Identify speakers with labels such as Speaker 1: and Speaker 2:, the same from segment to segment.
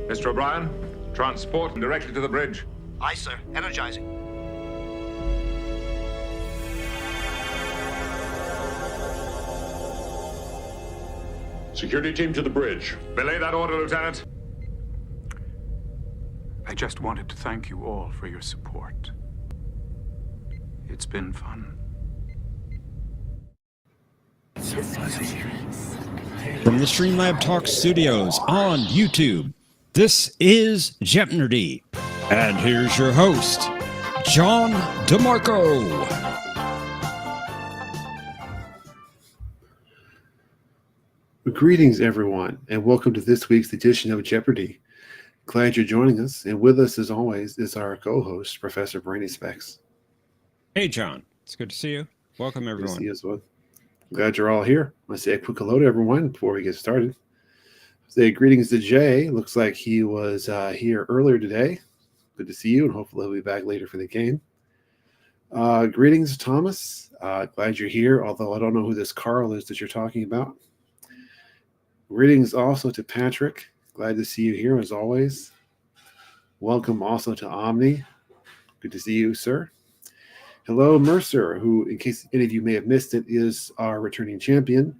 Speaker 1: Mr. O'Brien, transport directly to the bridge.
Speaker 2: Aye, sir. Energizing.
Speaker 1: Security team to the bridge. Belay that order, Lieutenant.
Speaker 3: I just wanted to thank you all for your support. It's been fun.
Speaker 4: From the Streamlab Talk Studios on YouTube, this is Jeopnerdy. And here's your host, John DeMarco.
Speaker 5: Greetings, everyone, and welcome to this week's edition of Jeopardy. Glad you're joining us, and with us, as always, is our co-host, Professor Brainy Specs.
Speaker 4: Hey, John. It's good to see you. Welcome, everyone.
Speaker 5: Good to see you as well. Glad you're all here. I want to say a quick hello to everyone before we get started. Say greetings to Jay. Looks like he was here earlier today. Good to see you, and hopefully he'll be back later for the game. Greetings, Thomas. Glad you're here, although I don't know who this Carl is that you're talking about. Greetings also to Patrick. Glad to see you here as always. Welcome also to Omni. Good to see you, sir. Hello, Mercer, who, in case any of you may have missed it, is our returning champion.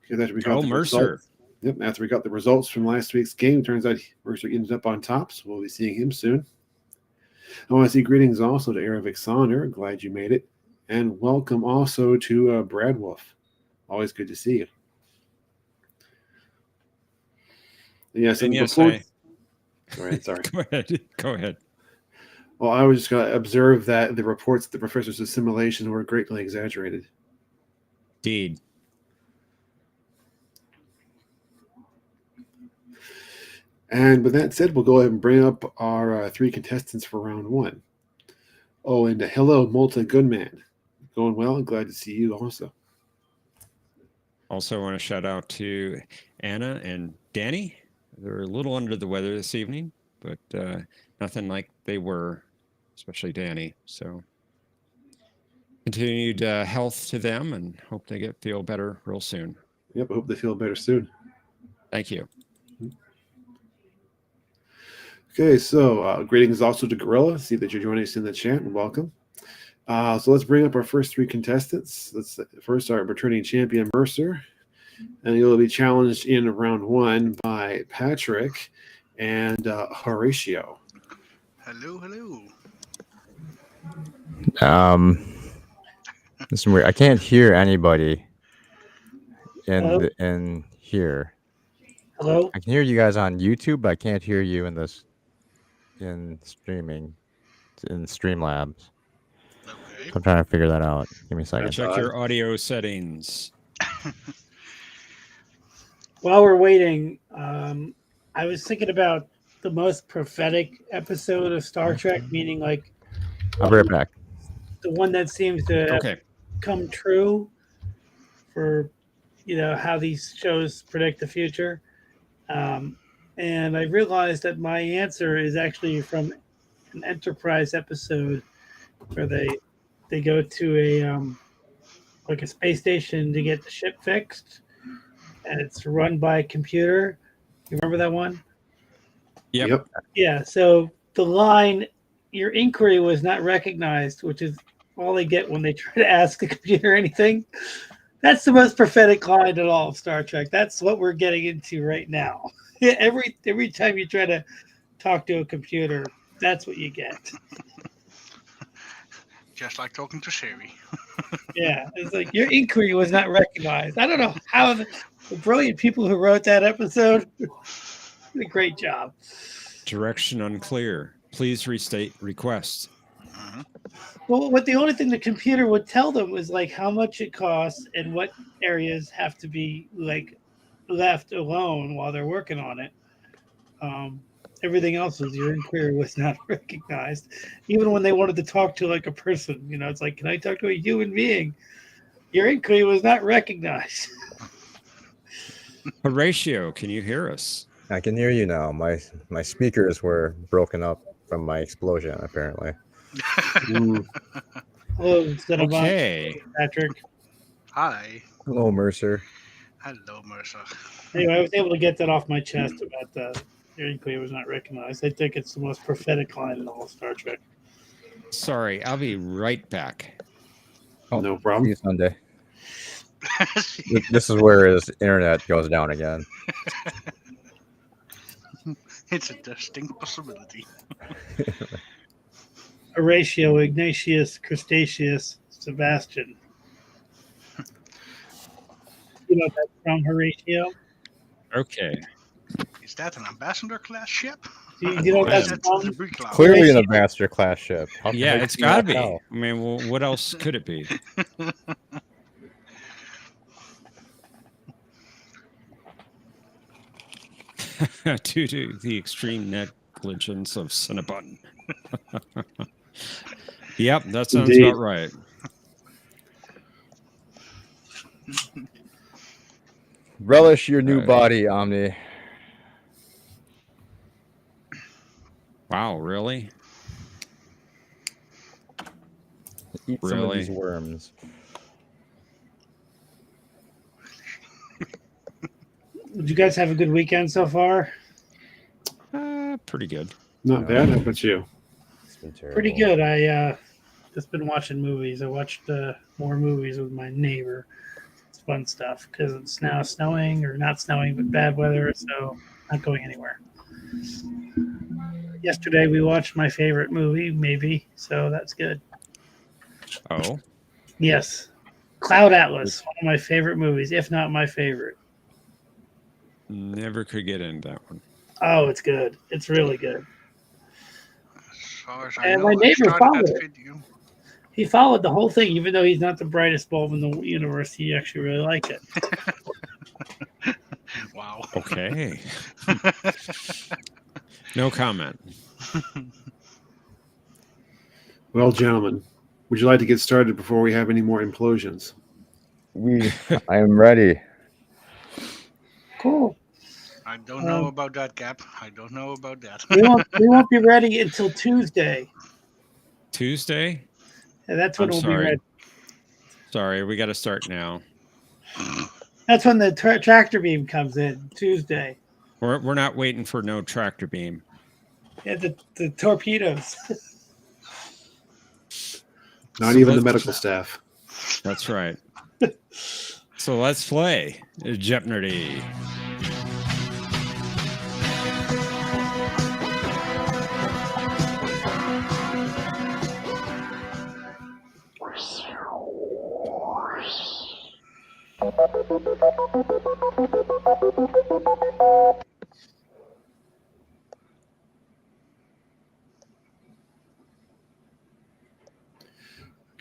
Speaker 5: Because after we got
Speaker 4: Mercer.
Speaker 5: After we got the results from last week's game, turns out Mercer ended up on top, so we'll be seeing him soon. I want to say greetings also to Eric Sander. Glad you made it. And welcome also to Brad Wolf. Always good to see you. Yes, and sorry.
Speaker 4: Go ahead.
Speaker 5: Well, I was just going to observe that the reports of the professor's assimilation were greatly exaggerated.
Speaker 4: Indeed.
Speaker 5: And with that said, we'll go ahead and bring up our three contestants for round one. Oh, and hello, Malta Goodman. Going well, and glad to see you also.
Speaker 4: Also want to shout out to Anna and Danny. They're a little under the weather this evening, but nothing like they were, especially Danny. So continued health to them, and hope they feel better real soon.
Speaker 5: Yep, I hope they feel better soon.
Speaker 4: Thank you.
Speaker 5: Okay, so greetings also to Gorilla. See that you're joining us in the chat, and welcome. So let's bring up our first three contestants. Let's first our returning champion, Mercer. And he'll be challenged in round one by Patrick and Horatio.
Speaker 2: Hello.
Speaker 6: This is weird. I can't hear anybody in here.
Speaker 7: Hello.
Speaker 6: I can hear you guys on YouTube, but I can't hear you in streaming in Streamlabs.
Speaker 2: Okay.
Speaker 6: So I'm trying to figure that out. Give me a second.
Speaker 4: Check your audio settings.
Speaker 7: While we're waiting, I was thinking about the most prophetic episode of Star Trek, meaning like
Speaker 6: I'll be right back.
Speaker 7: the one that seems to have come true for, how these shows predict the future. And I realized that my answer is actually from an Enterprise episode where they go to a space station to get the ship fixed. And it's run by a computer. You remember that one?
Speaker 4: Yep.
Speaker 7: Yeah. So the line, your inquiry was not recognized, which is all they get when they try to ask the computer anything. That's the most prophetic line in all of Star Trek. That's what we're getting into right now. Every time you try to talk to a computer, that's what you get.
Speaker 2: Just like talking to Sherry.
Speaker 7: Yeah. It's like your inquiry was not recognized. I don't know how the brilliant people who wrote that episode did a great job.
Speaker 4: Direction unclear. Please restate request.
Speaker 2: Mm-hmm.
Speaker 7: Well, the only thing the computer would tell them was like how much it costs and what areas have to be like left alone while they're working on it. Everything else was your inquiry was not recognized. Even when they wanted to talk to like a person, it's like, can I talk to a human being? Your inquiry was not recognized.
Speaker 4: Horatio, can you hear us?
Speaker 6: I can hear you now. My speakers were broken up from my explosion, apparently.
Speaker 7: Hello, instead of Patrick.
Speaker 2: Hi.
Speaker 6: Hello, Mercer.
Speaker 2: Hello, Mercer.
Speaker 7: Anyway, I was able to get that off my chest about Iroquois was not recognized. I think it's the most prophetic line in all Star Trek.
Speaker 4: Sorry, I'll be right back.
Speaker 6: Oh,
Speaker 5: No
Speaker 6: see
Speaker 5: problem.
Speaker 6: you Sunday. This is where his internet goes down again.
Speaker 2: It's a distinct possibility.
Speaker 7: Horatio, Ignatius, Crustaceus, Sebastian. You know that from Horatio?
Speaker 4: Okay.
Speaker 2: Is that an ambassador class ship?
Speaker 7: Do you know that's
Speaker 2: That's
Speaker 7: from?
Speaker 2: the Greek cloud.
Speaker 6: Clearly an ambassador class ship. How
Speaker 4: Yeah,
Speaker 6: can
Speaker 4: it's
Speaker 6: you
Speaker 4: got to
Speaker 6: not
Speaker 4: be.
Speaker 6: tell?
Speaker 4: I mean, well, what else could it be? Due to the extreme negligence of Cinnabon. Yep, that sounds
Speaker 5: Indeed.
Speaker 4: about right.
Speaker 6: Relish your new
Speaker 4: Right.
Speaker 6: body, Omni.
Speaker 4: Wow, really?
Speaker 6: Eat some of these
Speaker 4: Really?
Speaker 6: worms.
Speaker 7: Did you guys have a good weekend so far?
Speaker 4: Pretty good.
Speaker 5: Not bad. How about you?
Speaker 6: It's been terrible.
Speaker 7: Pretty good. I just been watching movies. I watched more movies with my neighbor. It's fun stuff because it's now snowing or not snowing, but bad weather, so not going anywhere. Yesterday we watched my favorite movie, maybe, so that's good.
Speaker 4: Oh,
Speaker 7: Yes, Cloud Atlas, one of my favorite movies, if not my favorite.
Speaker 4: never could get into that one.
Speaker 7: Oh, it's good. It's really good.
Speaker 2: As far as I
Speaker 7: And
Speaker 2: know,
Speaker 7: my
Speaker 2: I
Speaker 7: neighbor
Speaker 2: started
Speaker 7: followed
Speaker 2: that
Speaker 7: it.
Speaker 2: video.
Speaker 7: He followed the whole thing, even though he's not the brightest bulb in the universe. He actually really liked it.
Speaker 2: Wow.
Speaker 4: Okay. No comment.
Speaker 5: Well, gentlemen, would you like to get started before we have any more implosions?
Speaker 6: I am ready.
Speaker 7: Cool.
Speaker 2: I don't know about that, Cap. I don't know about that.
Speaker 7: We won't be ready until Tuesday.
Speaker 4: Tuesday?
Speaker 7: And that's when
Speaker 4: I'm
Speaker 7: we'll be
Speaker 4: sorry.
Speaker 7: ready.
Speaker 4: Sorry, we got to start now.
Speaker 7: That's when the tractor beam comes in, Tuesday.
Speaker 4: We're not waiting for no tractor beam.
Speaker 7: Yeah, the torpedoes.
Speaker 5: Not
Speaker 4: So
Speaker 5: even the
Speaker 4: let's-
Speaker 5: medical staff.
Speaker 4: That's right. So let's play Jeopnerdy.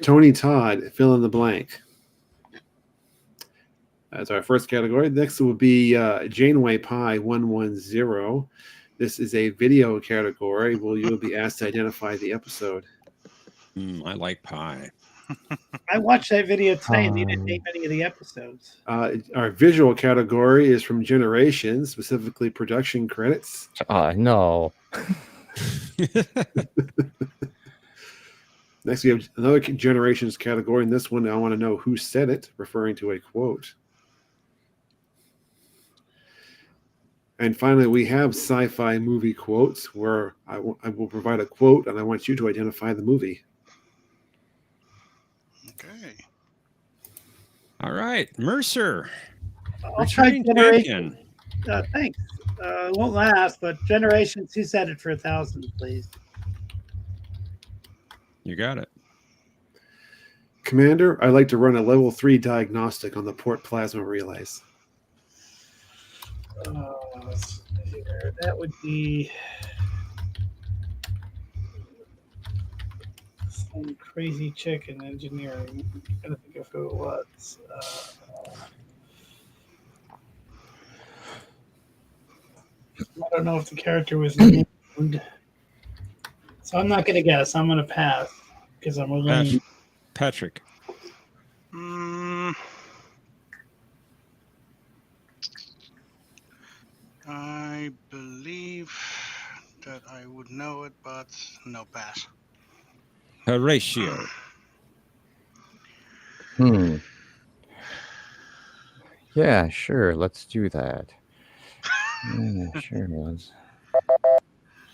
Speaker 5: Tony Todd, fill in the blank. That's our first category. Next will be Janeway Pie 110. This is a video category where you'll be asked to identify the episode.
Speaker 4: I like pie.
Speaker 7: I watched that video today and they didn't name any of the episodes.
Speaker 5: Our visual category is from Generations, specifically production credits.
Speaker 6: No.
Speaker 5: Next, we have another Generations category. In this one, I want to know who said it, referring to a quote. And finally, we have sci-fi movie quotes, where I will provide a quote, and I want you to identify the movie.
Speaker 2: Okay.
Speaker 4: All right, Mercer.
Speaker 7: I'll try
Speaker 4: returning
Speaker 7: Generation.
Speaker 4: champion.
Speaker 7: Thanks. It won't last, but Generations, who said it for 1,000, please?
Speaker 4: You got it.
Speaker 5: Commander, I'd like to run a level 3 diagnostic on the port plasma relays.
Speaker 7: Let's see here. That would be some crazy chick in engineering. I'm trying to think of who it was. I don't know if the character was named. So I'm not going to guess. I'm going to pass because I'm really.
Speaker 4: Patrick.
Speaker 2: I believe that I would know it, but no, pass.
Speaker 4: Horatio.
Speaker 6: Yeah, sure. Let's do that. Yeah, sure. Let's...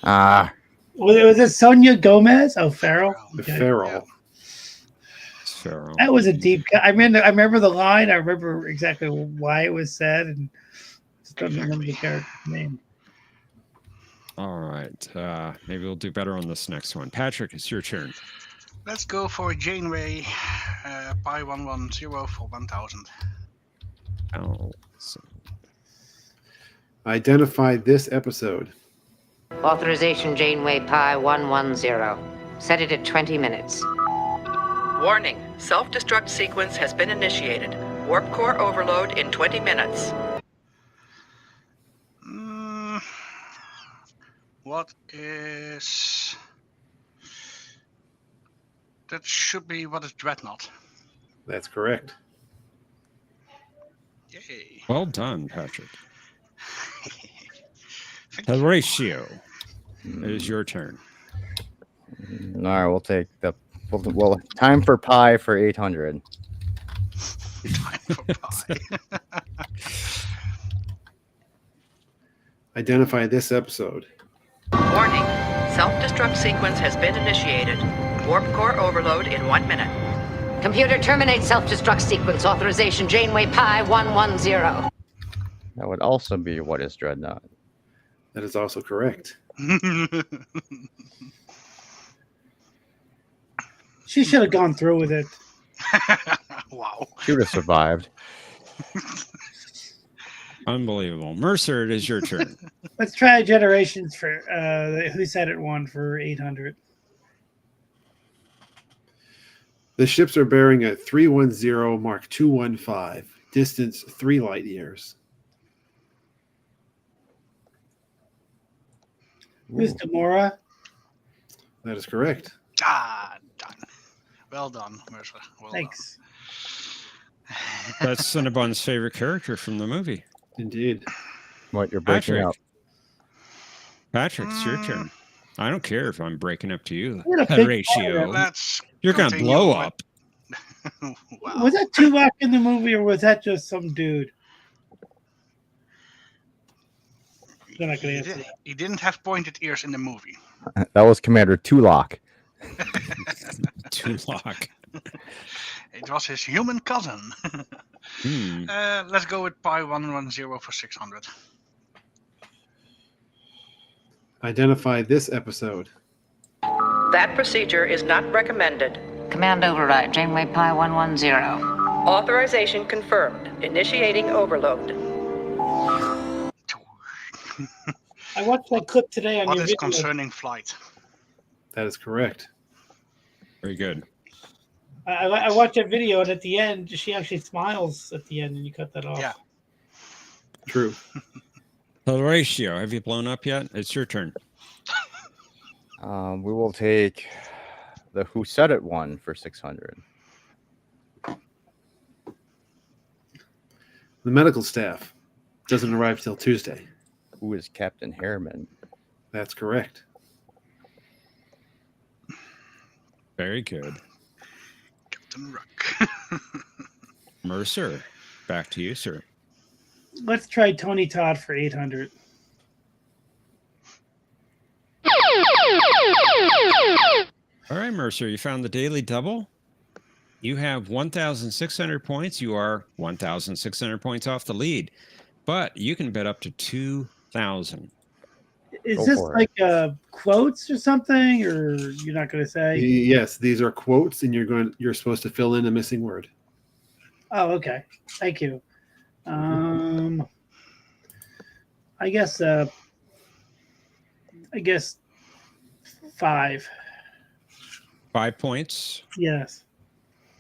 Speaker 7: Was it Sonia Gomez? Oh, Farrell. Okay.
Speaker 5: Farrell.
Speaker 4: Farrell.
Speaker 7: That was a deep cut. I remember the line. I remember exactly why it was said, and just don't remember the character's name.
Speaker 4: All right. Maybe we'll do better on this next one. Patrick, it's your turn.
Speaker 2: Let's go for Janeway, Pi 110 for 1000.
Speaker 4: Oh,
Speaker 5: Identify this episode.
Speaker 8: Authorization Janeway Pi 110. Set it at 20 minutes.
Speaker 9: Warning, self-destruct sequence has been initiated. Warp core overload in 20 minutes.
Speaker 2: What is... That should be what is Dreadnought.
Speaker 5: That's correct.
Speaker 2: Yay.
Speaker 4: well done, Patrick. Horatio, it is your turn.
Speaker 6: All right, we'll take the time for Pi for 800.
Speaker 2: Time for Pi.
Speaker 5: Identify this episode.
Speaker 9: Warning, self-destruct sequence has been initiated. Warp core overload in 1 minute.
Speaker 8: Computer terminate self-destruct sequence. Authorization Janeway Pi 110.
Speaker 6: That would also be what is Dreadnought.
Speaker 5: That is also correct.
Speaker 7: She should have gone through with it.
Speaker 2: Wow.
Speaker 6: She would have survived.
Speaker 4: Unbelievable. Mercer, it is your turn.
Speaker 7: Let's try Generations for Who Said It won for 800.
Speaker 5: The ships are bearing at 310 Mark 215, distance 3 light years.
Speaker 7: Who's Demora?
Speaker 5: That is correct.
Speaker 2: Ah, done. Well done, Mercer. Well
Speaker 7: Thanks.
Speaker 4: That's Cinnabon's favorite character from the movie.
Speaker 5: Indeed.
Speaker 6: What, you're breaking
Speaker 4: Patrick.
Speaker 6: up?
Speaker 4: Patrick, it's your turn. I don't care if I'm breaking up to you,
Speaker 7: What a big
Speaker 4: Horatio.
Speaker 7: fire.
Speaker 2: Let's
Speaker 4: You're going to
Speaker 2: continue
Speaker 4: blow
Speaker 2: with-
Speaker 4: up.
Speaker 2: Wow.
Speaker 7: Was that Tuvok in the movie, or was that just some dude? They're not going to answer.
Speaker 2: He didn't have pointed ears in the movie.
Speaker 6: That was Commander Tulok.
Speaker 4: Tulok.
Speaker 2: It was his human cousin. Let's go with Pi 110 for 600.
Speaker 5: Identify this episode.
Speaker 9: That procedure is not recommended.
Speaker 8: Command override Janeway Pi 110.
Speaker 9: Authorization confirmed. Initiating overload.
Speaker 7: I watched that clip today on
Speaker 2: What
Speaker 7: your
Speaker 2: is
Speaker 7: video.
Speaker 2: concerning flight?
Speaker 5: That is correct.
Speaker 4: Very good.
Speaker 7: I watched that video, and at the end, she actually smiles at the end, and you cut that off.
Speaker 2: Yeah.
Speaker 5: True.
Speaker 4: Horatio, have you blown up yet? It's your turn.
Speaker 6: We will take the Who Said It one for 600.
Speaker 5: The medical staff doesn't arrive till Tuesday.
Speaker 6: Who is Captain Harriman?
Speaker 5: That's correct.
Speaker 4: Very good.
Speaker 2: Captain Rook.
Speaker 4: Mercer, back to you, sir.
Speaker 7: Let's try Tony Todd for 800.
Speaker 4: All right, Mercer, you found the daily double. You have 1,600 points. You are 1,600 points off the lead, but you can bet up to 2,000.
Speaker 7: Is
Speaker 6: Go
Speaker 7: this
Speaker 6: for
Speaker 7: like quotes or something, or you're not going to say?
Speaker 5: Yes, these are quotes, and you're supposed to fill in a missing word.
Speaker 7: Oh, okay. Thank you. I guess 5.
Speaker 4: 5 points.
Speaker 7: Yes.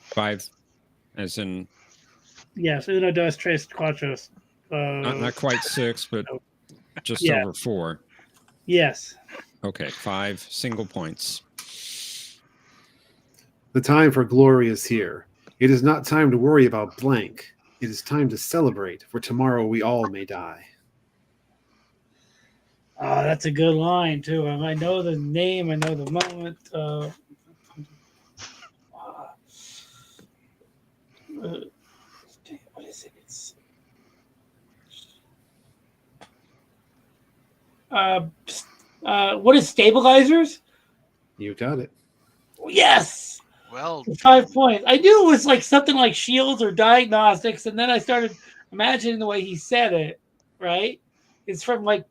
Speaker 4: 5, as in
Speaker 7: Yes. Uno, dos, tres, cuatro.
Speaker 4: not quite 6, but just
Speaker 7: Yeah.
Speaker 4: over 4.
Speaker 7: Yes.
Speaker 4: Okay, 5 single points.
Speaker 5: The time for glory is here. It is not time to worry about blank. It is time to celebrate, for tomorrow we all may die.
Speaker 7: Oh, that's a good line too. I know the name. I know the moment. What is it? It's What is stabilizers?
Speaker 5: You got it.
Speaker 7: Yes.
Speaker 2: Well,
Speaker 7: 5 points. I knew it was like something like shields or diagnostics, and then I started imagining the way he said it. Right? It's from like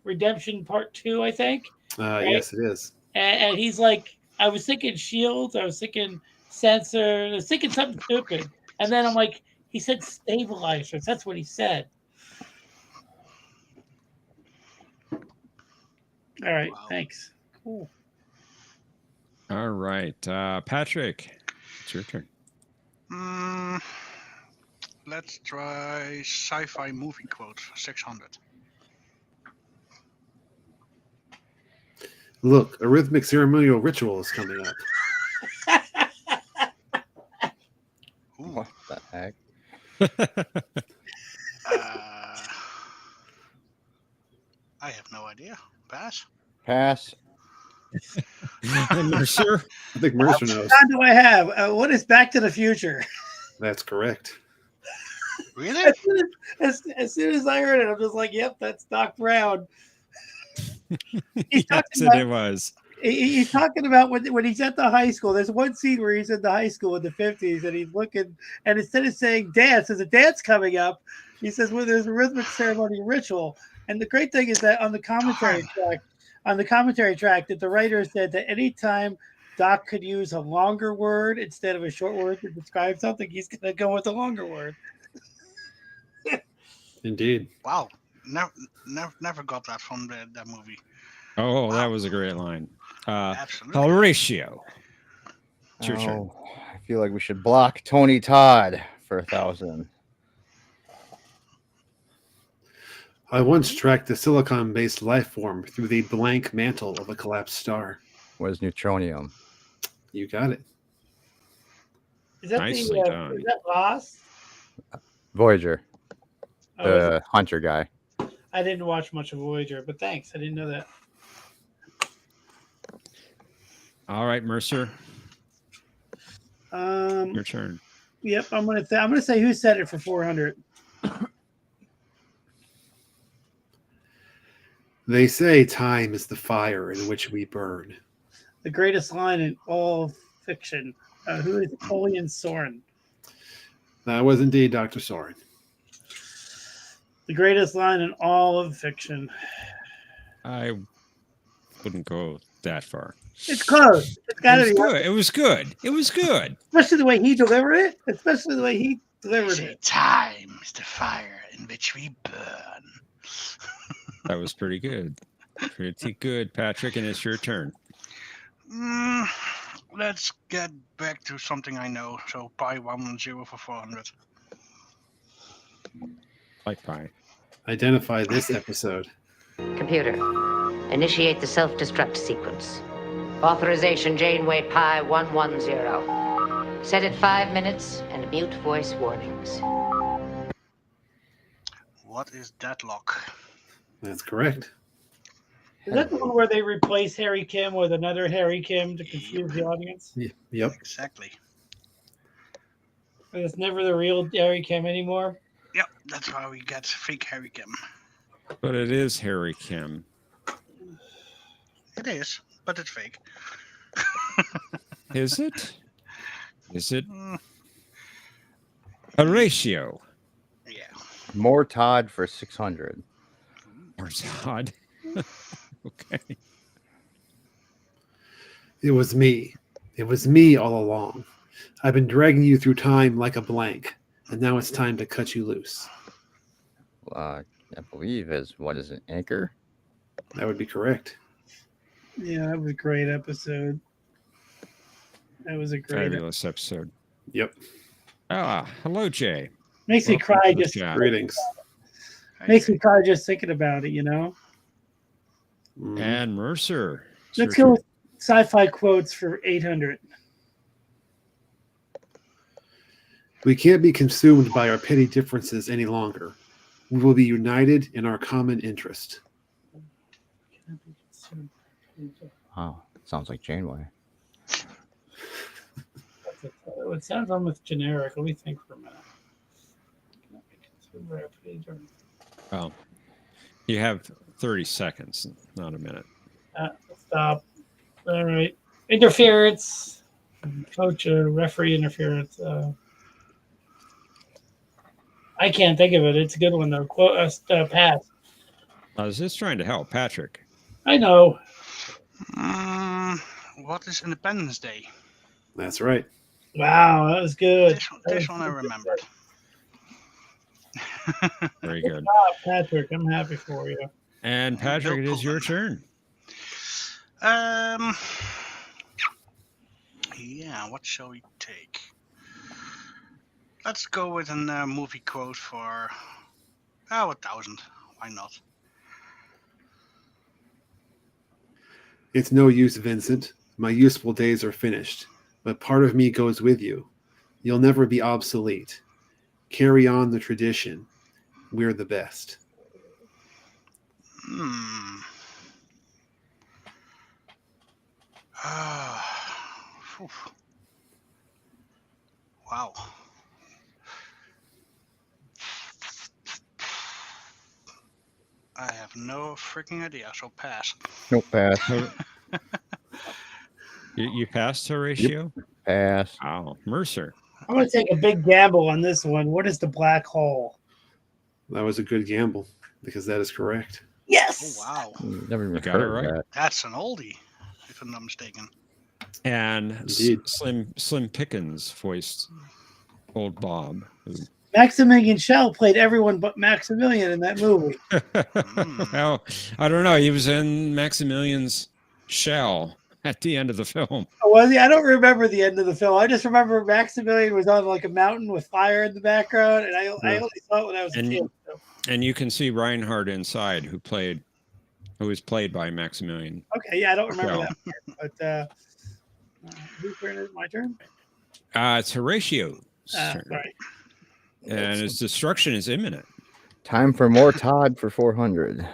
Speaker 7: Redemption Part 2, I think. Right?
Speaker 5: Yes, it is.
Speaker 7: And he's like, I was thinking shields, I was thinking sensor, I was thinking something stupid, and then I'm like, he said stabilizers. That's what he said. All right,
Speaker 2: wow.
Speaker 7: thanks. Cool.
Speaker 4: All right, Patrick, it's your turn.
Speaker 2: Let's try sci-fi movie quote for 600.
Speaker 5: Look, a rhythmic ceremonial ritual is coming up.
Speaker 6: What the heck?
Speaker 2: I have no idea. Pass.
Speaker 6: Pass.
Speaker 4: Mercer?
Speaker 5: I think Mercer knows.
Speaker 7: What do I have? What is Back to the Future?
Speaker 5: That's correct.
Speaker 2: Really?
Speaker 7: As soon as I heard it, I'm just like, yep, that's Doc Brown.
Speaker 4: Yes, it was.
Speaker 7: He's talking about when he's at the high school. There's one scene where he's in the high school in the 50s and he's looking, and instead of saying dance, there's a dance coming up. He says, well, there's a rhythmic ceremony ritual. And the great thing is that on the commentary track, that the writer said that anytime Doc could use a longer word instead of a short word to describe something, he's going to go with a longer word.
Speaker 5: Indeed.
Speaker 2: Wow. Never got that from that movie.
Speaker 4: Oh,
Speaker 2: Wow.
Speaker 4: that was a great line.
Speaker 2: Absolutely.
Speaker 4: Horatio. It's your turn.
Speaker 6: I feel like we should block Tony Todd for 1,000.
Speaker 5: I once tracked a silicon-based life form through the blank mantle of a collapsed star.
Speaker 6: What is neutronium?
Speaker 5: You got it.
Speaker 7: Is that
Speaker 4: Nicely done.
Speaker 7: Is that Lost?
Speaker 6: Voyager.
Speaker 7: Oh,
Speaker 6: The hunter guy.
Speaker 7: I didn't watch much of Voyager, but thanks. I didn't know that.
Speaker 4: All right, Mercer,
Speaker 7: Your
Speaker 4: your turn.
Speaker 7: Yep, I'm gonna say who said it for 400.
Speaker 5: They say time is the fire in which we burn.
Speaker 7: The greatest line in all fiction. Who is Napoleon Soren?
Speaker 5: That was indeed Dr. Soren.
Speaker 7: The greatest line in all of fiction.
Speaker 4: I wouldn't go that far.
Speaker 7: It's close. It's got to be
Speaker 4: good. It was good. It was good.
Speaker 7: Especially the way he delivered it.
Speaker 2: Time is the fire in which we burn.
Speaker 4: That was pretty good. Pretty good, Patrick, and it's your turn.
Speaker 2: Let's get back to something I know. So pi 110 for 400.
Speaker 4: Like pie.
Speaker 5: Identify this episode.
Speaker 8: Computer, initiate the self-destruct sequence. Authorization Janeway Pi 110. Set it 5 minutes and mute voice warnings.
Speaker 2: What is deadlock?
Speaker 5: That's correct.
Speaker 7: Is that the one where they replace Harry Kim with another Harry Kim to confuse the audience?
Speaker 5: Yep.
Speaker 2: Exactly.
Speaker 7: And it's never the real Harry Kim anymore?
Speaker 2: Yep, that's why we get fake Harry Kim.
Speaker 4: But it is Harry Kim.
Speaker 2: It is, but it's fake.
Speaker 4: Is it? Is it? Horatio.
Speaker 2: Yeah.
Speaker 6: More Todd for 600.
Speaker 4: More Todd. Okay.
Speaker 5: It was me. It was me all along. I've been dragging you through time like a blank, and now it's time to cut you loose.
Speaker 6: I believe what is it, Anchor?
Speaker 5: That would be correct.
Speaker 7: Yeah, that was a great episode. That was a great
Speaker 4: Fabulous episode.
Speaker 5: Yep.
Speaker 4: Hello, Jay.
Speaker 7: Makes me cry just
Speaker 5: Greetings.
Speaker 7: Makes me cry just thinking about it, you know?
Speaker 4: And Mercer.
Speaker 7: Let's go with sci-fi quotes for 800.
Speaker 5: We can't be consumed by our petty differences any longer. We will be united in our common interest.
Speaker 6: Oh, sounds like Janeway.
Speaker 7: It sounds almost generic. Let me think for a minute.
Speaker 4: Well, you have 30 seconds, not a minute.
Speaker 7: Stop. All right. Interference. Coach or referee interference. I can't think of it. It's a good one, though. Pass.
Speaker 4: I was just trying to help Patrick.
Speaker 7: I know.
Speaker 2: What is Independence Day?
Speaker 5: That's right.
Speaker 7: Wow, that was good.
Speaker 2: This one I remembered.
Speaker 4: Very good.
Speaker 7: Good job, Patrick. I'm happy for you.
Speaker 4: And Patrick, it is your turn.
Speaker 2: Yeah, what shall we take? Let's go with a movie quote for 1,000. Why not?
Speaker 5: It's no use, Vincent. My useful days are finished, but part of me goes with you. You'll never be obsolete. Carry on the tradition. We're the best.
Speaker 2: Wow. I have no freaking idea, so pass.
Speaker 6: No pass.
Speaker 4: You passed, Horatio?
Speaker 6: Yep. Pass.
Speaker 4: Oh, Mercer.
Speaker 7: I'm going to take a big gamble on this one. What is the black hole?
Speaker 5: That was a good gamble because that is correct.
Speaker 7: Yes.
Speaker 2: Oh, wow.
Speaker 6: Never even
Speaker 4: got it
Speaker 6: heard
Speaker 4: right.
Speaker 6: that.
Speaker 2: That's an oldie, if I'm not mistaken.
Speaker 4: And
Speaker 5: Indeed.
Speaker 4: Slim Pickens voiced old Bob.
Speaker 7: Maximilian Schell played everyone but Maximilian in that movie.
Speaker 4: Well, I don't know. He was in Maximilian's shell at the end of the film.
Speaker 7: Oh, was he? I don't remember the end of the film. I just remember Maximilian was on like a mountain with fire in the background, and I only saw it when I was a kid. So.
Speaker 4: And you can see Reinhardt inside, who was played by Maximilian.
Speaker 7: Okay, yeah, I don't remember that part, but whose turn is it? My turn?
Speaker 4: It's Horatio's turn.
Speaker 7: Right.
Speaker 4: And his destruction is imminent.
Speaker 6: Time for more Todd for 400.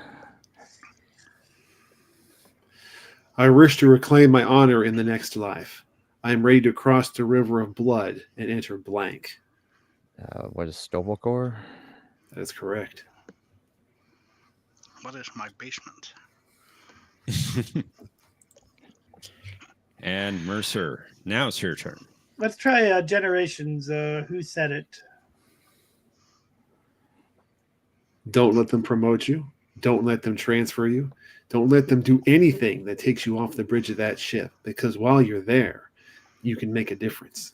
Speaker 5: I wish to reclaim my honor in the next life. I am ready to cross the river of blood and enter blank.
Speaker 6: What is Stovallcore?
Speaker 5: That is correct.
Speaker 2: What is my basement?
Speaker 4: And Mercer, now it's your turn.
Speaker 7: Let's try Generations. Who said it?
Speaker 5: Don't let them promote you. Don't let them transfer you. Don't let them do anything that takes you off the bridge of that ship, because while you're there, you can make a difference.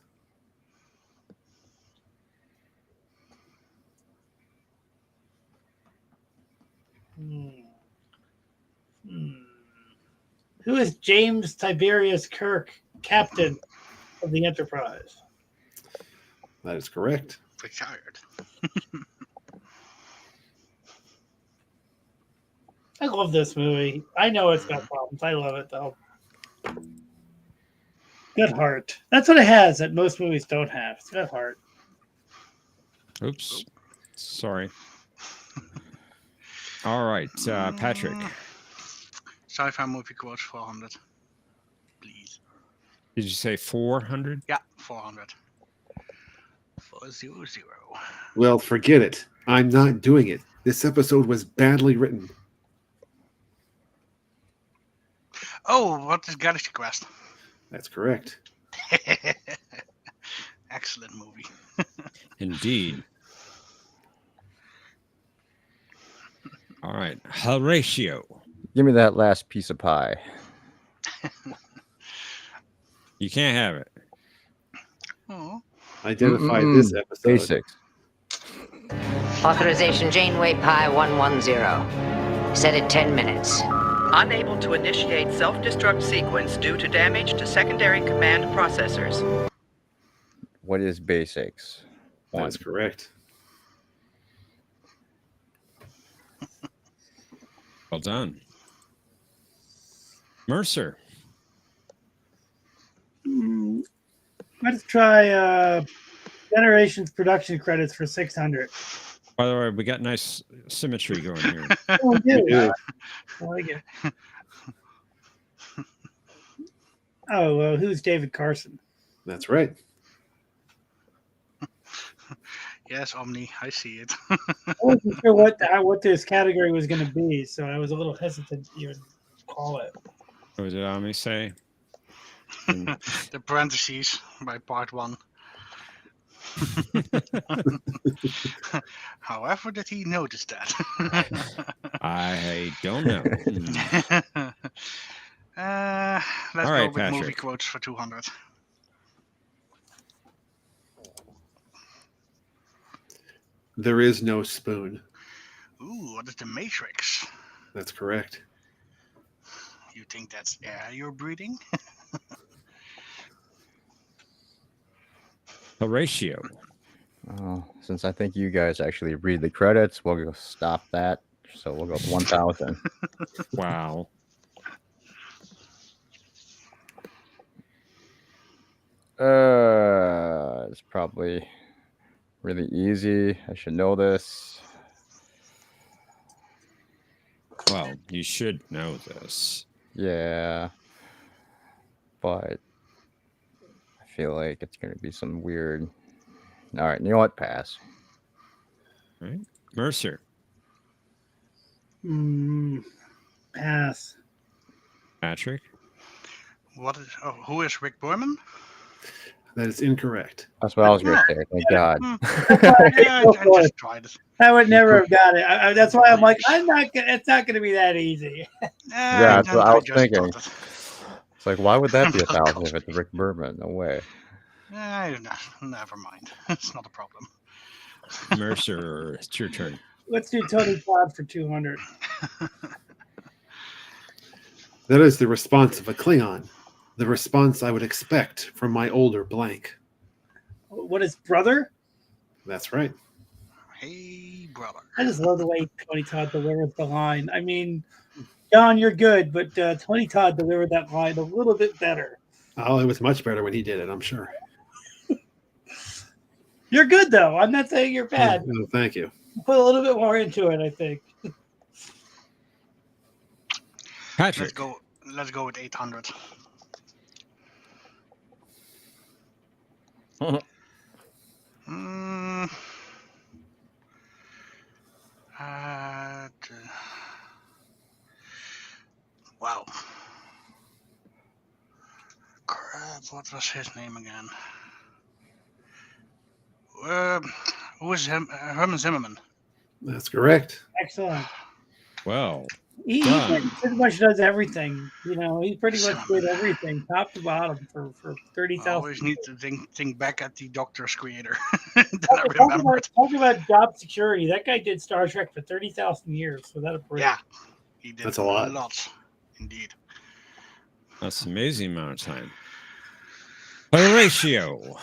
Speaker 7: Who is James Tiberius Kirk, captain of the Enterprise?
Speaker 5: That is correct.
Speaker 2: Retired.
Speaker 7: I love this movie. I know it's got problems. I love it, though. Good heart. That's what it has that most movies don't have. It's good heart.
Speaker 4: Oops. Sorry. All right, Patrick.
Speaker 2: Sci-fi movie quotes 400. Please.
Speaker 4: Did you say 400?
Speaker 2: Yeah, 400. 400.
Speaker 5: Well, forget it. I'm not doing it. This episode was badly written.
Speaker 2: Oh, what is Galaxy Quest?
Speaker 5: That's correct.
Speaker 2: Excellent movie.
Speaker 4: Indeed. All right, Horatio.
Speaker 6: Give me that last piece of pie.
Speaker 4: You can't have it.
Speaker 2: Oh.
Speaker 5: Identify this episode.
Speaker 6: Basics.
Speaker 8: Authorization Janeway Pi 110. Set it 10 minutes.
Speaker 9: Unable to initiate self-destruct sequence due to damage to secondary command processors.
Speaker 6: What is basics?
Speaker 5: That's correct.
Speaker 4: Well done. Mercer.
Speaker 7: Let's try Generations production credits for 600.
Speaker 4: By the way, we got nice symmetry going here.
Speaker 7: Oh, we do. I like it. Oh, well, who's David Carson?
Speaker 5: That's right.
Speaker 2: Yes, Omni, I see it.
Speaker 7: I wasn't sure what this category was going to be, so I was a little hesitant to even call it.
Speaker 4: What did Ami say?
Speaker 2: The parentheses by part 1. However, did he notice that?
Speaker 4: I don't know.
Speaker 2: Let's
Speaker 4: All
Speaker 2: go
Speaker 4: right,
Speaker 2: with movie
Speaker 4: Patrick.
Speaker 2: quotes for 200.
Speaker 5: There is no spoon.
Speaker 2: Ooh, what is the Matrix?
Speaker 5: That's correct.
Speaker 2: You think that's air you're breathing?
Speaker 4: Horatio.
Speaker 6: Since I think you guys actually read the credits, we'll go stop that. So we'll go with 1,000.
Speaker 4: Wow.
Speaker 6: It's probably really easy. I should know this.
Speaker 4: Well, you should know this.
Speaker 6: Yeah. But I feel like it's going to be some weird. All right. You know what? Pass.
Speaker 4: All right. Mercer.
Speaker 7: Pass.
Speaker 4: Patrick.
Speaker 2: Who is Rick Berman?
Speaker 5: That is incorrect.
Speaker 6: That's what I was going to say. Thank God.
Speaker 2: Yeah, I just tried it.
Speaker 7: I would never have got it. That's why I'm like, it's not going to be that easy.
Speaker 6: Yeah, that's what I was thinking.
Speaker 2: It.
Speaker 6: It's like, why would that be 1,000 if it's Rick Berman? No way.
Speaker 2: Never mind. It's not a problem.
Speaker 4: Mercer, it's your turn.
Speaker 7: Let's do Tony Todd for 200.
Speaker 5: That is the response of a Klingon. The response I would expect from my older blank.
Speaker 7: What is brother?
Speaker 5: That's right.
Speaker 2: Hey, brother.
Speaker 7: I just love the way Tony Todd delivers the line. I mean, John, you're good, but Tony Todd delivered that line a little bit better.
Speaker 5: Oh, it was much better when he did it, I'm sure.
Speaker 7: You're good, though. I'm not saying you're bad.
Speaker 5: No, thank you.
Speaker 7: Put a little bit more into it, I think.
Speaker 4: Patrick.
Speaker 2: Let's go with 800. Wow. Crap, what was his name again? Who is Herman Zimmerman?
Speaker 5: That's correct.
Speaker 7: Excellent.
Speaker 4: Well,
Speaker 7: He pretty much does everything. You know, he pretty much did everything, top to bottom, for 30,000.
Speaker 2: I always need to think back at the Doctor's creator.
Speaker 7: Talk about job security. That guy did Star Trek for 30,000 years. So that's a break.
Speaker 2: Yeah, he did.
Speaker 5: That's a lot.
Speaker 2: Indeed.
Speaker 4: That's an amazing amount of time. Horatio.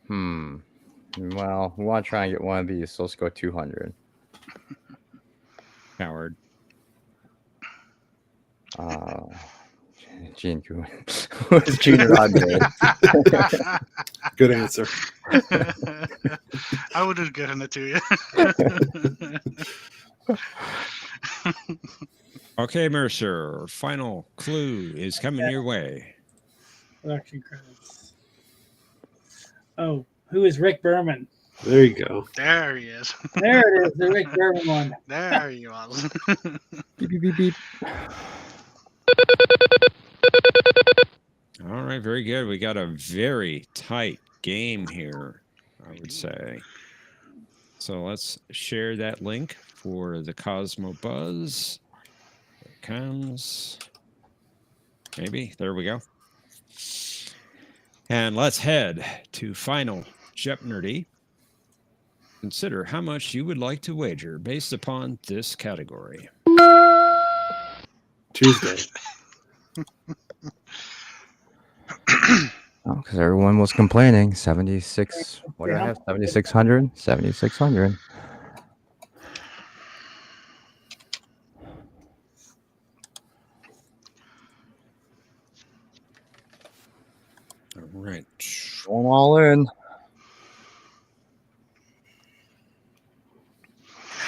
Speaker 6: Well, we want to try and get one of these, so let's go 200.
Speaker 4: Howard.
Speaker 6: Gene Coon. What's Jeopnerdy?
Speaker 5: Good answer.
Speaker 2: I would have given it to you.
Speaker 4: Okay, Mercer. Final clue is coming your way.
Speaker 7: Production credits. Oh, who is Rick Berman?
Speaker 5: There you go.
Speaker 2: There he is.
Speaker 7: There it is, the Rick Berman one.
Speaker 2: There he was.
Speaker 6: Beep, beep, beep, beep.
Speaker 4: All right, very good. We got a very tight game here, I would say. So let's share that link for the Cosmo Buzz. Here it comes. Maybe. There we go. And let's head to final Jeopnerdy. Consider how much you would like to wager based upon this category.
Speaker 5: Tuesday.
Speaker 6: Because everyone was complaining. 76. What do I have? 7,600? 7,600.
Speaker 4: All right.
Speaker 6: Going all in.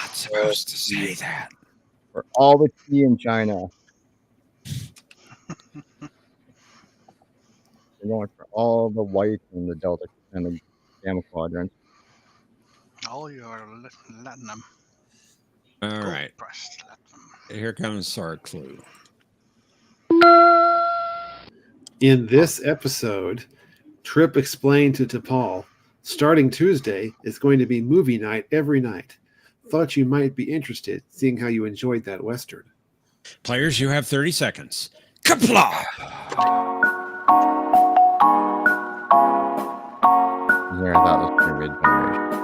Speaker 4: Not supposed to say that.
Speaker 6: For all the tea in China. We're going for all the white and the delta and the gamma quadrant.
Speaker 2: All your latinum.
Speaker 4: All right.
Speaker 2: Pressed latinum.
Speaker 4: Here comes our clue.
Speaker 5: In this episode, Trip explained to T'Pol, starting Tuesday, it's going to be movie night every night. Thought you might be interested, seeing how you enjoyed that Western.
Speaker 4: Players, you have 30 seconds. Kapla!
Speaker 6: Yeah, that was pretty mid-generation.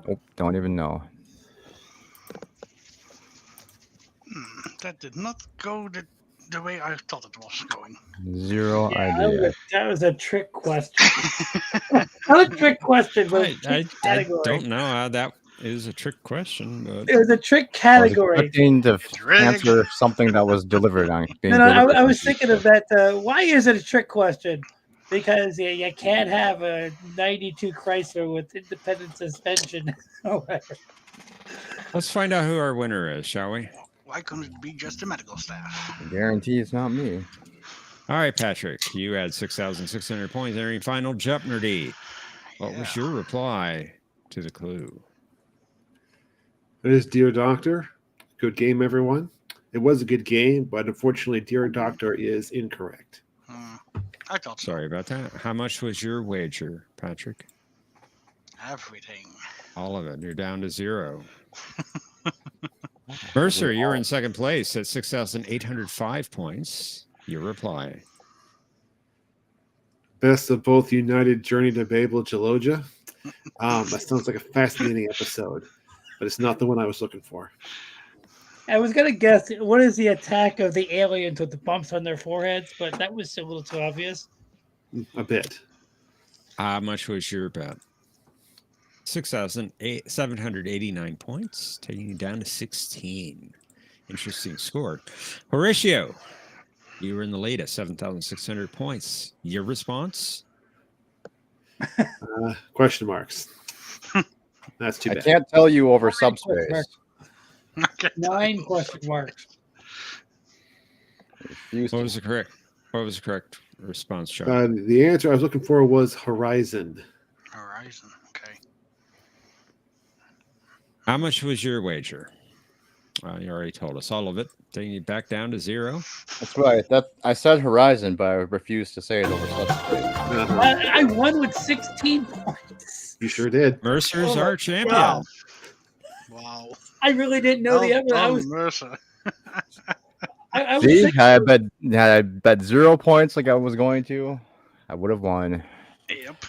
Speaker 6: Oh, don't even know.
Speaker 2: That did not go the way I thought it was going.
Speaker 6: Zero
Speaker 7: Yeah,
Speaker 6: idea.
Speaker 7: that was a trick question. Not a trick question, but
Speaker 4: I don't know how that is a trick question, but
Speaker 7: it was a trick
Speaker 6: I was
Speaker 7: category.
Speaker 6: expecting to
Speaker 2: rigged.
Speaker 6: answer something that was delivered on.
Speaker 7: No, I was thinking of that. Why is it a trick question? Because you can't have a 92 Chrysler with independent suspension. Oh,
Speaker 4: let's find out who our winner is, shall we?
Speaker 2: Why couldn't it be just the medical staff?
Speaker 6: I guarantee it's not me.
Speaker 4: All right, Patrick, you had 6,600 points entering final Jeopnerdy. What was your reply to the clue?
Speaker 5: It is Dear Doctor. Good game, everyone. It was a good game, but unfortunately, Dear Doctor is incorrect.
Speaker 2: I thought so.
Speaker 4: Sorry about that. How much was your wager, Patrick?
Speaker 2: Everything.
Speaker 4: All of it. You're down to 0. Mercer, you're in second place at 6,805 points. Your reply.
Speaker 5: Best of both United Journey to Babel Gelogia. That sounds like a fascinating episode, but it's not the one I was looking for.
Speaker 7: I was gonna guess what is the attack of the aliens with the bumps on their foreheads, but that was a little too obvious.
Speaker 5: A bit.
Speaker 4: How much was your bet? 6,789 points, taking you down to 16. Interesting score. Horatio, you were in the lead at 7,600 points. Your response?
Speaker 5: Question marks. That's too bad.
Speaker 6: I can't tell you over subspace.
Speaker 7: 9 question marks.
Speaker 4: What was the correct response, Sean?
Speaker 5: The answer I was looking for was Horizon.
Speaker 2: Horizon. Okay.
Speaker 4: How much was your wager? You already told us all of it. Taking you back down to 0.
Speaker 6: That's right. I said Horizon, but I refused to say it over subspace.
Speaker 7: I won with 16 points.
Speaker 5: You sure did.
Speaker 4: Mercer's our champion.
Speaker 2: Wow.
Speaker 7: I really didn't know the other. I was
Speaker 2: Mercer.
Speaker 7: I was
Speaker 6: See,
Speaker 7: thinking-
Speaker 6: had I bet 0 points like I was going to, I would have won.
Speaker 2: Yep.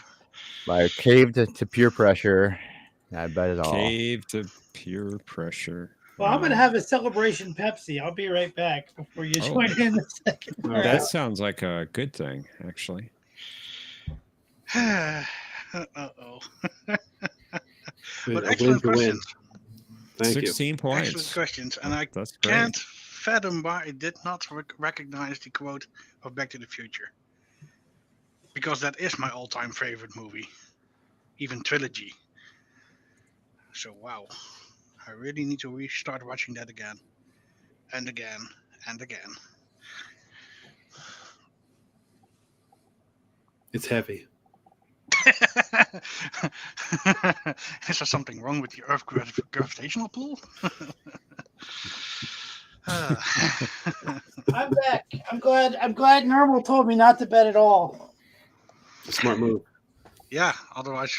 Speaker 6: But I caved to peer pressure. I bet it all.
Speaker 4: Cave to pure pressure.
Speaker 7: Well, I'm going to have a celebration Pepsi. I'll be right back before you join in a second.
Speaker 4: That sounds like a good thing, actually.
Speaker 2: Uh-oh. But
Speaker 5: A
Speaker 2: excellent
Speaker 5: win to win.
Speaker 2: questions.
Speaker 5: Thank
Speaker 4: 16 points.
Speaker 2: Excellent questions. And I
Speaker 4: That's great.
Speaker 2: can't fathom why I did not recognize the quote of Back to the Future. Because that is my all-time favorite movie. Even trilogy. So, wow. I really need to restart watching that again. And again. And again.
Speaker 5: It's heavy.
Speaker 2: Is there something wrong with the Earth gravitational pull?
Speaker 7: I'm back. I'm glad Normal told me not to bet at all.
Speaker 5: A smart move.
Speaker 2: Yeah, otherwise,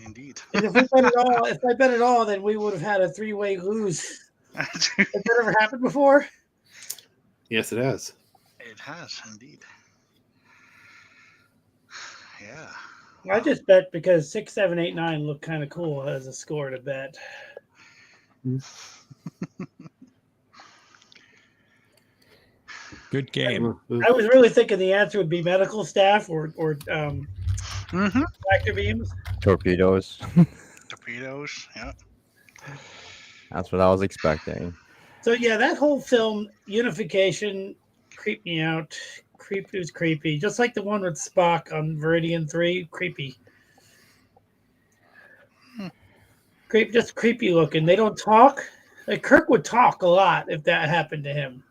Speaker 2: indeed.
Speaker 7: And if I bet at all, then we would have had a 3-way lose. Has that ever happened before?
Speaker 5: Yes, it has.
Speaker 2: It has, indeed. Yeah.
Speaker 7: I just bet because 6, 7, 8, 9 look kind of cool as a score to bet.
Speaker 4: Good game.
Speaker 7: I was really thinking the answer would be medical staff or tractor beams.
Speaker 6: Torpedoes.
Speaker 2: Torpedoes, yeah.
Speaker 6: That's what I was expecting.
Speaker 7: So yeah, that whole film, Unification, creeped me out. It was creepy. Just like the one with Spock on Viridian 3, creepy. Just creepy looking. They don't talk. Like Kirk would talk a lot if that happened to him.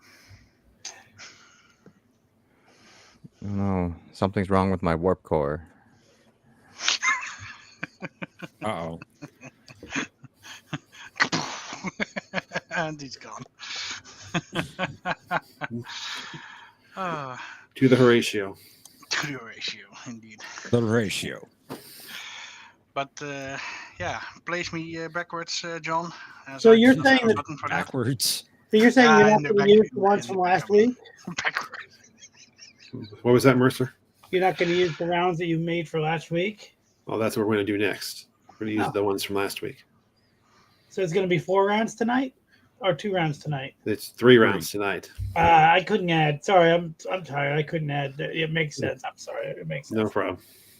Speaker 6: No, something's wrong with my warp core.
Speaker 4: Uh-oh.
Speaker 2: And he's gone.
Speaker 5: To the Horatio.
Speaker 2: To the ratio, indeed.
Speaker 4: The ratio.
Speaker 2: But yeah, place me backwards, John.
Speaker 7: So you're saying that
Speaker 4: backwards.
Speaker 7: So you're saying you're
Speaker 2: in
Speaker 7: not
Speaker 2: the
Speaker 7: going
Speaker 2: back-
Speaker 7: to use the
Speaker 2: in
Speaker 7: ones
Speaker 2: the
Speaker 7: from
Speaker 2: back
Speaker 7: last
Speaker 2: of me.
Speaker 7: week?
Speaker 2: Backwards.
Speaker 5: What was that, Mercer?
Speaker 7: You're not going to use the rounds that you made for last week?
Speaker 5: Well, that's what we're going to do next. We're going to use the ones from last week.
Speaker 7: So it's going to be 4 rounds tonight, or 2 rounds tonight?
Speaker 5: It's 3 rounds tonight.
Speaker 7: I couldn't add. Sorry, I'm tired. I couldn't add. It makes sense. I'm sorry. It makes sense.
Speaker 5: No problem.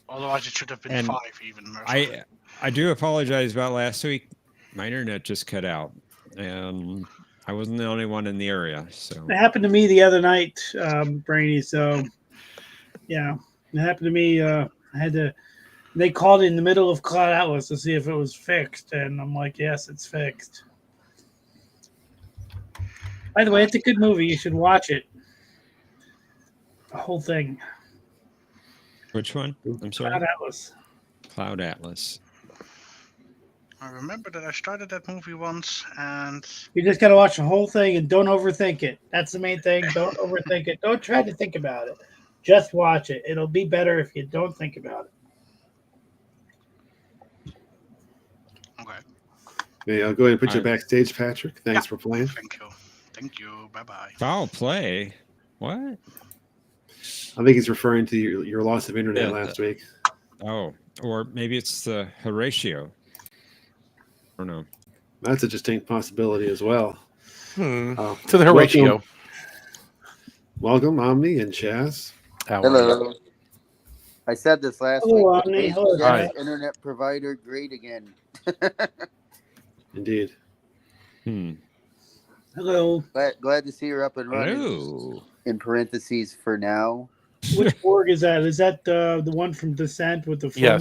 Speaker 2: Otherwise, it should have been
Speaker 4: And
Speaker 2: 5 even. Mercer.
Speaker 4: I do apologize about last week. My internet just cut out, and I wasn't the only one in the area. So
Speaker 7: It happened to me the other night, Brainy. So, yeah, it happened to me. I had to. They called in the middle of Cloud Atlas to see if it was fixed, and I'm like, yes, it's fixed. By the way, it's a good movie. You should watch it. The whole thing.
Speaker 4: which one? I'm sorry.
Speaker 7: Cloud Atlas.
Speaker 4: Cloud Atlas.
Speaker 2: I remember that I started that movie once, and
Speaker 7: You just got to watch the whole thing and don't overthink it. That's the main thing. Don't overthink it. Don't try to think about it. Just watch it. It'll be better if you don't think about it.
Speaker 2: okay.
Speaker 5: Okay, I'll go ahead and put you backstage, Patrick. Thanks for playing.
Speaker 2: Thank you. Bye bye.
Speaker 4: Foul play. What?
Speaker 5: I think he's referring to your loss of internet
Speaker 4: Yeah,
Speaker 5: last week.
Speaker 4: Oh, or maybe it's the Horatio. I don't know.
Speaker 5: That's a distinct possibility as well.
Speaker 10: To the Horatio.
Speaker 5: Welcome, Omni and Chaz.
Speaker 11: Hello. I said this last
Speaker 7: Hello,
Speaker 11: week.
Speaker 7: Omni.
Speaker 11: Make
Speaker 7: Hello,
Speaker 11: Jen's
Speaker 7: Chaz.
Speaker 11: internet provider great again.
Speaker 5: Indeed.
Speaker 7: Hello.
Speaker 11: Glad to see her up and running.
Speaker 4: Hello.
Speaker 11: In parentheses for now.
Speaker 7: Which org is that? Is that the one from Descent with the phone?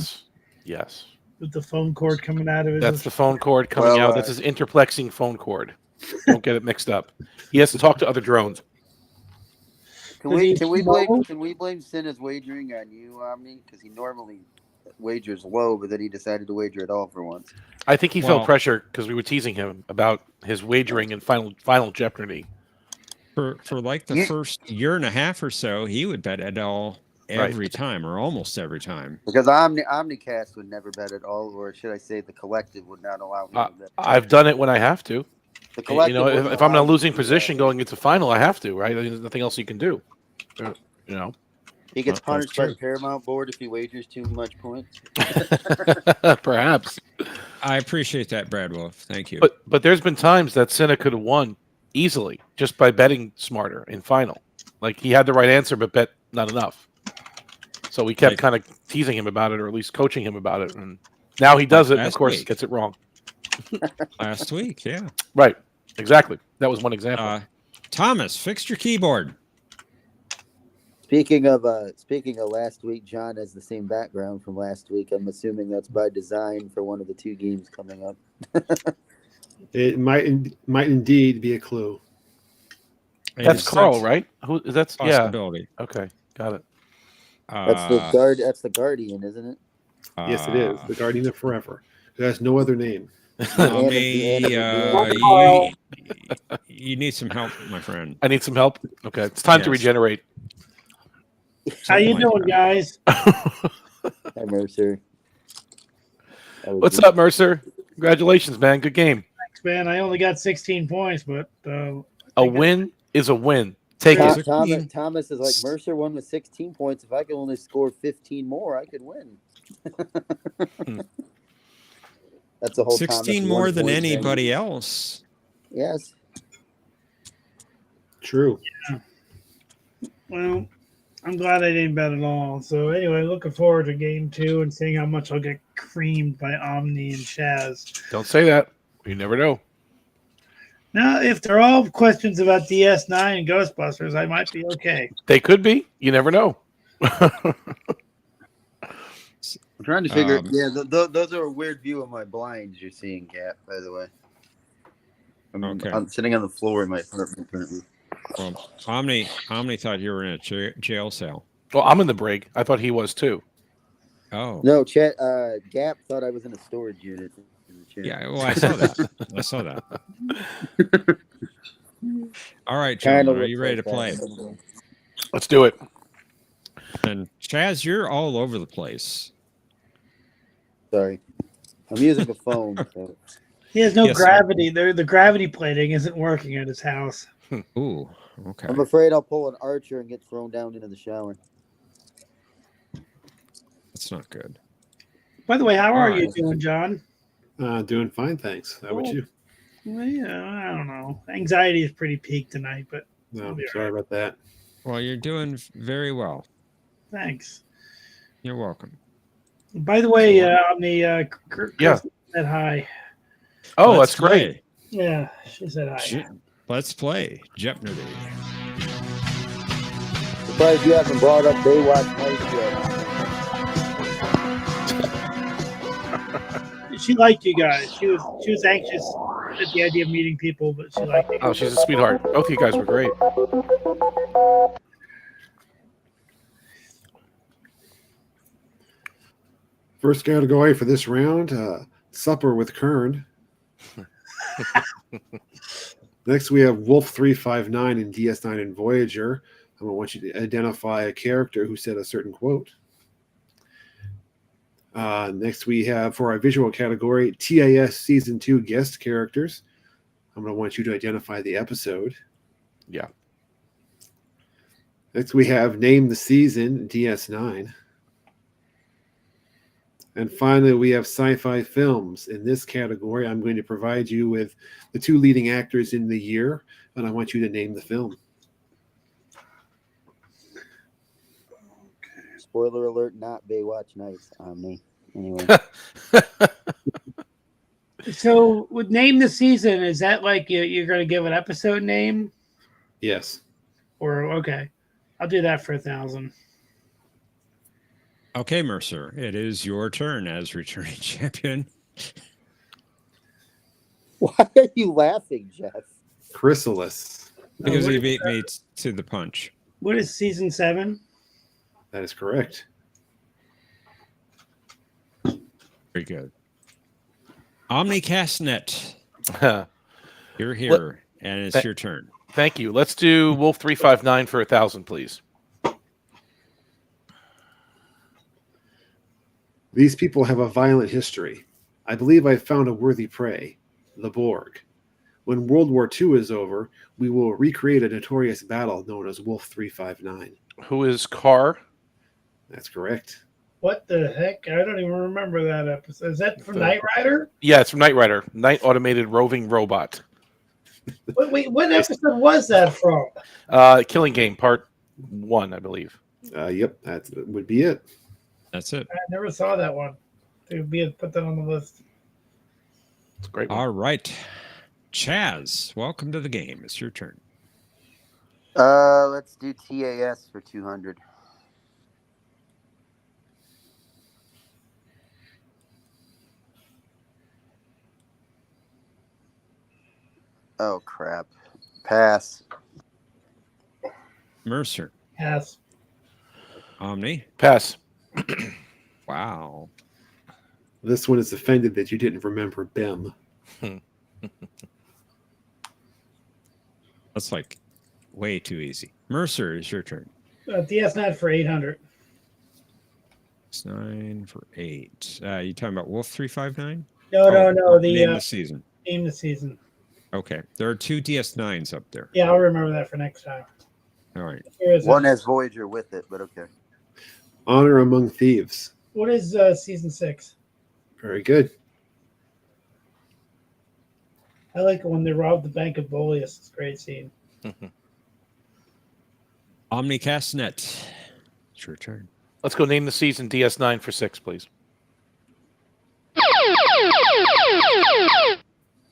Speaker 10: Yes.
Speaker 7: With the phone cord coming out of it?
Speaker 10: That's the phone cord coming out. That's his interplexing phone cord. Don't get it mixed up. He has to talk to other drones.
Speaker 11: Can we blame Cinna's wagering on you, Omni? Because he normally wagers low, but then he decided to wager it all for once.
Speaker 10: I think he felt pressure because we were teasing him about his wagering in final Jeopardy.
Speaker 4: For like the first year and a half or so, he would bet it all every time, or almost every time.
Speaker 11: Because OmniCast would never bet at all, or should I say the collective would not allow me to bet.
Speaker 10: I've done it when I have to.
Speaker 11: The collective
Speaker 10: if I'm in a losing position going into final, I have to, right? There's nothing else you can do.
Speaker 11: He gets punished by the Paramount board if he wagers too much points.
Speaker 10: Perhaps.
Speaker 4: I appreciate that, Brad Wolf. Thank you.
Speaker 10: But there's been times that Cinna could have won easily just by betting smarter in final. Like he had the right answer, but bet not enough. So we kept kind of teasing him about it, or at least coaching him about it. And now he does it, and of course, gets it wrong.
Speaker 4: Last week, yeah.
Speaker 10: Right. Exactly. That was one example.
Speaker 4: Thomas, fixed your keyboard.
Speaker 11: Speaking of last week, John has the same background from last week. I'm assuming that's by design for one of the 2 games coming up.
Speaker 5: It might indeed be a clue.
Speaker 10: That's Carl, right? Who is that?
Speaker 4: Possibility.
Speaker 10: Yeah. Okay, got it.
Speaker 11: That's the Guardian, isn't it?
Speaker 5: Yes, it is. The Guardian of Forever. It has no other name.
Speaker 4: You need some help, my friend.
Speaker 10: I need some help. Okay, it's time to regenerate.
Speaker 7: How you doing, guys?
Speaker 11: Hi, Mercer.
Speaker 10: What's up, Mercer? Congratulations, man. Good game.
Speaker 7: Thanks, man. I only got 16 points, but
Speaker 10: a win is a win. Take it.
Speaker 11: Thomas is like, Mercer won with 16 points. If I could only score 15 more, I could win. That's the whole
Speaker 4: 16
Speaker 11: Thomas
Speaker 4: more than
Speaker 11: point
Speaker 4: anybody
Speaker 11: thing.
Speaker 4: else.
Speaker 11: Yes.
Speaker 5: True.
Speaker 7: Yeah. Well, I'm glad I didn't bet at all. So anyway, looking forward to game 2 and seeing how much I'll get creamed by Omni and Chaz.
Speaker 10: Don't say that. You never know.
Speaker 7: Now, if they're all questions about DS9 and Ghostbusters, I might be okay.
Speaker 10: They could be. You never know.
Speaker 11: I'm trying to figure. Those are a weird view of my blinds you're seeing, Cap. By the way, I'm sitting on the floor in my apartment currently.
Speaker 4: Well, Omni thought you were in a jail cell.
Speaker 10: Well, I'm in the brig. I thought he was too.
Speaker 4: Oh
Speaker 11: no, Chet. Gap thought I was in a storage unit. In the chat.
Speaker 4: yeah, well, I saw that. I saw that. All right, John, are you ready to play?
Speaker 10: Let's do it.
Speaker 4: And Chaz, you're all over the place.
Speaker 11: Sorry, I'm using a phone. So.
Speaker 7: He has no gravity. The gravity plating isn't working at his house.
Speaker 4: Ooh, okay.
Speaker 11: I'm afraid I'll pull an Archer and get thrown down into the shower.
Speaker 4: That's not good.
Speaker 7: By the way, how are you doing, John?
Speaker 5: Doing fine, thanks. How about you?
Speaker 7: Well, yeah, I don't know. Anxiety is pretty peaked tonight, but
Speaker 5: no, sorry about that.
Speaker 4: Well, you're doing very well.
Speaker 7: Thanks.
Speaker 4: You're welcome.
Speaker 7: By the way, on the
Speaker 10: yeah,
Speaker 7: said hi.
Speaker 10: Oh, that's great.
Speaker 7: Yeah, she said hi.
Speaker 4: Let's play Jeopnerdy.
Speaker 11: Surprised you haven't brought up Baywatch Nights
Speaker 7: yet. She liked you guys. She was anxious at the idea of meeting people, but she liked you.
Speaker 10: Oh, she's a sweetheart. Both of you guys were great.
Speaker 5: First category for this round, Supper with Kern. Next, we have Wolf 359 in DS9 and Voyager. I want you to identify a character who said a certain quote. Next, we have for our visual category, TAS Season 2 guest characters. I'm going to want you to identify the episode.
Speaker 10: Yeah.
Speaker 5: Next, we have Name the Season, DS9. And finally, we have sci-fi films. In this category, I'm going to provide you with the 2 leading actors in the year, and I want you to name the film.
Speaker 11: Spoiler alert, not Baywatch Nights, Omni. Anyway.
Speaker 7: So, with Name the Season, is that like you're going to give an episode name?
Speaker 5: Yes.
Speaker 7: Or, okay. I'll do that for 1,000.
Speaker 4: Okay, Mercer, it is your turn as returning champion.
Speaker 11: Why are you laughing, Jeff?
Speaker 5: Chrysalis.
Speaker 4: Because he beat me to the punch.
Speaker 7: What is Season 7?
Speaker 5: That is correct.
Speaker 4: Very good. OmniCast Net. You're here, and it's your turn.
Speaker 10: Thank you. Let's do Wolf 359 for 1,000, please.
Speaker 5: These people have a violent history. I believe I've found a worthy prey, the Borg. When World War II is over, we will recreate a notorious battle known as Wolf 359.
Speaker 10: Who is Carr?
Speaker 5: That's correct.
Speaker 7: What the heck? I don't even remember that episode. Is that from Knight Rider?
Speaker 10: Yeah, it's from Knight Rider. Night Automated Roving Robot.
Speaker 7: Wait, what episode was that from?
Speaker 10: Killing Game, Part 1, I believe.
Speaker 5: Yep, that would be it.
Speaker 4: That's it.
Speaker 7: I never saw that one. Put that on the list.
Speaker 10: It's a great one.
Speaker 4: All right. Chaz, welcome to the game. It's your turn.
Speaker 11: Let's do TAS for 200. Oh, crap. Pass.
Speaker 4: Mercer.
Speaker 7: Pass.
Speaker 4: Omni.
Speaker 10: Pass.
Speaker 4: Wow.
Speaker 5: This one is offended that you didn't remember BEM.
Speaker 4: That's like way too easy. Mercer, is your turn.
Speaker 7: DS9 for 800.
Speaker 4: It's 9 for 8. You talking about Wolf 359?
Speaker 7: No.
Speaker 4: Name the season.
Speaker 7: Name the season.
Speaker 4: Okay. There are 2 DS9s up there.
Speaker 7: Yeah, I'll remember that for next time.
Speaker 4: All right.
Speaker 11: One has Voyager with it, but okay.
Speaker 5: Honor Among Thieves.
Speaker 7: What is Season 6?
Speaker 5: Very good.
Speaker 7: I like it when they rob the Bank of Boleus. It's a great scene.
Speaker 4: OmniCast Net. It's your turn.
Speaker 10: Let's go name the season DS9 for 6, please.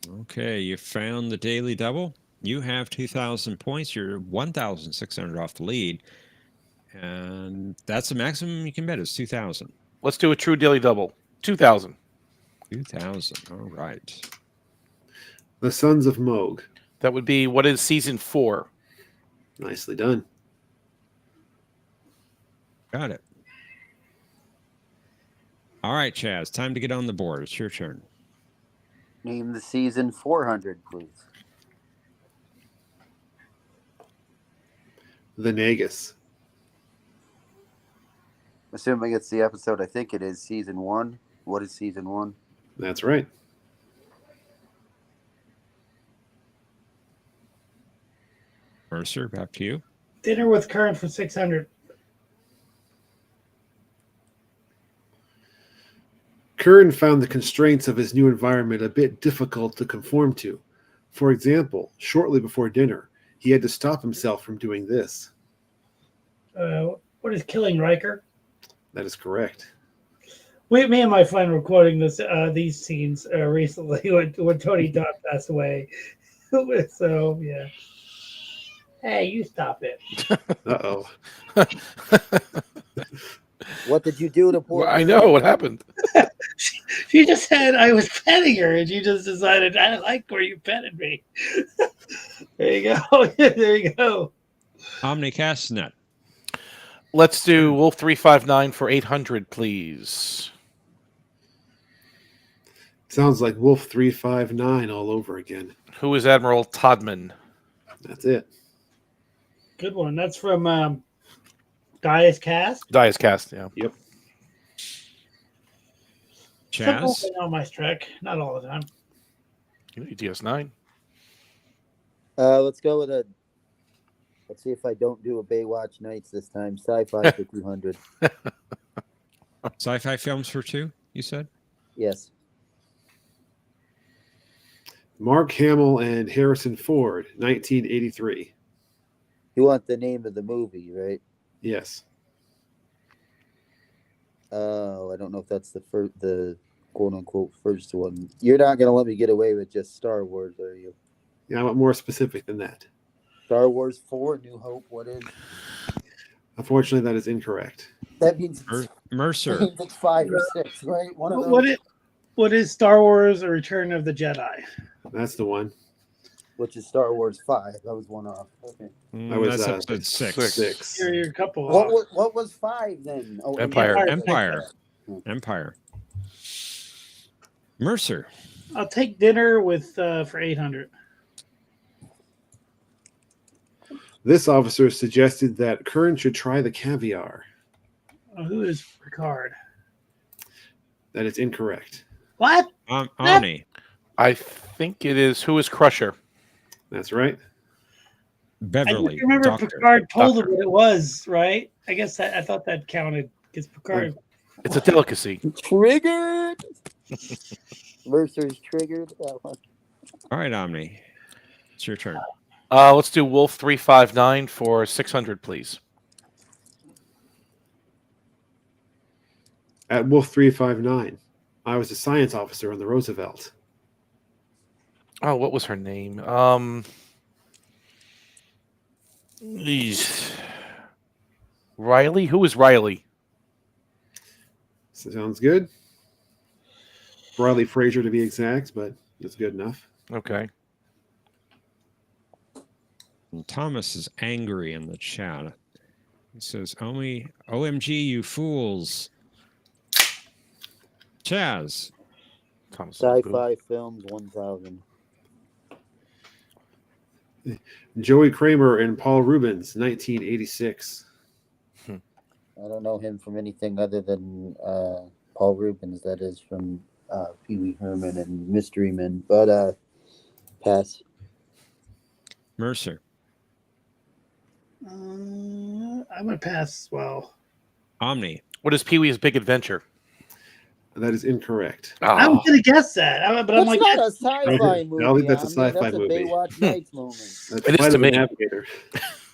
Speaker 4: Okay, you found the daily double. You have 2,000 points. You're 1,600 off the lead. And that's the maximum you can bet is 2,000.
Speaker 10: Let's do a true daily double. 2,000.
Speaker 4: 2,000. All right.
Speaker 5: The Sons of Moog.
Speaker 10: That would be what is season 4.
Speaker 5: Nicely done.
Speaker 4: Got it. All right, Chaz, time to get on the board. It's your turn.
Speaker 11: Name the season 400, please.
Speaker 5: The Nagus.
Speaker 11: Assuming it's the episode, I think it is season 1. What is season 1?
Speaker 5: That's right.
Speaker 4: Mercer, back to you.
Speaker 7: Dinner with Kern for 600.
Speaker 5: Curran found the constraints of his new environment a bit difficult to conform to. For example, shortly before dinner, he had to stop himself from doing this.
Speaker 7: What is Killing Riker?
Speaker 5: That is correct.
Speaker 7: Me and my friend were quoting these scenes recently when Tony Dodd passed away. So, yeah. Hey, you stop it.
Speaker 5: Uh-oh.
Speaker 11: What did you do to poor?
Speaker 10: Well, I know what happened.
Speaker 7: She just said I was petting her, and you just decided I like where you petted me. There you go. There you go.
Speaker 4: OmniCast net.
Speaker 10: Let's do Wolf 359 for 800, please.
Speaker 5: Sounds like Wolf 359 all over again.
Speaker 10: Who is Admiral Todman?
Speaker 5: That's it.
Speaker 7: Good one. That's from Gaius Cast.
Speaker 10: Dias Cast, yeah.
Speaker 5: Yep.
Speaker 4: Chaz?
Speaker 7: Sometimes I know my Trek, not all the time.
Speaker 10: You need DS9.
Speaker 11: Let's go with a. Let's see if I don't do a Baywatch Nights this time. Sci-fi for 200.
Speaker 4: Sci-fi films for 2, you said?
Speaker 11: Yes.
Speaker 5: Mark Hamill and Harrison Ford, 1983.
Speaker 11: You want the name of the movie, right?
Speaker 5: Yes.
Speaker 11: Oh, I don't know if that's the quote-unquote first one. You're not going to let me get away with just Star Wars, are you?
Speaker 5: Yeah, I'm more specific than that.
Speaker 11: Star Wars 4, New Hope, what is?
Speaker 5: Unfortunately, that is incorrect.
Speaker 11: That means
Speaker 4: Mercer.
Speaker 11: it's 5 or 6, right? One of those.
Speaker 7: What is Star Wars: A Return of the Jedi?
Speaker 5: That's the one.
Speaker 11: Which is Star Wars 5. That was one off. Okay.
Speaker 5: I was
Speaker 4: That's episode 6.
Speaker 5: 6.
Speaker 7: You're a couple off.
Speaker 11: What was 5 then? Oh,
Speaker 10: Empire.
Speaker 4: Empire. Mercer.
Speaker 7: I'll take dinner with for 800.
Speaker 5: This officer suggested that Curran should try the caviar.
Speaker 7: Who is Picard?
Speaker 5: That is incorrect.
Speaker 7: What?
Speaker 4: Omni.
Speaker 10: I think it is. Who is Crusher?
Speaker 5: That's right.
Speaker 4: Beverly.
Speaker 7: I remember
Speaker 4: Doctor.
Speaker 7: Picard told him what it was, right? I guess I thought that counted because Picard.
Speaker 10: It's a delicacy.
Speaker 11: Triggered. Mercer's triggered. That one.
Speaker 4: All right, Omni. It's your turn.
Speaker 10: Let's do Wolf 359 for 600, please.
Speaker 5: At Wolf 359, I was a science officer on the Roosevelt.
Speaker 10: Oh, what was her name? Riley? Who is Riley?
Speaker 5: Sounds good. Riley Frazier to be exact, but that's good enough.
Speaker 10: Okay.
Speaker 4: And Thomas is angry in the chat. He says, OMG, you fools. Chaz.
Speaker 10: Thomas
Speaker 11: Sci-fi films 1000.
Speaker 5: Joey Kramer and Paul Rubens, 1986.
Speaker 11: I don't know him from anything other than Paul Rubens. That is from Pee Wee Herman and Mystery Men. But pass.
Speaker 4: Mercer.
Speaker 7: I'm gonna pass as well.
Speaker 4: Omni.
Speaker 10: What is Pee-wee's Big Adventure?
Speaker 5: That is incorrect.
Speaker 7: I was gonna guess that, but I'm
Speaker 11: That's
Speaker 7: like,
Speaker 11: not a sci-fi movie.
Speaker 5: I don't think that's a
Speaker 11: Omni.
Speaker 5: sci-fi
Speaker 11: That's
Speaker 5: movie.
Speaker 11: a Baywatch Nights moment.
Speaker 5: That's
Speaker 10: It is
Speaker 5: Flight
Speaker 10: to
Speaker 5: of the
Speaker 10: me.
Speaker 5: Navigator.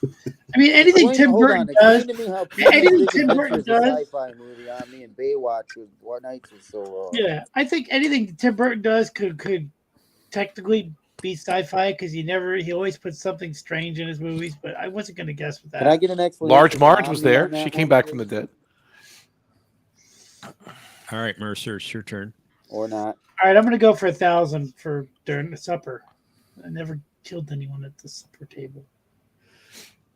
Speaker 7: I mean, anything Tim
Speaker 11: Hold on,
Speaker 7: Burton does.
Speaker 11: explain to me how
Speaker 7: Anything
Speaker 11: Big
Speaker 7: Tim
Speaker 11: Adventure
Speaker 7: Burton
Speaker 11: is a
Speaker 7: does.
Speaker 11: sci-fi movie. I mean, Baywatch was Nights was so wrong.
Speaker 7: Yeah, I think anything Tim Burton does could technically be sci-fi because he always puts something strange in his movies, but I wasn't going to guess with that.
Speaker 11: Can I get an explanation?
Speaker 10: Large Marge
Speaker 11: from
Speaker 10: was
Speaker 11: Omni
Speaker 10: there.
Speaker 11: on that
Speaker 10: She came
Speaker 11: one,
Speaker 10: back
Speaker 11: please?
Speaker 10: from the dead.
Speaker 4: All right, Mercer, it's your turn.
Speaker 11: Or not?
Speaker 7: All right, I'm going to go for 1,000 for during the supper. I never killed anyone at the supper table.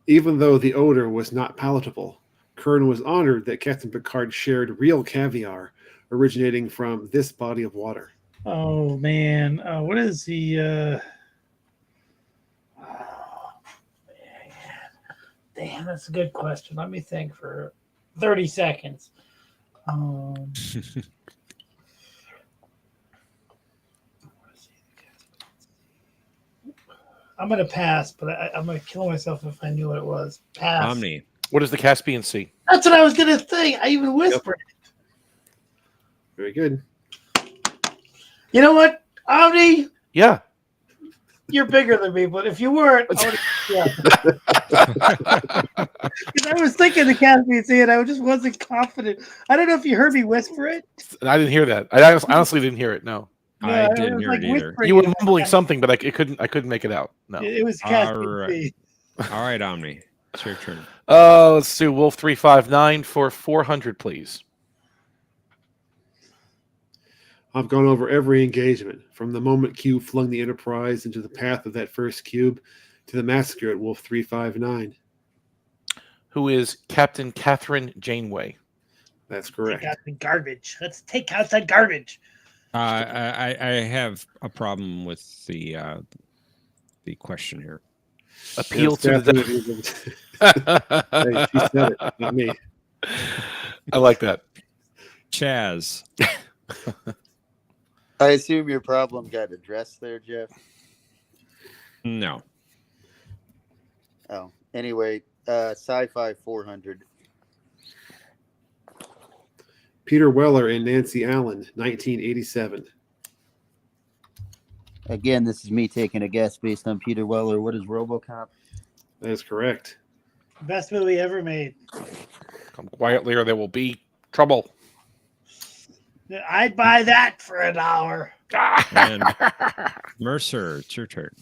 Speaker 5: Even though the odor was not palatable, Kern was honored that Captain Picard shared real caviar originating from this body of water.
Speaker 7: Oh man, what is the? Damn, that's a good question. Let me think for 30 seconds. I'm gonna pass, but I'm gonna kill myself if I knew what it was. Pass.
Speaker 4: Omni.
Speaker 10: What is the Caspian Sea?
Speaker 7: That's what I was gonna think. I even whispered it.
Speaker 5: Very good.
Speaker 7: You know what, Omni?
Speaker 10: Yeah.
Speaker 7: You're bigger than me, but if you weren't, I would. Yeah. Because I was thinking the Caspian Sea, and I just wasn't confident. I don't know if you heard me whisper it.
Speaker 10: I didn't hear that. I honestly didn't hear it. No.
Speaker 4: I
Speaker 7: No,
Speaker 4: didn't
Speaker 7: was
Speaker 4: hear
Speaker 7: like
Speaker 4: it either.
Speaker 7: whispering
Speaker 10: You were
Speaker 7: it.
Speaker 10: mumbling something, but I couldn't make it out. No.
Speaker 7: It was
Speaker 4: All
Speaker 7: Caspian
Speaker 4: right.
Speaker 7: Sea.
Speaker 4: All right, Omni. It's your turn.
Speaker 10: Let's do Wolf 359 for 400, please.
Speaker 5: I've gone over every engagement, from the moment Q flung the Enterprise into the path of that first cube to the massacre at Wolf 359.
Speaker 10: Who is Captain Catherine Janeway?
Speaker 5: That's correct.
Speaker 7: Take out the garbage. Let's take out that garbage.
Speaker 4: I have a problem with the question here.
Speaker 10: Appeal
Speaker 5: Yes,
Speaker 10: to the
Speaker 5: Hey, she said it, not me.
Speaker 10: I like that.
Speaker 4: Chaz.
Speaker 11: I assume your problem got addressed there, Jeff.
Speaker 4: No.
Speaker 11: Oh, anyway, sci-fi 400.
Speaker 5: Peter Weller and Nancy Allen, 1987.
Speaker 11: Again, this is me taking a guess based on Peter Weller. What is RoboCop?
Speaker 5: That is correct.
Speaker 7: Best movie ever made.
Speaker 10: Come quietly, or there will be trouble.
Speaker 7: I'd buy that for $1.
Speaker 4: And Mercer, it's your turn.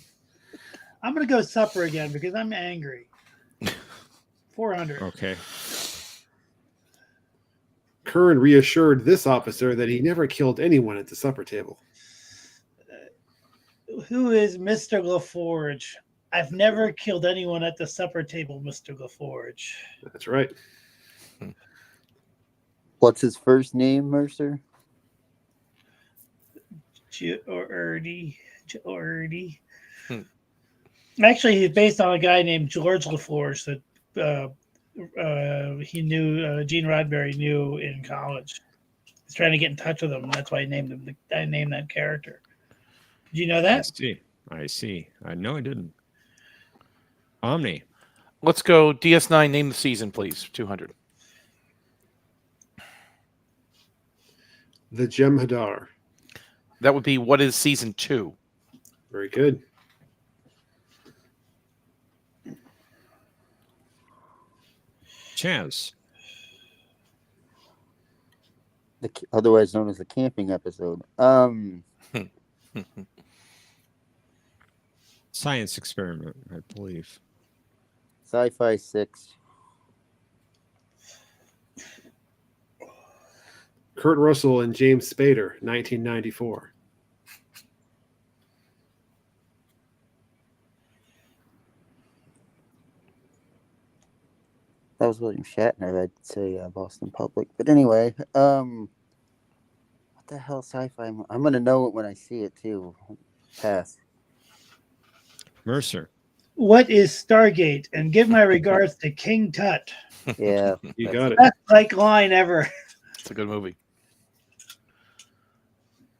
Speaker 7: I'm gonna go supper again because I'm angry. 400.
Speaker 4: Okay.
Speaker 5: Curran reassured this officer that he never killed anyone at the supper table.
Speaker 7: Who is Mr. LaForge? I've never killed anyone at the supper table, Mr. LaForge.
Speaker 5: That's right.
Speaker 11: What's his first name, Mercer?
Speaker 7: Jeopnerdy. Actually, he's based on a guy named George LaForge that he knew, Gene Roddenberry knew in college. He's trying to get in touch with him. That's why I named him. I named that character. Did you know that?
Speaker 4: I see. No, I didn't. Omni.
Speaker 10: Let's go DS9. Name the season, please. 200.
Speaker 5: The Jeopnerdy.
Speaker 10: That would be what is season 2?
Speaker 5: Very good.
Speaker 4: Chaz.
Speaker 11: Otherwise known as the camping episode.
Speaker 4: Science experiment, I believe.
Speaker 11: Sci-fi 6.
Speaker 5: Kurt Russell and James Spader, 1994.
Speaker 11: That was William Shatner. I'd say Boston Public. But anyway, what the hell sci-fi? I'm going to know it when I see it, too. Pass.
Speaker 4: Mercer.
Speaker 7: What is Stargate? And give my regards to King Tut.
Speaker 11: Yeah.
Speaker 5: You got it.
Speaker 7: Best like line ever.
Speaker 10: It's a good movie.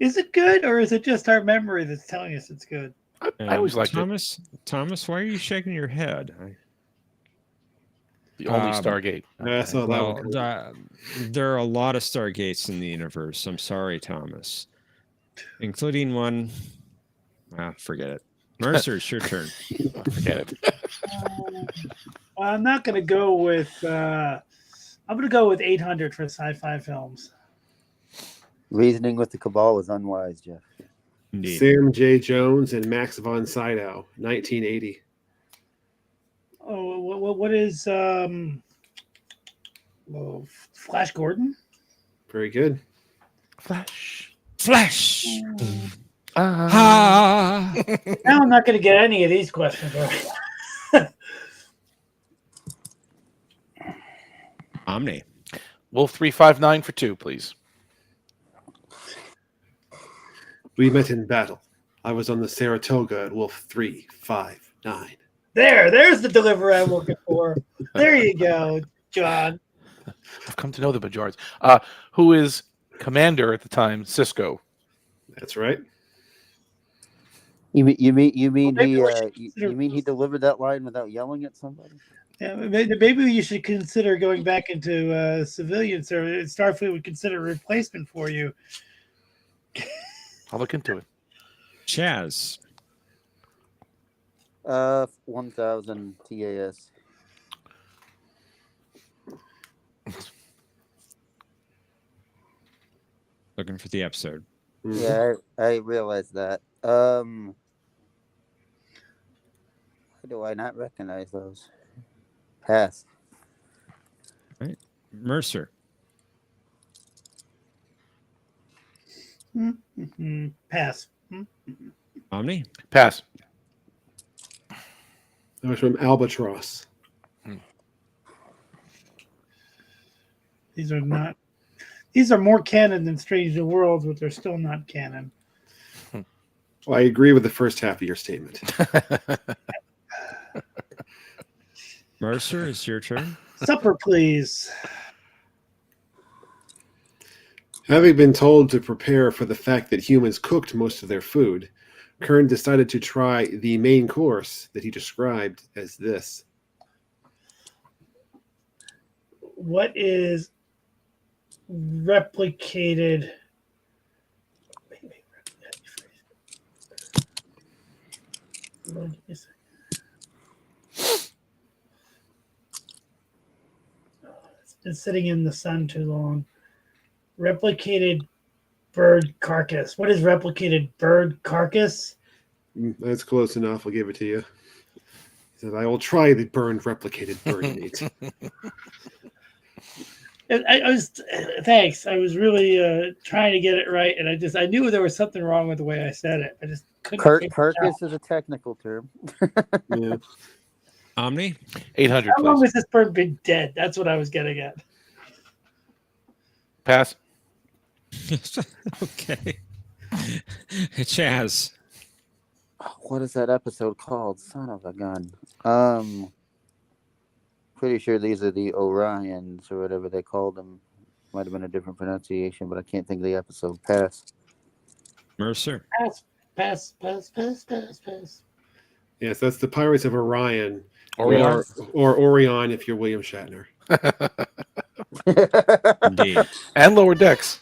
Speaker 7: Is it good, or is it just our memory that's telling us it's good?
Speaker 10: I always liked
Speaker 4: Thomas, it. Thomas, why are you shaking your head?
Speaker 10: The only Stargate.
Speaker 5: I saw that one.
Speaker 4: There are a lot of Stargates in the universe. I'm sorry, Thomas. Including one. Forget it. Mercer, it's your turn.
Speaker 10: Forget it.
Speaker 7: Well, I'm not going to go with... I'm going to go with 800 for sci-fi films.
Speaker 11: Reasoning with the Cabal is unwise, Jeff.
Speaker 4: Indeed.
Speaker 5: Sam J. Jones and Max von Sydow, 1980.
Speaker 7: Oh, what is Flash Gordon?
Speaker 5: Very good.
Speaker 10: Flash.
Speaker 7: Now I'm not going to get any of these questions right.
Speaker 4: Omni.
Speaker 10: Wolf 359 for 2, please.
Speaker 5: We met in battle. I was on the Saratoga at Wolf 359.
Speaker 7: There's the delivery I'm looking for. There you go, John.
Speaker 10: I've come to know the Bajars. Who is commander at the time? Cisco.
Speaker 5: That's right.
Speaker 11: You mean
Speaker 7: maybe we should
Speaker 11: you mean he delivered that line without yelling at somebody?
Speaker 7: Yeah, maybe you should consider going back into civilian service. Starfleet would consider a replacement for you.
Speaker 10: I'll look into it.
Speaker 4: Chaz.
Speaker 11: 1000 TAS.
Speaker 4: Looking for the episode.
Speaker 11: Yeah, I realized that. How do I not recognize those? Pass.
Speaker 4: Right. Mercer.
Speaker 7: Pass.
Speaker 4: Omni.
Speaker 10: Pass.
Speaker 5: That was from Albatross.
Speaker 7: These are not. These are more canon than Strange New Worlds, but they're still not canon.
Speaker 5: Well, I agree with the first half of your statement.
Speaker 4: Mercer, it's your turn.
Speaker 7: Supper, please.
Speaker 5: Having been told to prepare for the fact that humans cooked most of their food, Kern decided to try the main course that he described as this.
Speaker 7: What is replicated? It's been sitting in the sun too long. Replicated bird carcass. What is replicated bird carcass?
Speaker 5: That's close enough. I'll give it to you. He said, I will try the burned replicated bird meat.
Speaker 7: I was thanks. I was really trying to get it right, and I knew there was something wrong with the way I said it. I just couldn't.
Speaker 11: Carcass is a technical term.
Speaker 5: Yeah.
Speaker 4: Omni.
Speaker 10: 800.
Speaker 7: How long
Speaker 10: Please.
Speaker 7: has this bird been dead? That's what I was getting at.
Speaker 10: Pass.
Speaker 4: Okay. Chaz.
Speaker 11: What is that episode called? Son of a gun. Pretty sure these are the Orions or whatever they called them. Might have been a different pronunciation, but I can't think of the episode. Pass.
Speaker 4: Mercer.
Speaker 7: Pass.
Speaker 5: Yes, that's the Pirates of Orion.
Speaker 10: Orion.
Speaker 5: Or Orion if you're William Shatner.
Speaker 4: Indeed.
Speaker 10: And Lower Decks.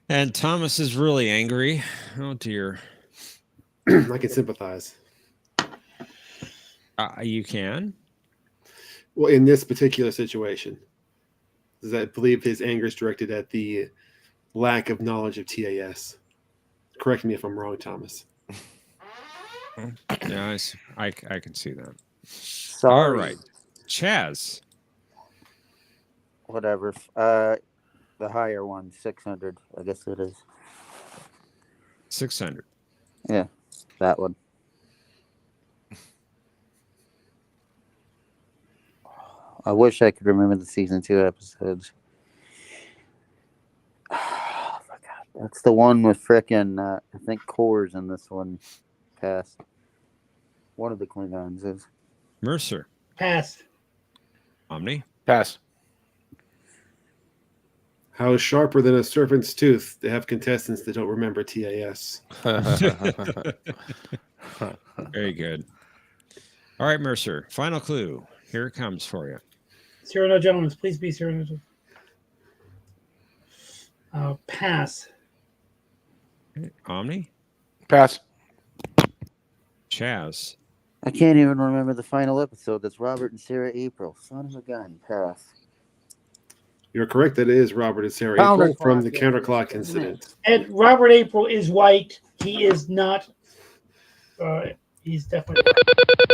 Speaker 4: And Thomas is really angry. Oh, dear.
Speaker 5: I can sympathize.
Speaker 4: You can?
Speaker 5: Well, in this particular situation, I believe his anger is directed at the lack of knowledge of TAS. Correct me if I'm wrong, Thomas.
Speaker 4: Yeah, I can see that.
Speaker 11: Sorry.
Speaker 4: All right. Chaz.
Speaker 11: Whatever. The higher one, 600. I guess it is.
Speaker 4: 600.
Speaker 11: Yeah, that one. I wish I could remember the season 2 episodes. Oh, I forgot. That's the one with frickin' I think Core's in this one. Pass. One of the Klingons is.
Speaker 4: Mercer.
Speaker 7: Pass.
Speaker 4: Omni.
Speaker 10: Pass.
Speaker 5: How sharper than a serpent's tooth to have contestants that don't remember TAS.
Speaker 4: Very good. All right, Mercer. Final clue. Here it comes for you.
Speaker 7: Cyrano Jones, please be Cyrano Jones. Pass.
Speaker 4: Omni.
Speaker 10: Pass.
Speaker 4: Chaz.
Speaker 11: I can't even remember the final episode. That's Robert and Sarah April. Son of a gun. Pass.
Speaker 5: You're correct. That is Robert and Sarah April from the Counterclock incident.
Speaker 7: And Robert April is white. he is not. He's definitely.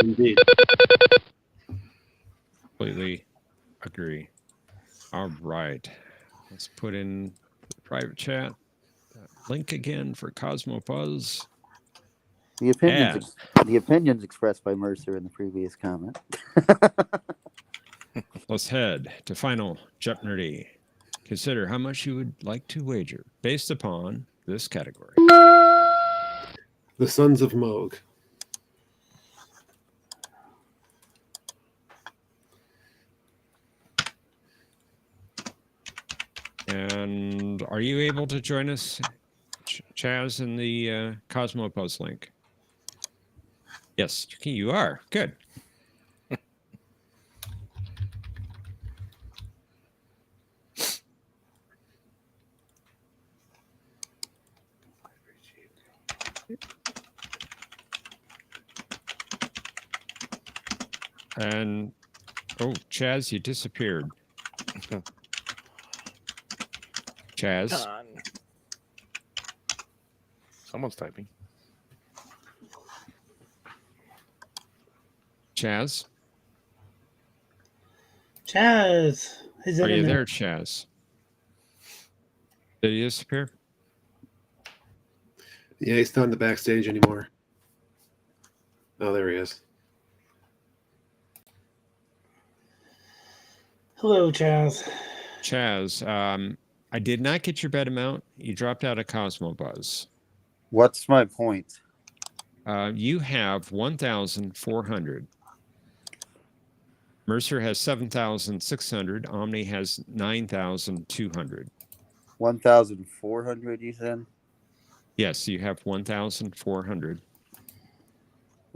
Speaker 5: Indeed.
Speaker 4: Completely agree. All right. Let's put in the private chat that link again for Cosmo Buzz.
Speaker 11: The opinions expressed by Mercer in the previous comment.
Speaker 4: Let's head to final Jeopnerdy. Consider how much you would like to wager based upon this category.
Speaker 5: The Sons of Moog.
Speaker 4: And are you able to join us, Chaz, in the Cosmo Buzz link? Yes, you are. Good. And, oh, Chaz, you disappeared. Chaz.
Speaker 10: Someone's typing.
Speaker 4: Chaz.
Speaker 7: Chaz.
Speaker 4: Are you there, Chaz? Did he disappear?
Speaker 5: Yeah, he's not in the backstage anymore. Oh, there he is.
Speaker 7: Hello, Chaz.
Speaker 4: Chaz, I did not get your bet amount. You dropped out of Cosmo Buzz.
Speaker 11: What's my point?
Speaker 4: You have 1,400. Mercer has 7,600. Omni has 9,200.
Speaker 11: 1,400, you said?
Speaker 4: Yes, you have 1,400.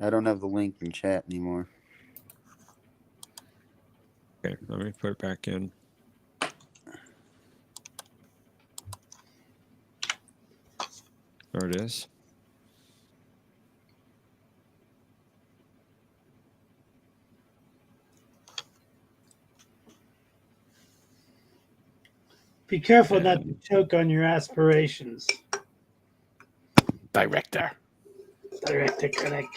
Speaker 11: I don't have the link in chat anymore.
Speaker 4: Okay, let me put it back in. There it is.
Speaker 7: Be careful not to choke on your aspirations.
Speaker 10: Director
Speaker 7: Krennic.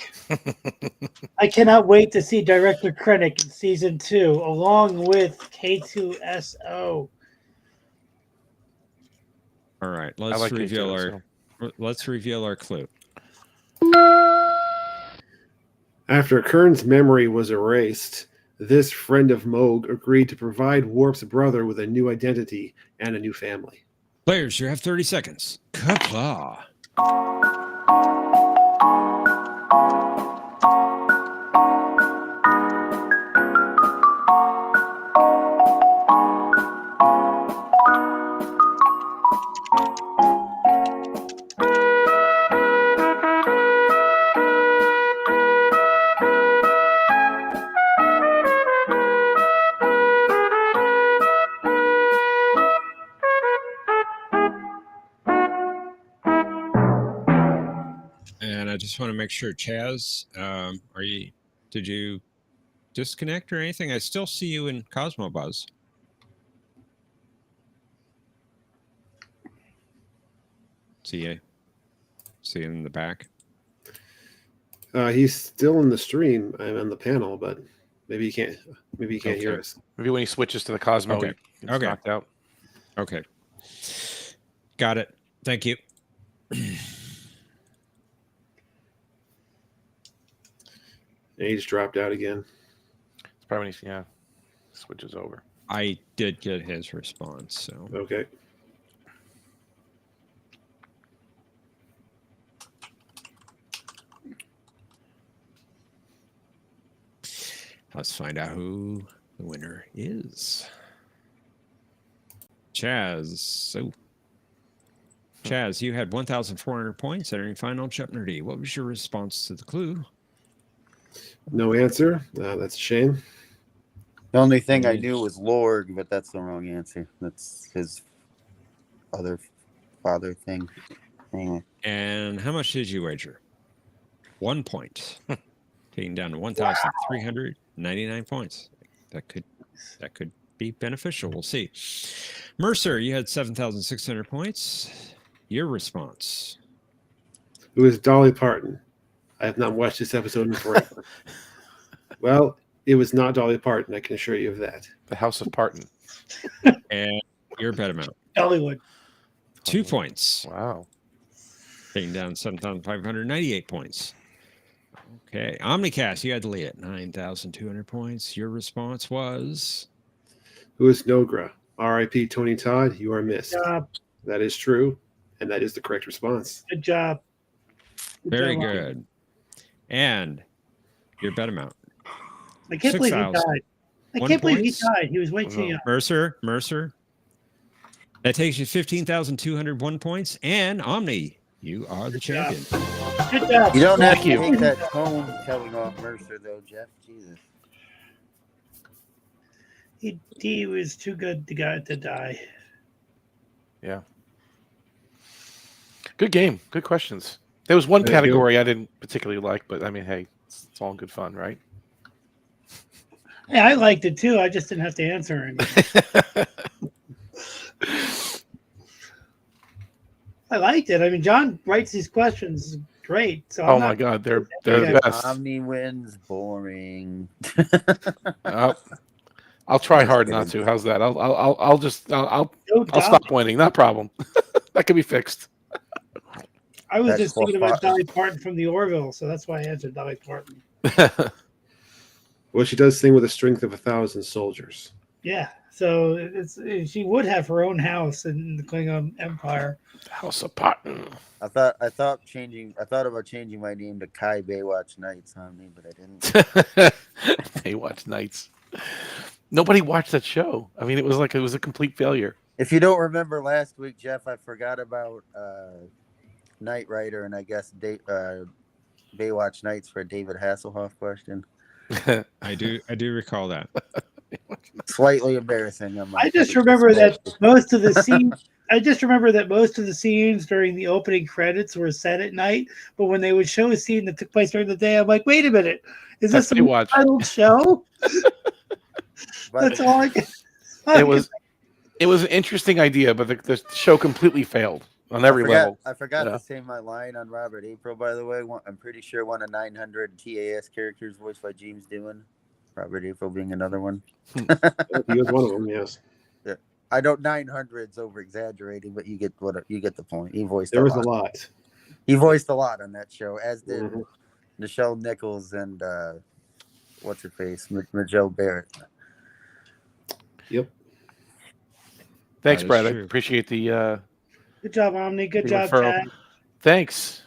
Speaker 7: I cannot wait to see Director Krennic in season 2, along with K2SO.
Speaker 4: All right, let's reveal our clue.
Speaker 5: After Kern's memory was erased, this friend of Moog agreed to provide Warp's brother with a new identity and a new family.
Speaker 4: Players, you have 30 seconds. Kapla. And I just want to make sure, Chaz, did you disconnect or anything? I still see you in Cosmo Buzz. See you in the back.
Speaker 5: He's still in the stream. I'm on the panel, but maybe he can't hear us.
Speaker 10: Maybe when he switches to the Cosmo,
Speaker 4: Okay.
Speaker 10: he gets knocked out.
Speaker 4: Okay. Got it. Thank you.
Speaker 5: And he just dropped out again.
Speaker 10: It's probably when he switches over.
Speaker 4: I did get his response, so
Speaker 5: okay.
Speaker 4: Let's find out who the winner is. Chaz. So, Chaz, you had 1,400 points entering final Jeopnerdy. What was your response to the clue?
Speaker 5: No answer. That's a shame.
Speaker 11: The only thing I knew was Lorg, but that's the wrong answer. That's his other father thing. Anyway.
Speaker 4: And how much did you wager? 1 point. Taking down to 1,399 points. That could be beneficial. We'll see. Mercer, you had 7,600 points. Your response?
Speaker 5: Who is Dolly Parton? I have not watched this episode in forever. Well, it was not Dolly Parton. I can assure you of that.
Speaker 10: The House of Parton.
Speaker 4: And your bet amount.
Speaker 7: Hollywood.
Speaker 4: 2 points.
Speaker 10: Wow.
Speaker 4: Taking down 7,598 points. Okay. OmniCast, you had to lead it. 9,200 points. Your response was?
Speaker 5: Who is Nogra? R.I.P. Tony Todd, you are missed.
Speaker 7: Good job.
Speaker 5: That is true, and that is the correct response.
Speaker 7: Good job.
Speaker 4: Very
Speaker 7: job,
Speaker 4: good. And your bet amount.
Speaker 7: I can't believe he
Speaker 4: 6,000.
Speaker 7: died. I
Speaker 4: 1
Speaker 7: can't believe he
Speaker 4: points.
Speaker 7: died. He was way too young.
Speaker 4: Mercer. That takes you 15,201 points. And Omni, you are the champion.
Speaker 7: Good job.
Speaker 11: You don't have to
Speaker 10: you.
Speaker 11: take that tone telling off Mercer, though, Jeff. Jesus.
Speaker 7: He was too good to die.
Speaker 10: Yeah. Good game. Good questions. There was one
Speaker 5: Thank
Speaker 10: category I didn't particularly like, but I mean, hey, it's all good fun, right?
Speaker 7: Yeah, I liked it too. I just didn't have to answer anything. I liked it. I mean, John writes these questions great. So
Speaker 10: Oh my God, they're the best.
Speaker 11: Omni wins. Boring.
Speaker 10: I'll try hard not to. How's that? I'll stop winning. Not a problem. That can be fixed.
Speaker 7: I was
Speaker 11: That's
Speaker 7: just thinking
Speaker 11: what
Speaker 7: about Dolly Parton from the Orville, so that's why I answered Dolly Parton.
Speaker 5: Well, she does sing with the strength of 1,000 soldiers.
Speaker 7: Yeah, so she would have her own house in the Klingon Empire.
Speaker 10: House of Parton.
Speaker 11: I thought about changing my name to Kai Baywatch Nights, Omni, but I didn't.
Speaker 10: Baywatch Nights. Nobody watched that show. I mean, it was a complete failure.
Speaker 11: If you don't remember last week, Jeff, I forgot about Knight Rider, and I guess Baywatch Nights for a David Hasselhoff question.
Speaker 4: I do recall that.
Speaker 11: Slightly embarrassing.
Speaker 7: I just remember that most of the scenes during the opening credits were set at night, but when they would show a scene that took place during the day, I'm like, wait a minute, is this a titled show? That's all I can.
Speaker 10: It was an interesting idea, but the show completely failed on every level.
Speaker 11: I forgot to say my line on Robert April, by the way. I'm pretty sure one of 900 TAS characters voiced by James Doohan. Robert April being another one.
Speaker 5: He was one of them, yes.
Speaker 11: Yeah. I don't 900's over exaggerating, but you get the point. He voiced
Speaker 5: a lot.
Speaker 11: He voiced a lot on that show, as did Nichelle Nichols and what's her face, Majel Barrett.
Speaker 5: Yep.
Speaker 10: Thanks, Brad. I appreciate the.
Speaker 7: Good job, Omni. Good job, Chad.
Speaker 10: Thanks.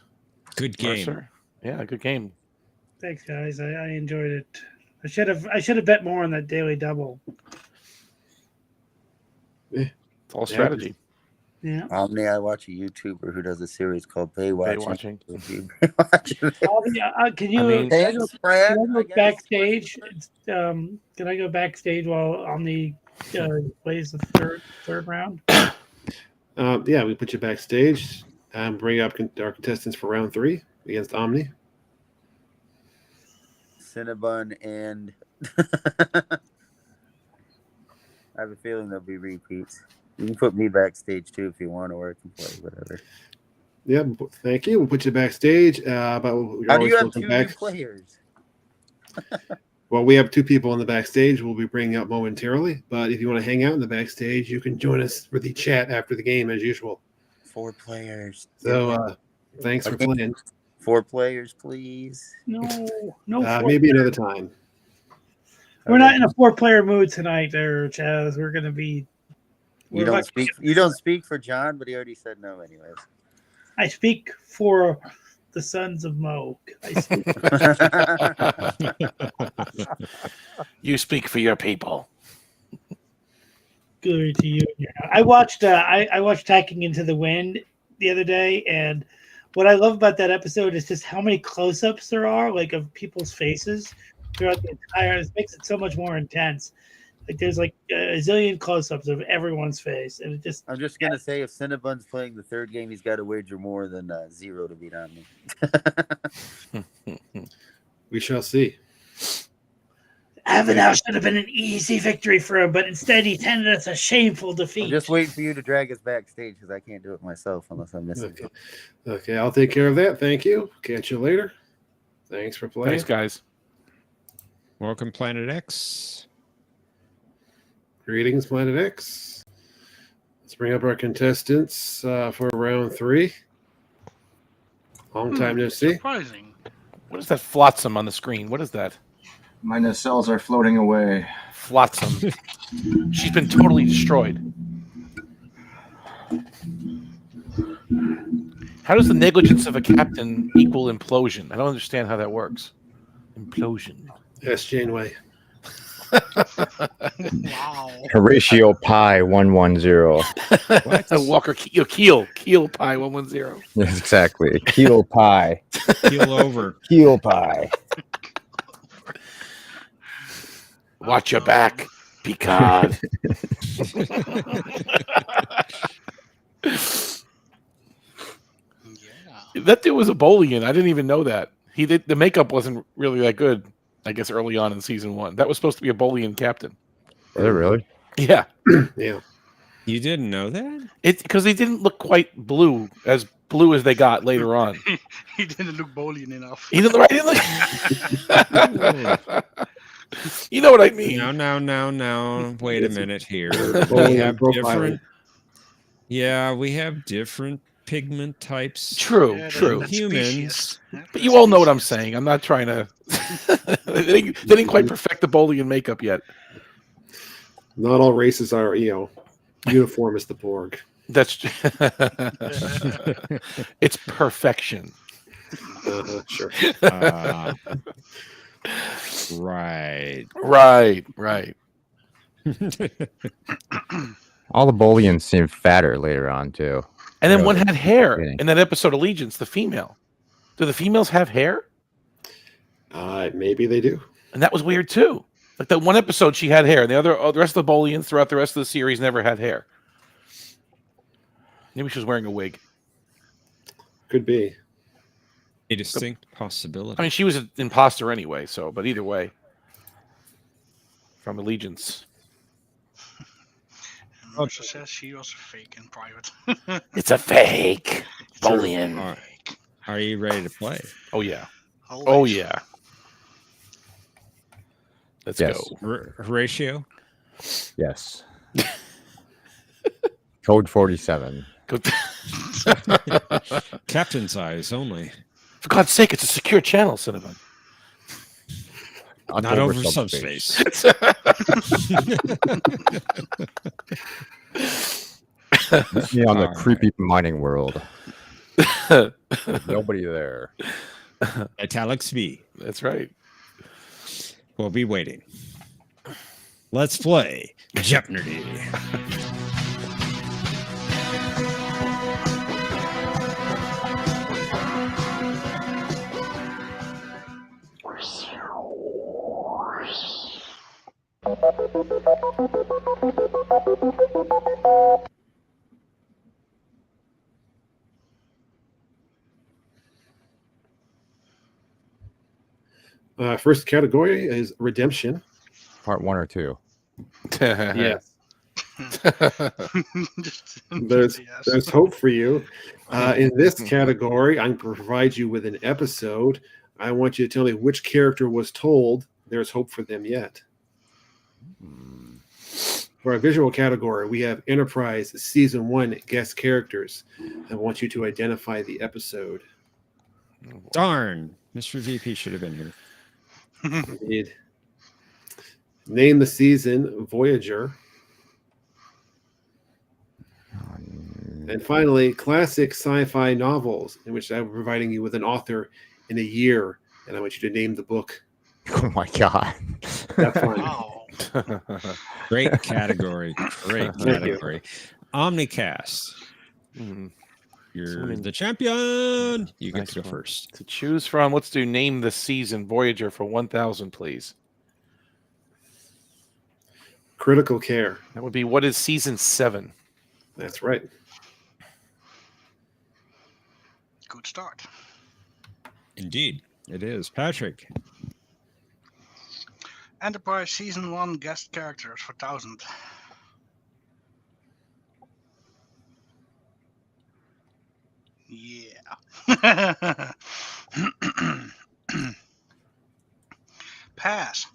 Speaker 4: Good game.
Speaker 10: Mercer. Yeah, good game.
Speaker 7: Thanks, guys. I enjoyed it. I should have bet more on that daily double.
Speaker 10: It's all strategy.
Speaker 7: Yeah.
Speaker 11: Omni, I watch a YouTuber who does a series called Baywatching.
Speaker 7: Can you go backstage? Can I go backstage while Omni plays the third round?
Speaker 5: Yeah, we put you backstage and bring up our contestants for round 3 against Omni.
Speaker 11: Cinnabon and I have a feeling there'll be repeats. You can put me backstage too if you want, or I can play whatever.
Speaker 5: Yeah, thank you. We'll put you backstage. But
Speaker 11: how do you have 2 new players?
Speaker 5: Well, we have 2 people in the backstage we'll be bringing up momentarily. But if you want to hang out in the backstage, you can join us for the chat after the game as usual.
Speaker 11: 4 players.
Speaker 5: So thanks for playing.
Speaker 11: 4 players, please.
Speaker 7: No.
Speaker 5: Maybe another time.
Speaker 7: We're not in a 4-player mood tonight, there, Chaz. We're going to be.
Speaker 11: You don't speak for John, but he already said no, anyways.
Speaker 7: I speak for the Sons of Mo.
Speaker 10: You speak for your people.
Speaker 7: Glory to you. I watched Hacking into the Wind the other day, and what I love about that episode is just how many close-ups there are, like of people's faces throughout the entire. It makes it so much more intense. Like there's like a zillion close-ups of everyone's face, and it just.
Speaker 11: I'm just gonna say, if Cinnabon's playing the 3rd game, he's got to wager more than 0 to beat Omni.
Speaker 5: We shall see.
Speaker 7: Avenel should have been an easy victory for him, but instead he handed us a shameful defeat.
Speaker 11: I'm just waiting for you to drag us backstage because I can't do it myself unless I'm missing.
Speaker 5: Okay, I'll take care of that. Thank you. Catch you later. Thanks for playing.
Speaker 10: Thanks, guys.
Speaker 4: Welcome, Planet X.
Speaker 5: Greetings, Planet X. Let's bring up our contestants for round 3. Long time no see.
Speaker 2: Surprising.
Speaker 10: What is that flotsam on the screen? What is that?
Speaker 12: My nacelles are floating away.
Speaker 10: Flotsam. She's been totally destroyed. How does the negligence of a captain equal implosion? I don't understand how that works. Implosion.
Speaker 5: Yes, Janeway.
Speaker 2: Wow.
Speaker 6: Horatio Pi 110.
Speaker 10: Walker Keel Pi 110.
Speaker 6: Yes, exactly. Keel Pi.
Speaker 4: Keel over.
Speaker 6: Keel Pi.
Speaker 10: Watch your back, Picard. That dude was a Bolian. I didn't even know that. The makeup wasn't really that good, I guess, early on in season 1. That was supposed to be a Bolian captain.
Speaker 6: Is it really?
Speaker 10: Yeah.
Speaker 5: Yeah.
Speaker 4: You didn't know that?
Speaker 10: It's because he didn't look quite blue as they got later on.
Speaker 2: He didn't look Bolian enough.
Speaker 10: He didn't look. You know what I mean?
Speaker 4: No. Wait a minute here.
Speaker 5: Bolian
Speaker 4: We have
Speaker 5: profiling.
Speaker 4: different. Yeah, we have different pigment types.
Speaker 10: True.
Speaker 2: That's
Speaker 4: Humans.
Speaker 2: species.
Speaker 10: But you all know what I'm saying. I'm not trying to. They didn't quite perfect the Bolian makeup yet.
Speaker 5: Not all races are, uniform as the Borg.
Speaker 10: That's it's perfection.
Speaker 5: Sure.
Speaker 4: Right.
Speaker 6: All the Bolians seem fatter later on, too.
Speaker 10: And then one had hair
Speaker 6: Kidding.
Speaker 10: in that episode Allegiance, the female. Do the females have hair?
Speaker 5: Maybe they do.
Speaker 10: And that was weird too. Like that one episode she had hair, and the rest of the Bolians throughout the rest of the series never had hair. Maybe she was wearing a wig.
Speaker 5: Could be.
Speaker 4: A distinct possibility.
Speaker 10: I mean, she was an imposter anyway, but either way. From Allegiance.
Speaker 2: Mercer says she was fake in private.
Speaker 10: It's a fake. Bolian.
Speaker 4: Are you ready to play?
Speaker 10: Oh, yeah.
Speaker 2: Always.
Speaker 10: Oh, yeah. Let's
Speaker 6: Yes.
Speaker 10: go.
Speaker 4: Horatio?
Speaker 6: Yes. Code 47.
Speaker 4: Captain's eyes only.
Speaker 10: For God's sake, it's a secure channel, Cinnamon.
Speaker 4: Not over subspace.
Speaker 6: Me on the creepy mining world. Nobody there.
Speaker 4: Italics B.
Speaker 10: That's right.
Speaker 4: We'll be waiting. Let's play Jeopnerdy.
Speaker 5: First category is redemption.
Speaker 6: Part 1 or 2?
Speaker 5: Yes. There's hope for you. In this category, I'm going to provide you with an episode. I want you to tell me which character was told there's hope for them yet. For our visual category, we have Enterprise Season 1 guest characters. I want you to identify the episode.
Speaker 4: Darn. Mr. VP should have been here.
Speaker 5: Indeed. Name the season, Voyager. And finally, classic sci-fi novels, in which I'm providing you with an author in a year, and I want you to name the book.
Speaker 6: Oh my God.
Speaker 5: Have fun.
Speaker 2: Wow.
Speaker 4: Great category. Great category. OmniCast. You're the champion. You get to go first.
Speaker 10: To choose from, let's do name the season Voyager for 1,000, please.
Speaker 5: Critical Care.
Speaker 10: That would be what is season 7?
Speaker 5: That's right.
Speaker 2: Good start.
Speaker 4: Indeed, it is. Patrick.
Speaker 2: Enterprise Season 1 guest characters for 1,000. Yeah. Pass.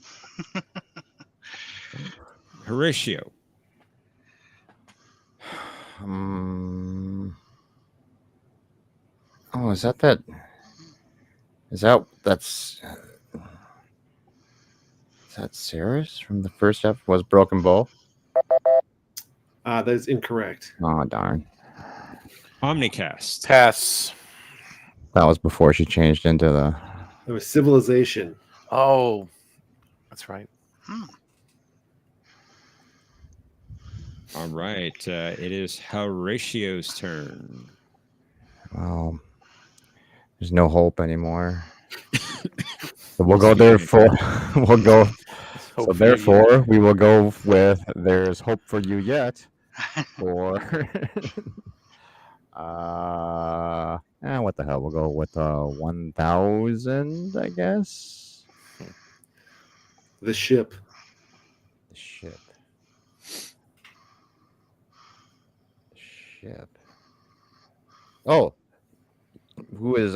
Speaker 4: Horatio.
Speaker 6: Oh, is that? Is that Cirrus from the first episode? Was Broken Bow?
Speaker 5: That is incorrect.
Speaker 6: Oh, darn.
Speaker 4: OmniCast.
Speaker 10: Pass.
Speaker 6: That was before she changed into the...
Speaker 5: It was Civilization.
Speaker 10: Oh, that's right.
Speaker 4: All right. It is Horatio's turn.
Speaker 6: Well, there's no hope anymore. So we'll go there for... We'll go... So therefore, we will go with "There's Hope for You Yet," or what the hell? We'll go with 1,000, I guess.
Speaker 5: The ship.
Speaker 6: The ship. The ship. Oh, who is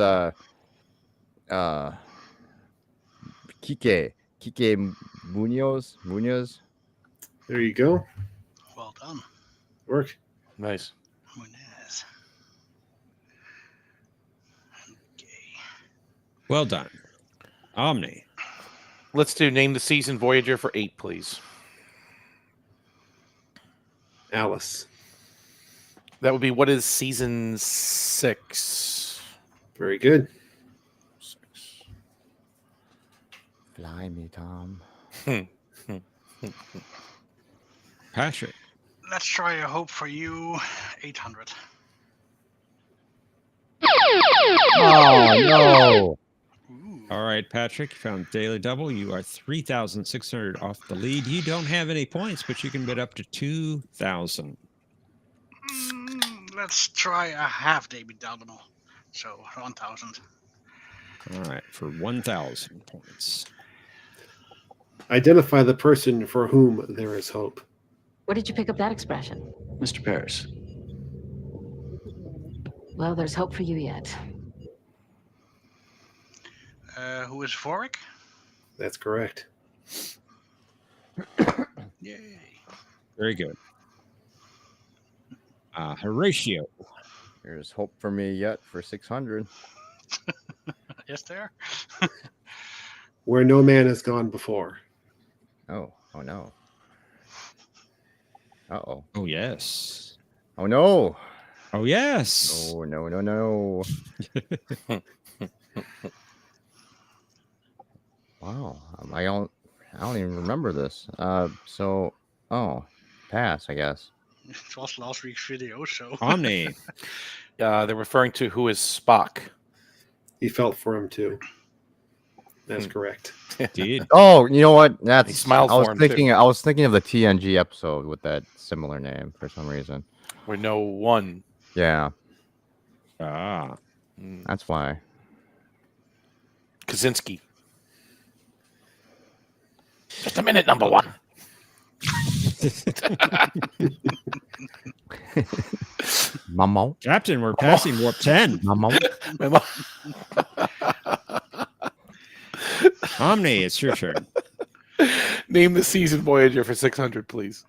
Speaker 6: Kike Munoz?
Speaker 5: There you go.
Speaker 2: Well done.
Speaker 5: Work.
Speaker 10: Nice.
Speaker 2: Munez.
Speaker 4: Well done. Omni.
Speaker 10: Let's do name the season Voyager for 8, please.
Speaker 5: Alice.
Speaker 10: That would be what is season 6?
Speaker 5: Very good.
Speaker 10: 6.
Speaker 6: Fly me, Tom.
Speaker 4: Patrick.
Speaker 2: Let's try a Hope for You 800.
Speaker 6: Oh, no.
Speaker 4: All right, Patrick, you found Daily Double. You are 3,600 off the lead. You don't have any points, but you can bid up to 2,000.
Speaker 2: Let's try a half Daily Double. So 1,000.
Speaker 4: All right, for 1,000 points.
Speaker 5: Identify the person for whom there is hope.
Speaker 8: Where did you pick up that expression?
Speaker 13: Mr. Paris.
Speaker 8: Well, there's hope for you yet.
Speaker 2: Who is Vorik?
Speaker 5: That's correct.
Speaker 2: Yay.
Speaker 4: Very good. Horatio.
Speaker 6: There's hope for me yet for 600.
Speaker 2: Yes, there.
Speaker 5: Where no man has gone before.
Speaker 6: Oh no. Uh-oh.
Speaker 4: Oh, yes.
Speaker 6: Oh, no.
Speaker 4: Oh, yes.
Speaker 6: Oh, no. Wow. I don't even remember this. Pass, I guess.
Speaker 2: It was last week's video, so.
Speaker 4: Omni.
Speaker 10: They're referring to who is Spock.
Speaker 5: He felt for him too. That's correct.
Speaker 4: Indeed.
Speaker 6: Oh, you know what?
Speaker 10: He smiled for him, too.
Speaker 6: I was thinking of the TNG episode with that similar name for some reason.
Speaker 10: Where no one.
Speaker 6: Yeah.
Speaker 4: Ah.
Speaker 6: That's why.
Speaker 10: Kaczynski. Just a minute, number 1.
Speaker 6: Mamo.
Speaker 4: Captain, we're passing warp 10.
Speaker 6: Mamo.
Speaker 4: Omni, it's your turn.
Speaker 10: Name the season Voyager for 600, please.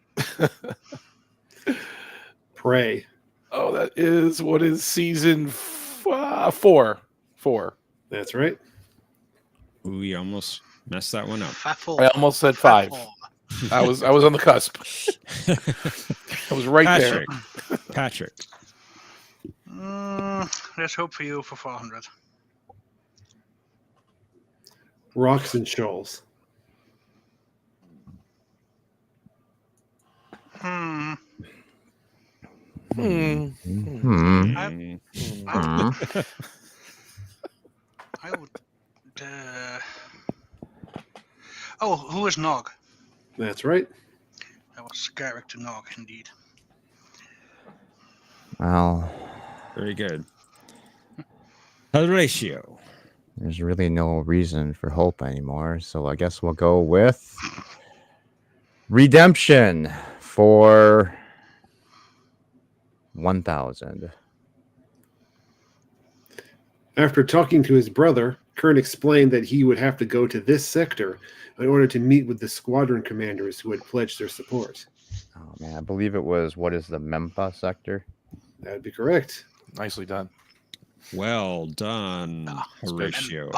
Speaker 5: Prey.
Speaker 10: Oh, that is what is season 4. 4.
Speaker 5: That's right.
Speaker 4: Ooh, you almost messed that one up.
Speaker 10: I almost said 5. I was on the cusp. I was right
Speaker 4: Patrick.
Speaker 10: there.
Speaker 4: Patrick.
Speaker 2: Let's hope for you for 400.
Speaker 5: Rocks and shoals.
Speaker 2: I would. Oh, who is Nog?
Speaker 5: That's right.
Speaker 2: That was character Nog, indeed.
Speaker 6: Well.
Speaker 4: Very good. Horatio.
Speaker 6: There's really no reason for hope anymore. So I guess we'll go with redemption for 1,000.
Speaker 5: After talking to his brother, Kern explained that he would have to go to this sector in order to meet with the squadron commanders who had pledged their support.
Speaker 6: Oh man, I believe it was, what is the Memphis sector?
Speaker 5: That would be correct.
Speaker 10: Nicely done.
Speaker 4: Well done, Horatio.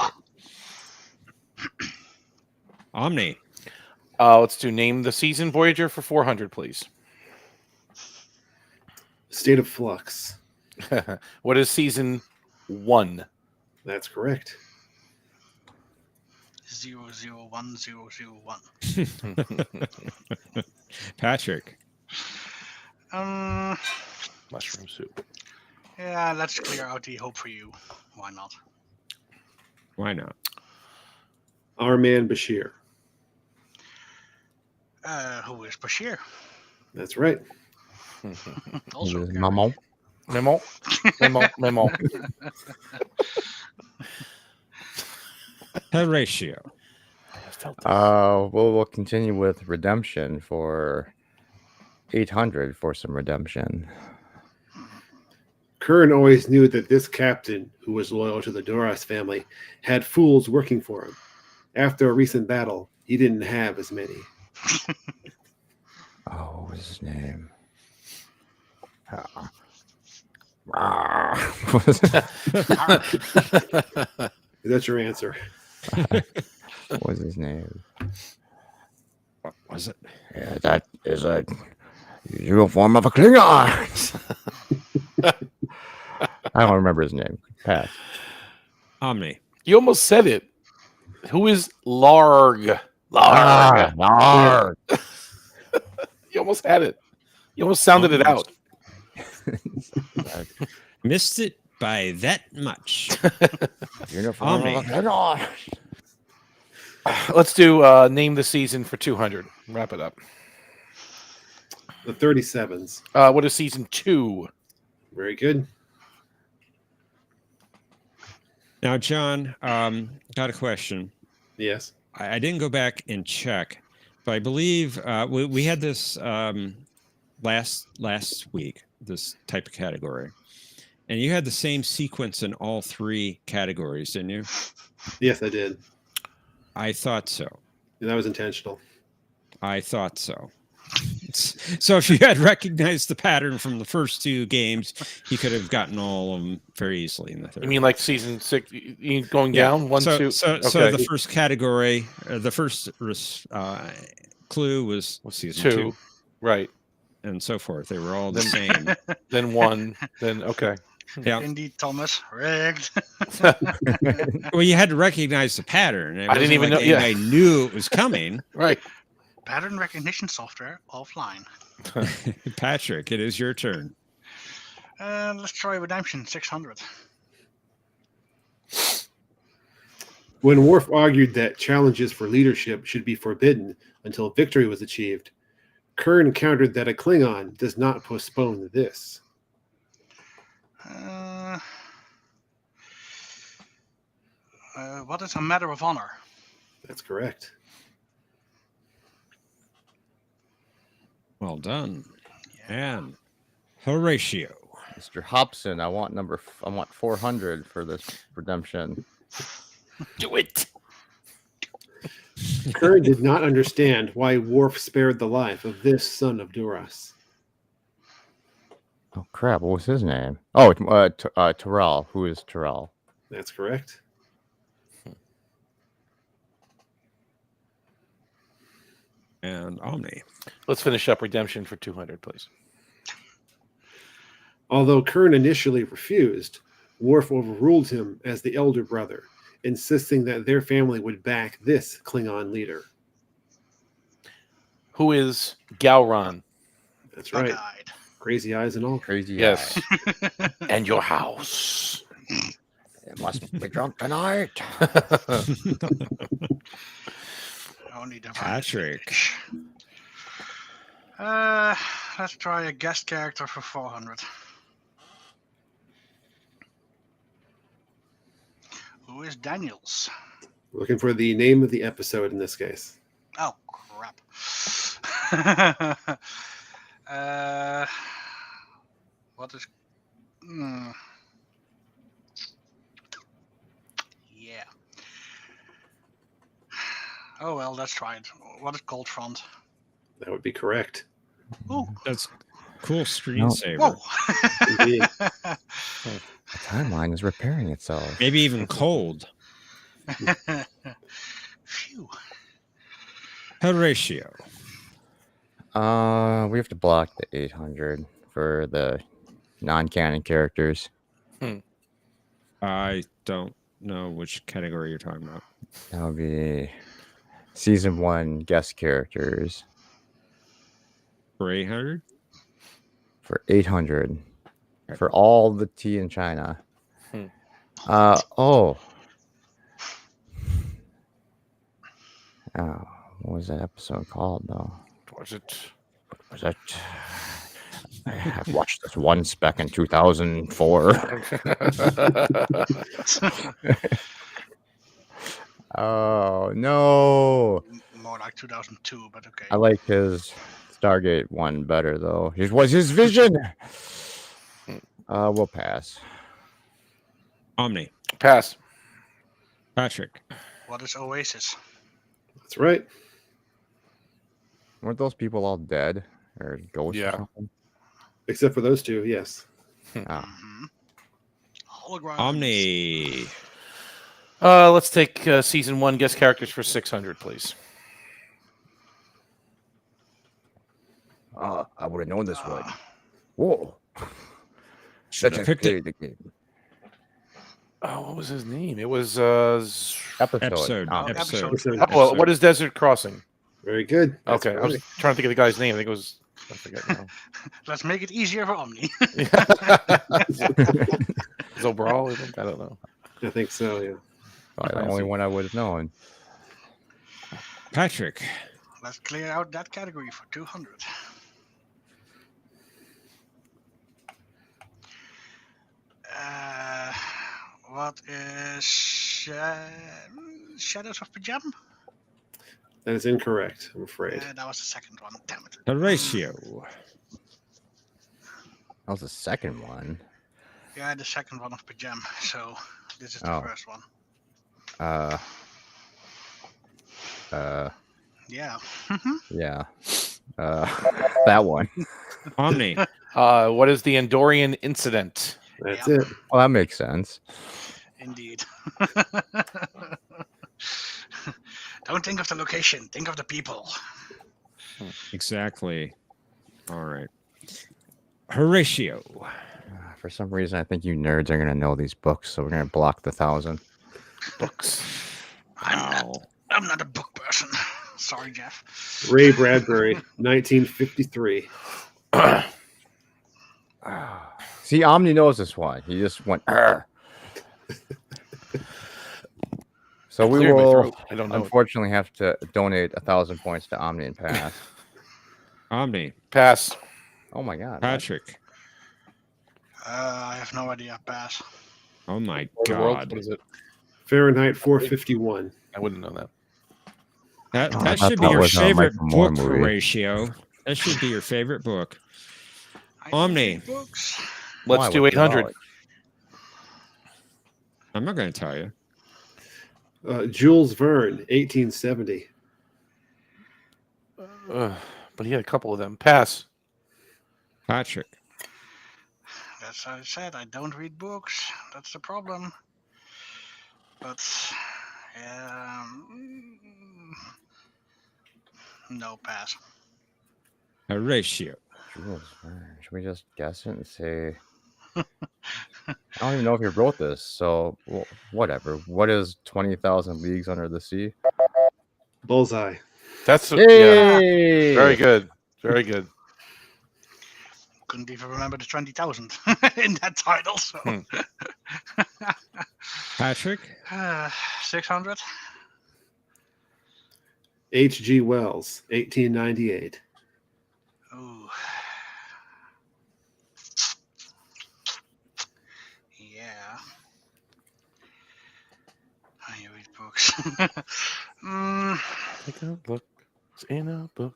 Speaker 4: Omni.
Speaker 10: Let's do name the season Voyager for 400, please.
Speaker 5: State of Flux.
Speaker 10: What is season 1?
Speaker 5: That's correct.
Speaker 2: 001001.
Speaker 4: Patrick.
Speaker 10: Mushroom soup.
Speaker 2: Yeah, let's clear out the hope for you. Why not?
Speaker 4: Why not?
Speaker 5: Our man Bashir.
Speaker 2: Who is Bashir?
Speaker 5: That's right.
Speaker 2: Also,
Speaker 6: Memo.
Speaker 10: Memo.
Speaker 4: Horatio.
Speaker 6: We'll continue with redemption for 800 for some redemption.
Speaker 5: Kern always knew that this captain, who was loyal to the Doras family, had fools working for him. After a recent battle, he didn't have as many.
Speaker 6: Oh, what was his name?
Speaker 5: Is that your answer?
Speaker 6: What was his name?
Speaker 4: What was it?
Speaker 6: Yeah, that is a uniform of a Klingon. I don't remember his name. Pass.
Speaker 4: Omni.
Speaker 10: You almost said it. Who is Larg?
Speaker 6: Larg.
Speaker 10: You almost had it. You almost sounded it out.
Speaker 4: Missed it by that much.
Speaker 6: Uniform
Speaker 4: Omni.
Speaker 6: of a Klingon.
Speaker 10: Let's do name the season for 200. Wrap it up.
Speaker 5: The 37s.
Speaker 10: What is season 2?
Speaker 5: Very good.
Speaker 4: Now, John, got a question.
Speaker 5: Yes.
Speaker 4: I didn't go back and check, but I believe we had this last week, this type of category. And you had the same sequence in all 3 categories, didn't you?
Speaker 5: Yes, I did.
Speaker 4: I thought so.
Speaker 5: And that was intentional.
Speaker 4: I thought so. So if you had recognized the pattern from the first 2 games, you could have gotten all of them very easily in the third.
Speaker 10: You mean like season 6? You going down? 1, 2?
Speaker 4: So
Speaker 10: Okay.
Speaker 4: the first category, the first clue was season 2.
Speaker 10: Right.
Speaker 4: And so forth. They were all the same.
Speaker 10: Then 1. Then, okay.
Speaker 4: Yeah.
Speaker 2: Indeed, Thomas. Rigged.
Speaker 4: Well, you had to recognize the pattern.
Speaker 10: I didn't even know. Yeah.
Speaker 4: I knew it was coming.
Speaker 10: Right.
Speaker 2: Pattern recognition software offline.
Speaker 4: Patrick, it is your turn.
Speaker 2: Let's try Redemption 600.
Speaker 5: When Worf argued that challenges for leadership should be forbidden until victory was achieved, Kern countered that a Klingon does not postpone this.
Speaker 2: What is a matter of honor?
Speaker 5: That's correct.
Speaker 4: Well done. And Horatio.
Speaker 6: Mr. Hobson, I want 400 for this redemption.
Speaker 10: Do it.
Speaker 5: Kern did not understand why Worf spared the life of this son of Duras.
Speaker 6: Oh crap! What was his name? Oh, Terrell. Who is Terrell?
Speaker 5: That's correct.
Speaker 4: And Omni.
Speaker 10: Let's finish up redemption for 200, please.
Speaker 5: Although Kern initially refused, Worf overruled him as the elder brother, insisting that their family would back this Klingon leader.
Speaker 10: Who is Gowron?
Speaker 5: That's right. Crazy eyes and all.
Speaker 6: Crazy
Speaker 10: Yes.
Speaker 6: eyes.
Speaker 10: And your house.
Speaker 6: It must be drunk tonight.
Speaker 2: Only the
Speaker 4: Patrick.
Speaker 2: Let's try a guest character for 400. Who Lewis Daniels.
Speaker 5: Looking for the name of the episode in this case.
Speaker 2: Oh, crap. What is... Yeah. Oh, well, let's try it. What is Cold Front?
Speaker 5: That would be correct.
Speaker 2: Ooh.
Speaker 4: That's cool screensaver.
Speaker 2: Whoa.
Speaker 5: Indeed.
Speaker 6: The timeline is repairing itself.
Speaker 4: Maybe even cold.
Speaker 2: Phew.
Speaker 4: Horatio.
Speaker 6: We have to block the 800 for the non-canon characters.
Speaker 4: I don't know which category you're talking about.
Speaker 6: That would be season 1 guest characters.
Speaker 4: For 800?
Speaker 6: For 800. For all the tea in China. What was that episode called, though?
Speaker 10: Was it?
Speaker 6: Was it? I've watched this one spec in 2004. Oh, no.
Speaker 2: More like 2002, but okay.
Speaker 6: I like his Stargate one better, though. It was his vision. We'll pass.
Speaker 4: Omni.
Speaker 10: Pass.
Speaker 4: Patrick.
Speaker 2: What is Oasis?
Speaker 5: That's right.
Speaker 6: Weren't those people all dead? Or ghosts or something?
Speaker 5: Except for those two, yes.
Speaker 2: Holograms.
Speaker 4: Omni.
Speaker 10: Let's take season 1 guest characters for 600, please.
Speaker 6: I would have known this one. Whoa.
Speaker 4: Should have picked it.
Speaker 6: The game.
Speaker 10: Oh, what was his name? It was
Speaker 6: Episode.
Speaker 10: Oh, well, what is Desert Crossing?
Speaker 5: Very good. That's
Speaker 10: Okay, I was trying to think of the guy's name. I think it was. I forget now.
Speaker 2: Let's make it easier for Omni.
Speaker 10: Zobral, I think. I don't know.
Speaker 5: I think so, yeah.
Speaker 6: Probably the only one I would have known.
Speaker 4: Patrick.
Speaker 2: Let's clear out that category for 200. What is Shadows of Pajam?
Speaker 5: That is incorrect, I'm afraid.
Speaker 2: That was the second one. Damn it.
Speaker 4: Horatio.
Speaker 6: That was the second one.
Speaker 2: Yeah, the second one of Pajam. So this is the first one. Yeah.
Speaker 6: Yeah. That one.
Speaker 4: Omni.
Speaker 10: What is the Andorian incident?
Speaker 5: That's it.
Speaker 6: Well, that makes sense.
Speaker 2: Indeed. Don't think of the location. Think of the people.
Speaker 4: Exactly. All right. Horatio.
Speaker 6: For some reason, I think you nerds are going to know these books, so we're going to block the 1,000.
Speaker 10: Books.
Speaker 2: I'm not a book person. Sorry, Jeff.
Speaker 5: Ray Bradbury, 1953.
Speaker 6: See, Omni knows this one. He just went, Arr. So we will,
Speaker 10: I don't know.
Speaker 6: unfortunately, have to donate 1,000 points to Omni and pass.
Speaker 4: Omni.
Speaker 10: Pass.
Speaker 6: Oh, my God.
Speaker 4: Patrick.
Speaker 2: I have no idea. Pass.
Speaker 4: Oh, my
Speaker 10: What
Speaker 4: God.
Speaker 10: is it?
Speaker 5: Fahrenheit 451.
Speaker 10: I wouldn't know that.
Speaker 4: That should be your favorite book, Horatio. That should be your favorite book. Omni.
Speaker 2: Books.
Speaker 10: Let's do 800.
Speaker 4: I'm not going to tell you.
Speaker 5: Jules Verne, 1870.
Speaker 10: But he had a couple of them. Pass.
Speaker 4: Patrick.
Speaker 2: That's how I said. I don't read books. That's the problem. But no, pass.
Speaker 4: Horatio.
Speaker 6: Jules Verne. Should we just guess it and say? I don't even know if you wrote this, so whatever. What is 20,000 Leagues Under the Sea?
Speaker 5: Bullseye.
Speaker 10: That's
Speaker 6: Hey!
Speaker 10: Yeah. Very good. Very good.
Speaker 2: Couldn't even remember the 20,000 in that title. So.
Speaker 4: Patrick.
Speaker 2: 600.
Speaker 5: H.G. Wells, 1898.
Speaker 2: Ooh. Yeah. books.
Speaker 10: Take a look. It's in a book.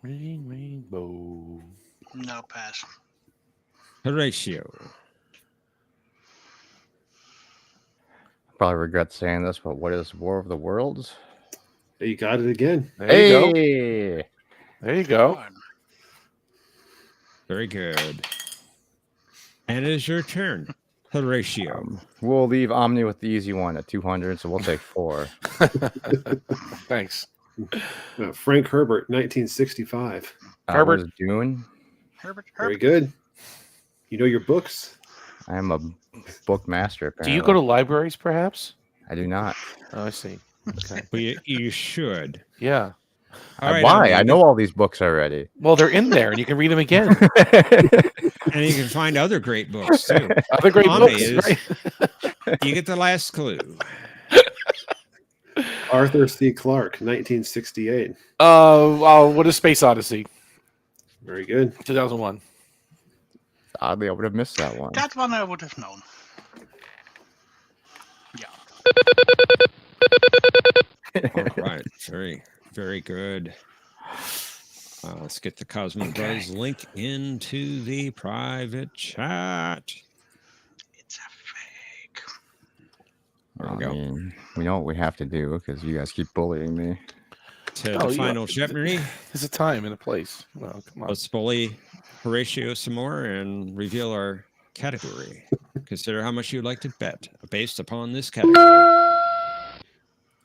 Speaker 10: Rainbow.
Speaker 2: No, pass.
Speaker 4: Horatio.
Speaker 6: Probably regret saying this, but what is War of the Worlds?
Speaker 5: You got it again.
Speaker 10: There you go.
Speaker 6: Hey!
Speaker 10: There you go.
Speaker 4: Very good. And it is your turn, Horatio.
Speaker 6: We'll leave Omni with the easy one at 200, so we'll take 4.
Speaker 10: Thanks.
Speaker 5: Frank Herbert, 1965.
Speaker 10: Herbert.
Speaker 6: What is Dune?
Speaker 2: Herbert.
Speaker 5: Very good. You know your books.
Speaker 6: I am a book master.
Speaker 10: Do you go
Speaker 6: apparently.
Speaker 10: to libraries, perhaps?
Speaker 6: I do not.
Speaker 10: Oh, I see. Okay.
Speaker 4: But you should.
Speaker 10: Yeah.
Speaker 4: All right,
Speaker 6: Why? I know all these books already.
Speaker 10: Well, they're in there, and you can read them again.
Speaker 4: And you can find other great books, too.
Speaker 10: Other great
Speaker 4: Omni
Speaker 10: books, right?
Speaker 4: You get the last clue.
Speaker 5: Arthur C. Clarke, 1968.
Speaker 10: What is Space Odyssey?
Speaker 5: Very good.
Speaker 10: 2001.
Speaker 6: Oddly, I would have missed that one.
Speaker 2: That one I would have known. Yeah.
Speaker 4: All right. Very, very good. Let's get the Cosmo Buzz link into the private chat.
Speaker 2: It's a fake.
Speaker 4: There we
Speaker 6: I
Speaker 4: go.
Speaker 6: mean, we know what we have to do because you guys keep bullying me.
Speaker 4: To the final Jeopardy.
Speaker 10: There's a time and a place. Well, come on.
Speaker 4: Let's bully Horatio some more and reveal our category. Consider how much you'd like to bet based upon this category.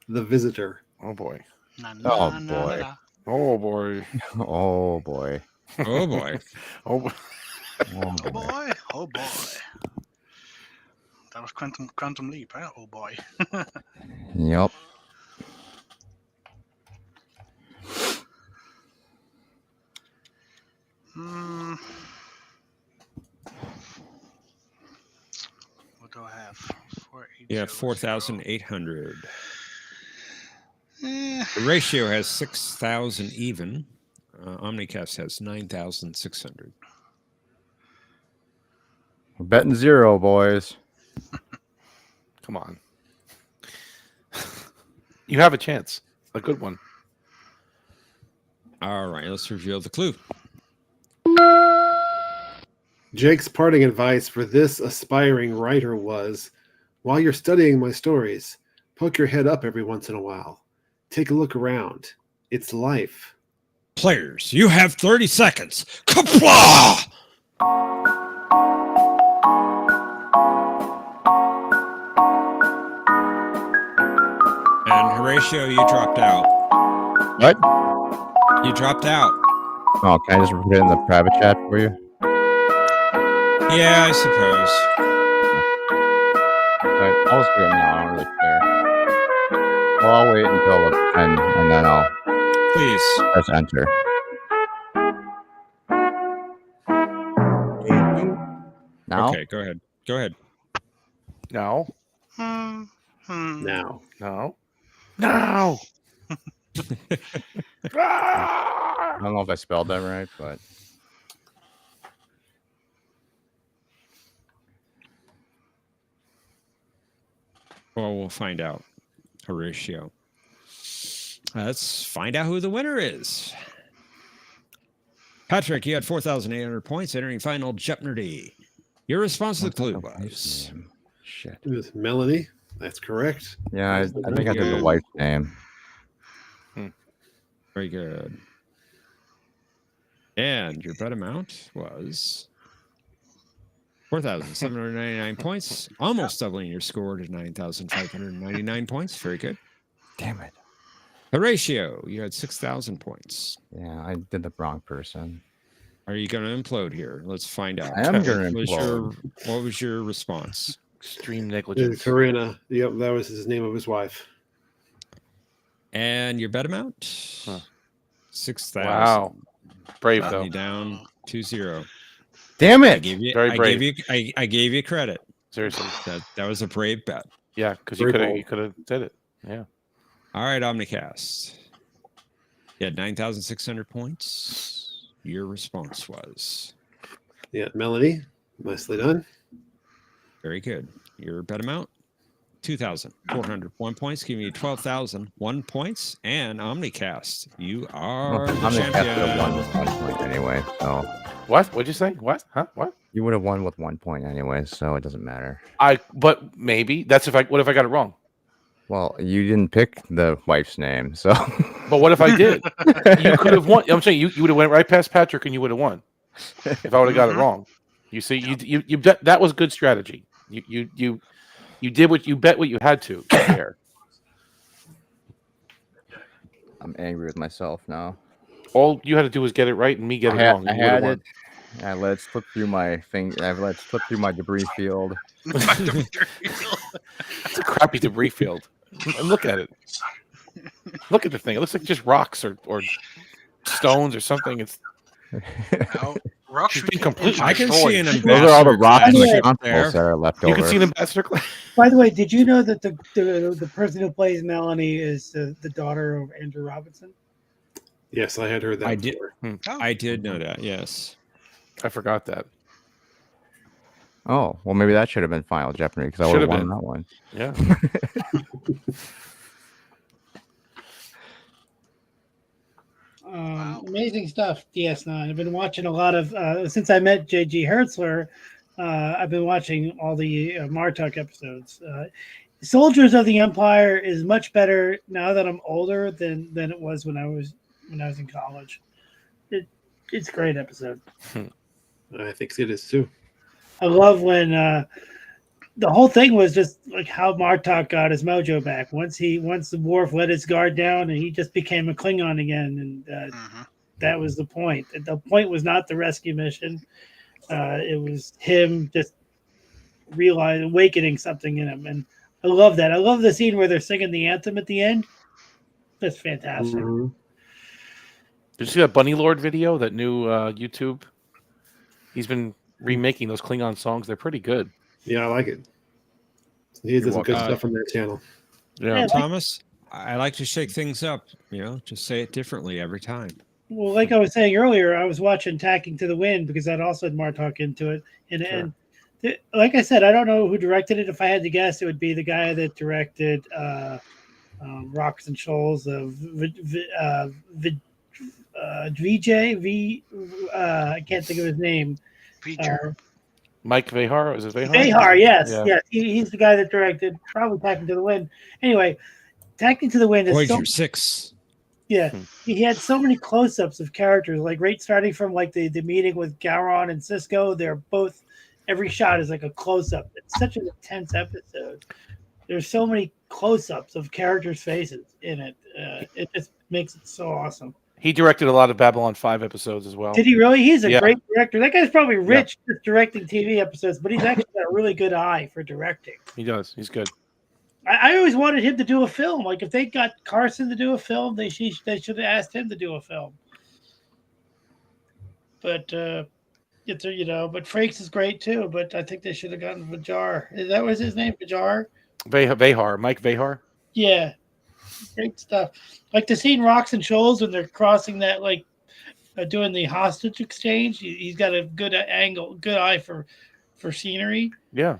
Speaker 5: The Visitor.
Speaker 10: Oh, boy.
Speaker 6: Oh, boy.
Speaker 10: Oh, boy.
Speaker 6: Oh, boy.
Speaker 4: Oh, boy.
Speaker 10: Oh, boy.
Speaker 6: Oh,
Speaker 2: Oh boy. Oh boy. That was Quantum Leap, huh? Oh boy.
Speaker 6: Yep.
Speaker 2: What do I have?
Speaker 4: Yeah, 4,800. The ratio has 6,000 even. OmniCast has 9,600.
Speaker 6: We're betting 0, boys.
Speaker 10: Come on. You have a chance. A good one.
Speaker 4: All right, let's reveal the clue.
Speaker 5: Jake's parting advice for this aspiring writer was, while you're studying my stories, poke your head up every once in a while. Take a look around. It's life.
Speaker 4: Players, you have 30 seconds. Kapla! And Horatio, you dropped out.
Speaker 6: What?
Speaker 4: You dropped out.
Speaker 6: Oh, can I just put it in the private chat for you?
Speaker 4: Yeah, I suppose.
Speaker 6: But I'll just do it now. I don't really care. Well, I'll wait until the 10, and then I'll
Speaker 4: Please
Speaker 6: press enter. Now?
Speaker 4: Okay, go ahead. Go ahead.
Speaker 10: No.
Speaker 5: Now.
Speaker 10: No. No.
Speaker 6: I don't know if I spelled that right, but
Speaker 4: Well, we'll find out. Horatio. Let's find out who the winner is. Patrick, you had 4,800 points entering final Jeopardy. Your response to the clue was...
Speaker 6: Shit.
Speaker 5: It was Melanie. That's correct.
Speaker 6: Yeah, I think I did the
Speaker 4: Good.
Speaker 6: wife's name.
Speaker 4: Very good. And your bet amount was 4,799 points, almost doubling your score to 9,599 points. Very good.
Speaker 6: Damn it.
Speaker 4: Horatio, you had 6,000 points.
Speaker 6: Yeah, I did the wrong person.
Speaker 4: Are you going to implode here? Let's find out.
Speaker 6: I am going to
Speaker 4: What was
Speaker 6: implode.
Speaker 4: what was your response?
Speaker 10: Extreme negligence.
Speaker 5: Corinna. Yep, that was his name of his wife.
Speaker 4: And your bet amount? 6,000.
Speaker 10: Wow. Brave,
Speaker 4: Got
Speaker 10: though.
Speaker 4: me down 2-0.
Speaker 6: Damn
Speaker 4: I
Speaker 6: it.
Speaker 4: gave you,
Speaker 10: Very
Speaker 4: I
Speaker 10: brave.
Speaker 4: gave you, I gave you credit.
Speaker 10: Seriously.
Speaker 4: That was a brave bet.
Speaker 10: Yeah, because
Speaker 5: Very
Speaker 10: you could have did it. Yeah.
Speaker 4: All right, OmniCast. You had 9,600 points. Your response was...
Speaker 5: Yeah, Melanie. Nicely done.
Speaker 4: Very good. Your bet amount, 2,401 points, giving you 12,001 points. And OmniCast, you are the
Speaker 6: I'm the cast would have won
Speaker 4: champion.
Speaker 6: with 1 point anyway. So
Speaker 10: What? What'd you say? What? Huh? What?
Speaker 6: you would have won with 1 point anyway, so it doesn't matter.
Speaker 10: But maybe that's what if I got it wrong?
Speaker 6: Well, you didn't pick the wife's name, so.
Speaker 10: But what if I did? You could have won. I'm saying you would have went right past Patrick and you would have won if I would have got it wrong. You see, you bet that was good strategy. You did what you bet what you had to get there.
Speaker 6: I'm angry with myself now.
Speaker 10: All you had to do was get it right and me get it wrong.
Speaker 6: I had it. I let it slip through my finger. I let it slip through my debris field.
Speaker 10: It's a crappy debris field. And look at it. Look at the thing. It looks like just rocks or stones or something. It's
Speaker 2: rocks.
Speaker 10: She's been completely
Speaker 4: I can
Speaker 10: destroyed.
Speaker 4: see an
Speaker 6: Those are all the rocks and the
Speaker 4: ambassador
Speaker 6: constables that are left over.
Speaker 10: You can see an ambassador.
Speaker 7: By the way, did you know that the person who plays Melanie is the daughter of Andrew Robinson?
Speaker 5: Yes, I had heard that.
Speaker 4: I did.
Speaker 5: before.
Speaker 4: I did know that. Yes.
Speaker 10: I forgot that.
Speaker 6: Oh, well, maybe that should have been Final Jeopardy because I would
Speaker 10: Should
Speaker 6: have
Speaker 10: have
Speaker 6: won
Speaker 10: been.
Speaker 6: that one.
Speaker 10: Yeah.
Speaker 7: Amazing stuff, DS9. I've been watching a lot of since I met J.G. Hertzler. I've been watching all the Martok episodes. Soldiers of the Empire is much better now that I'm older than it was when I was in college. It's a great episode.
Speaker 5: I think it is too.
Speaker 7: I love when the whole thing was just like how Martok got his mojo back. Once the Worf let his guard down and he just became a Klingon again, and that was the point. The point was not the rescue mission. It was him just awakening something in him, and I love that. I love the scene where they're singing the anthem at the end. That's fantastic.
Speaker 5: Mm-hmm.
Speaker 10: Did you see that Bunny Lord video? That new YouTube. He's been remaking those Klingon songs. They're pretty good.
Speaker 5: Yeah, I like it. He does some good stuff on their channel.
Speaker 10: Yeah,
Speaker 4: Thomas, I like to shake things up. Just say it differently every time.
Speaker 7: Well, like I was saying earlier, I was watching Tacking to the Wind because that also had Martok into it. And like I said, I don't know who directed it. If I had to guess, it would be the guy that directed Rocks and Shoals of VJ. I can't think of his name.
Speaker 10: Mike Vehar. Is it Vehar?
Speaker 7: Vehar, yes.
Speaker 10: Yeah.
Speaker 7: Yes. He's the guy that directed probably Tacking to the Wind. Anyway, Tacking to the Wind is
Speaker 4: Voyager 6.
Speaker 7: Yeah, he had so many close-ups of characters, like right starting from like the meeting with Gowron and Cisco. They're both, every shot is like a close-up. It's such an intense episode. There's so many close-ups of characters' faces in it. It just makes it so awesome.
Speaker 10: He directed a lot of Babylon 5 episodes as well.
Speaker 7: Did he really? He's a
Speaker 10: Yeah.
Speaker 7: great director. That guy's probably rich just directing TV episodes, but he's actually got a really good eye for directing.
Speaker 10: He does. He's good.
Speaker 7: I always wanted him to do a film. Like if they got Carson to do a film, they should have asked him to do a film. But but Frakes is great too. But I think they should have gotten Vajar. Is that was his name? Vajar?
Speaker 10: Vehar. Mike Vehar.
Speaker 7: Yeah, great stuff. Like the scene Rocks and Shoals when they're crossing that, like doing the hostage exchange. He's got a good angle, good eye for scenery.
Speaker 10: Yeah.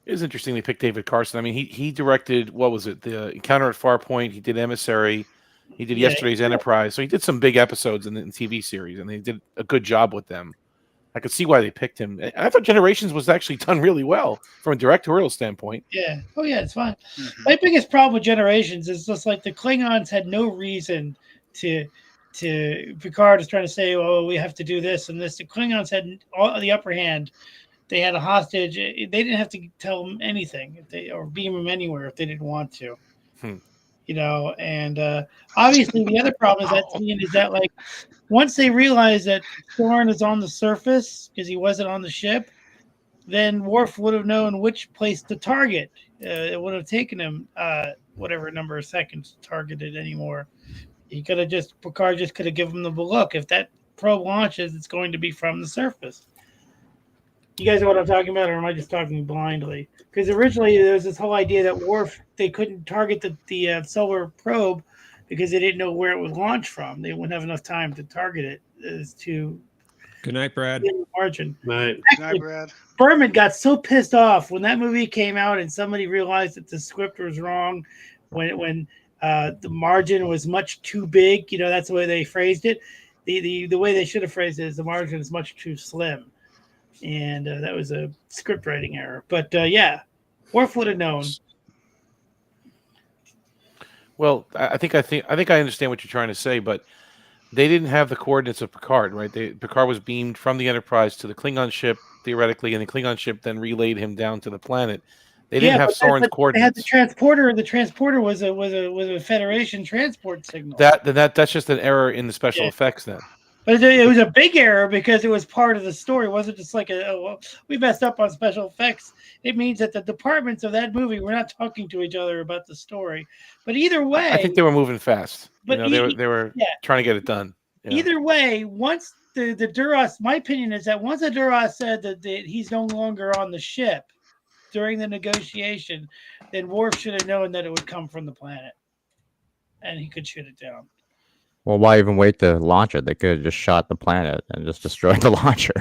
Speaker 10: It was interesting they picked David Carson. I mean, he directed, what was it? The Encounter at Farpoint. He did Emissary. He did Yesterday's Enterprise. So he did some big episodes in the TV series, and they did a good job with them. I could see why they picked him. And I thought Generations was actually done really well from a directorial standpoint.
Speaker 7: Yeah. Oh, yeah, it's fine. My biggest problem with Generations is just like the Klingons had no reason to Picard is trying to say, oh, we have to do this and this. The Klingons had all the upper hand. They had a hostage. They didn't have to tell them anything or beam them anywhere if they didn't want to. And obviously the other problem is that like once they realized that Thorne is on the surface because he wasn't on the ship, then Worf would have known which place to target. It would have taken him whatever number of seconds to target it anymore. Picard just could have given him the look. If that probe launches, it's going to be from the surface. You guys know what I'm talking about, or am I just talking blindly? Because originally there was this whole idea that Worf, they couldn't target the solar probe because they didn't know where it would launch from. They wouldn't have enough time to target it. It's too
Speaker 4: Good night, Brad.
Speaker 7: Margin.
Speaker 5: Night.
Speaker 7: Actually, Berman got so pissed off when that movie came out and somebody realized that the script was wrong when the margin was much too big. That's the way they phrased it. The way they should have phrased it is the margin is much too slim. And that was a script writing error. But yeah, Worf would have known.
Speaker 10: Well, I think I understand what you're trying to say, but they didn't have the coordinates of Picard, right? Picard was beamed from the Enterprise to the Klingon ship, theoretically, and the Klingon ship then relayed him down to the planet. They didn't have Soren's coordinates.
Speaker 7: They had the transporter. The transporter was a Federation transport signal.
Speaker 10: That's just an error in the special effects then.
Speaker 7: But it was a big error because it was part of the story. It wasn't just like we messed up on special effects. It means that the departments of that movie were not talking to each other about the story. But either way,
Speaker 10: I think they were moving fast.
Speaker 7: But
Speaker 10: they were trying to get it done. Yeah.
Speaker 7: Either way, once the Duras, my opinion is that once the Duras said that he's no longer on the ship during the negotiation, then Worf should have known that it would come from the planet, and he could shoot it down.
Speaker 6: Well, why even wait to launch it? They could have just shot the planet and just destroyed the launcher.